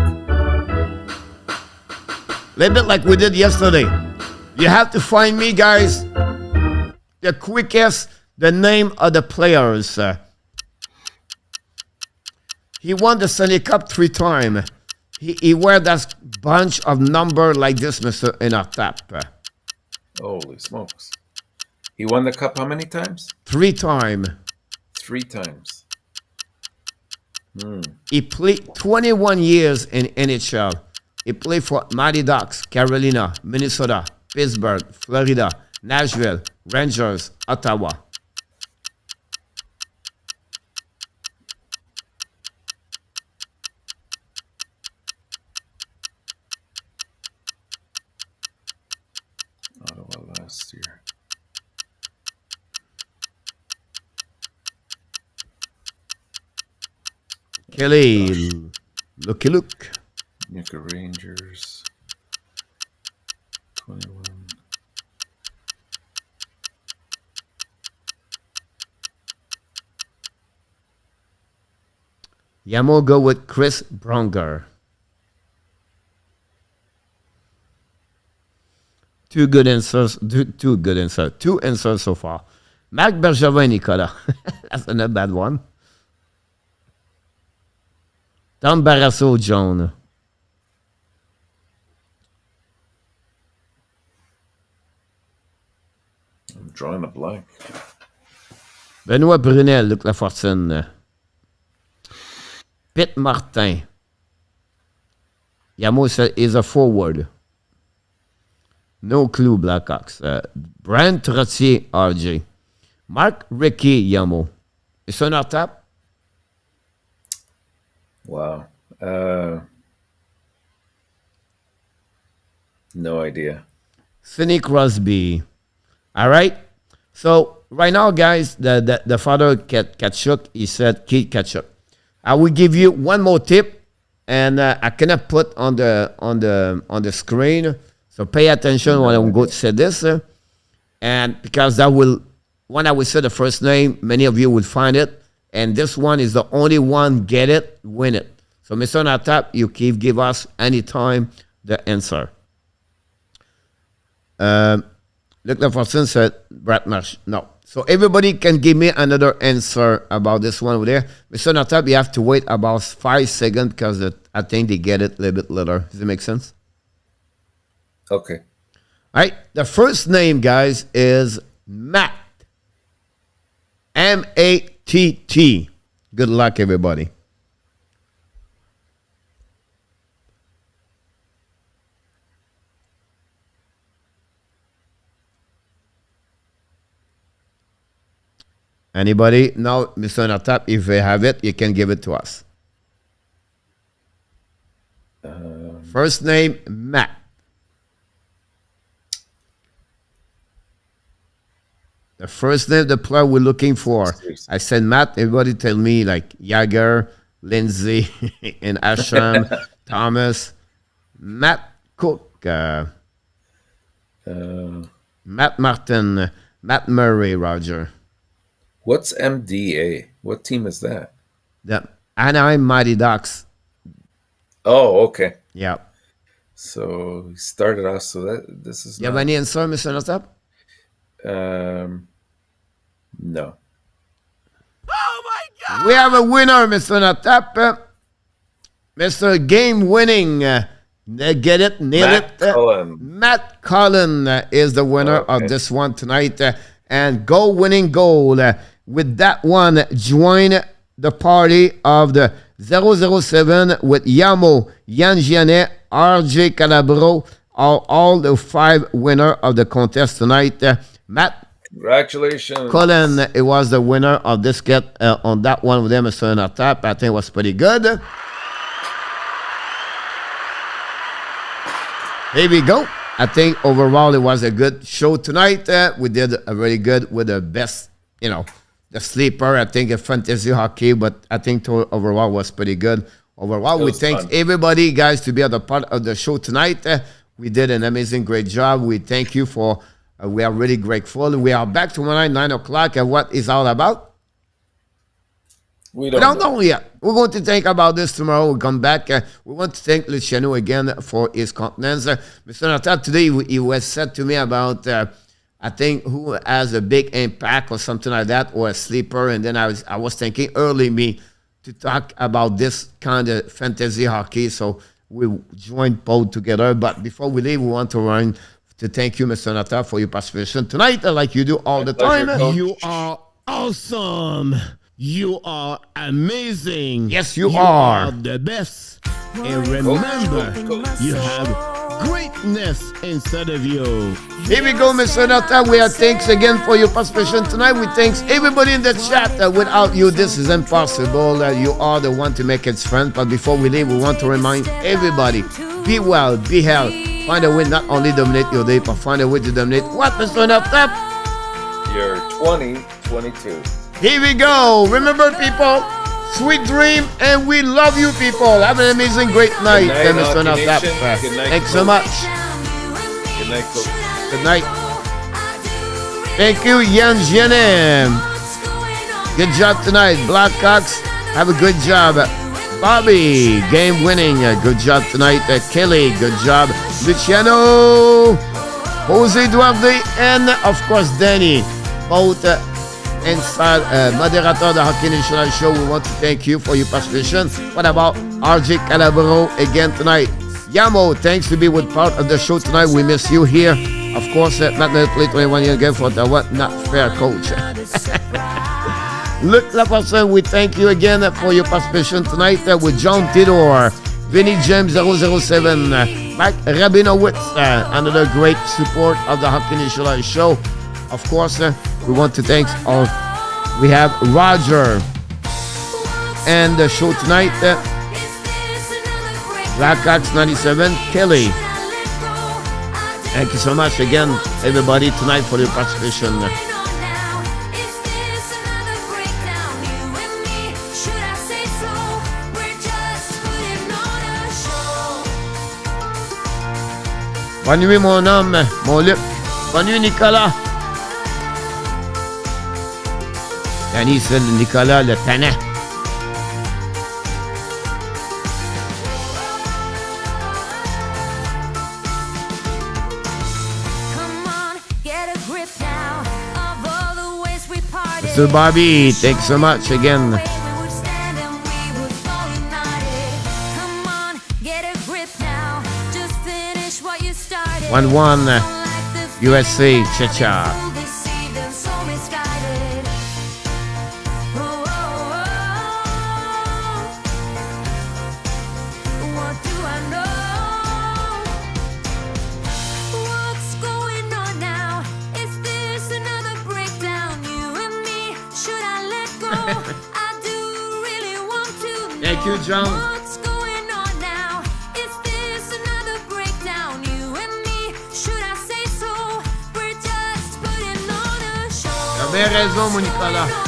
Little bit like we did yesterday. You have to find me, guys, the quickest, the name of the players. He won the Stanley Cup 3 times. He wear that bunch of number like this, Mr. Natap. Holy smokes. He won the cup how many times? 3 times. 3 times. He played 21 years in NHL. He played for Mighty Ducks, Carolina, Minnesota, Pittsburgh, Florida, Nashville, Rangers, Ottawa. Ottawa last year. Kelly, looky look. Nika Rangers. 21. Yamo go with Chris Bronger. Two good answers. Two good answers. 2 answers so far. Marc Bergevin, Nicolas. That's not a bad one. Tom Barrasso, John. I'm drawing a blank. Benoît Brunel, Luc Lafortune. Pitt Martin. Yamo is a forward. No clue, Blackhawks. Brent Trottier, RJ. Mark Rickey, Yamo. Is on our top? Wow. No idea. Sidney Crosby. All right. So right now, guys, the father Kachuk, he said Keith Kachuk. I will give you one more tip, and I cannot put on the screen. So pay attention when I'm going to say this, and because that will, when I will say the first name, many of you will find it, and this one is the only one get it, win it. So Mr. Natap, you can give us anytime the answer. Luc Lafortune said Brett Marsh. No. So everybody can give me another answer about this one over there. Mr. Natap, you have to wait about 5 seconds because I think they get it a little bit later. Does it make sense? Okay. All right. The first name, guys, is Matt. M-A-T-T. Good luck, everybody. Anybody? Now, Mr. Natap, if you have it, you can give it to us. First name, Matt. The first name, the player we're looking for. I said Matt. Everybody tell me like Yager, Lindsay, and Asham, Thomas, Matt Cook, Matt Martin, Matt Murray, Roger. What's MDA? What team is that? The Anaheim Mighty Ducks. Oh, okay. Yeah. So he started off. So this is. You have any answer, Mr. Natap? No. Oh my God! We have a winner, Mr. Natap. Mr. Game Winning. Get it? Nail Matt it? Cullen. Matt Cullen is the winner of this one tonight. And goal winning goal. With that one, join the party of the 007 with Yamo, Yan Gianet, RJ Calabro, all the 5 winner of the contest tonight. Matt Congratulations. Cullen, it was the winner of this get on that one with them, Mr. Natap. I think it was pretty good. Here we go. I think overall it was a good show tonight. We did a really good with the best, the sleeper. I think a fantasy hockey, but I think overall was pretty good. Overall, we thank everybody, guys, to be at the part of the show tonight. We did an amazing, great job. We thank you for, we are really grateful. We are back tomorrow night, 9 o'clock, and what is all about? We We don't don't know yet. We're going to think about this tomorrow. We'll come back. We want to thank Luciano again for his countenance. Mr. Natal, today he was said to me about, I think, who has a big impact or something like that, or a sleeper. And then I was thinking early me to talk about this kind of fantasy hockey. So we joined both together. But before we leave, we want to run to thank you, Mr. Natal, for your participation tonight, like you do all the pleasure, time. Coach. You are awesome. You are amazing. Yes, you are. The best. And remember, you have greatness inside of you. Here we go, Mr. Natal. We are thanks again for your participation tonight. We thanks everybody in the chat. Without you, this is impossible. You are the one to make it friend. But before we leave, we want to remind everybody, be well, be healthy. Find a way not only dominate your day, but find a way to dominate what, Mr. Natal? Your 2022. Here we go. Remember, people, sweet dream, and we love you, people. Have an amazing, great night, Good night, Mr. Hockey Natal. Nation. Good night, Thanks so Coach. much. Good night, Coach. Good night. Thank you, Yan Jenem. Good job tonight. Blackhawks, have a good job. Bobby, game winning. Good job tonight. Kelly, good job. Luciano, Jose Duarte, and of course, Danny. Both inside moderator of the Hockey National Show. We want to thank you for your participation. What about RJ Calabro again tonight? Yamo, thanks to be with part of the show tonight. We miss you here. Of course, not going to play 21 years again for the what not fair coach. Luc Laperson, we thank you again for your participation tonight with John Tidor, Vinny James 007, Mike Rabinowitz, another great support of the Hockey National Show. Of course, we want to thank all. We have Roger and the show tonight. Blackhawks 97, Kelly. Thank you so much again, everybody, tonight for your participation. Bonne nuit, mon homme, mon Luc. Bonne nuit, Nicolas. Danny, c'est Nicolas le tannant. Mr. Bobby, thanks so much again. 1-1 USA, cha-cha. Thank you, John. What's going on now? Is this another breakdown? You and me, should I say so? We're just putting on a show. T'avais raison, mon Nicolas.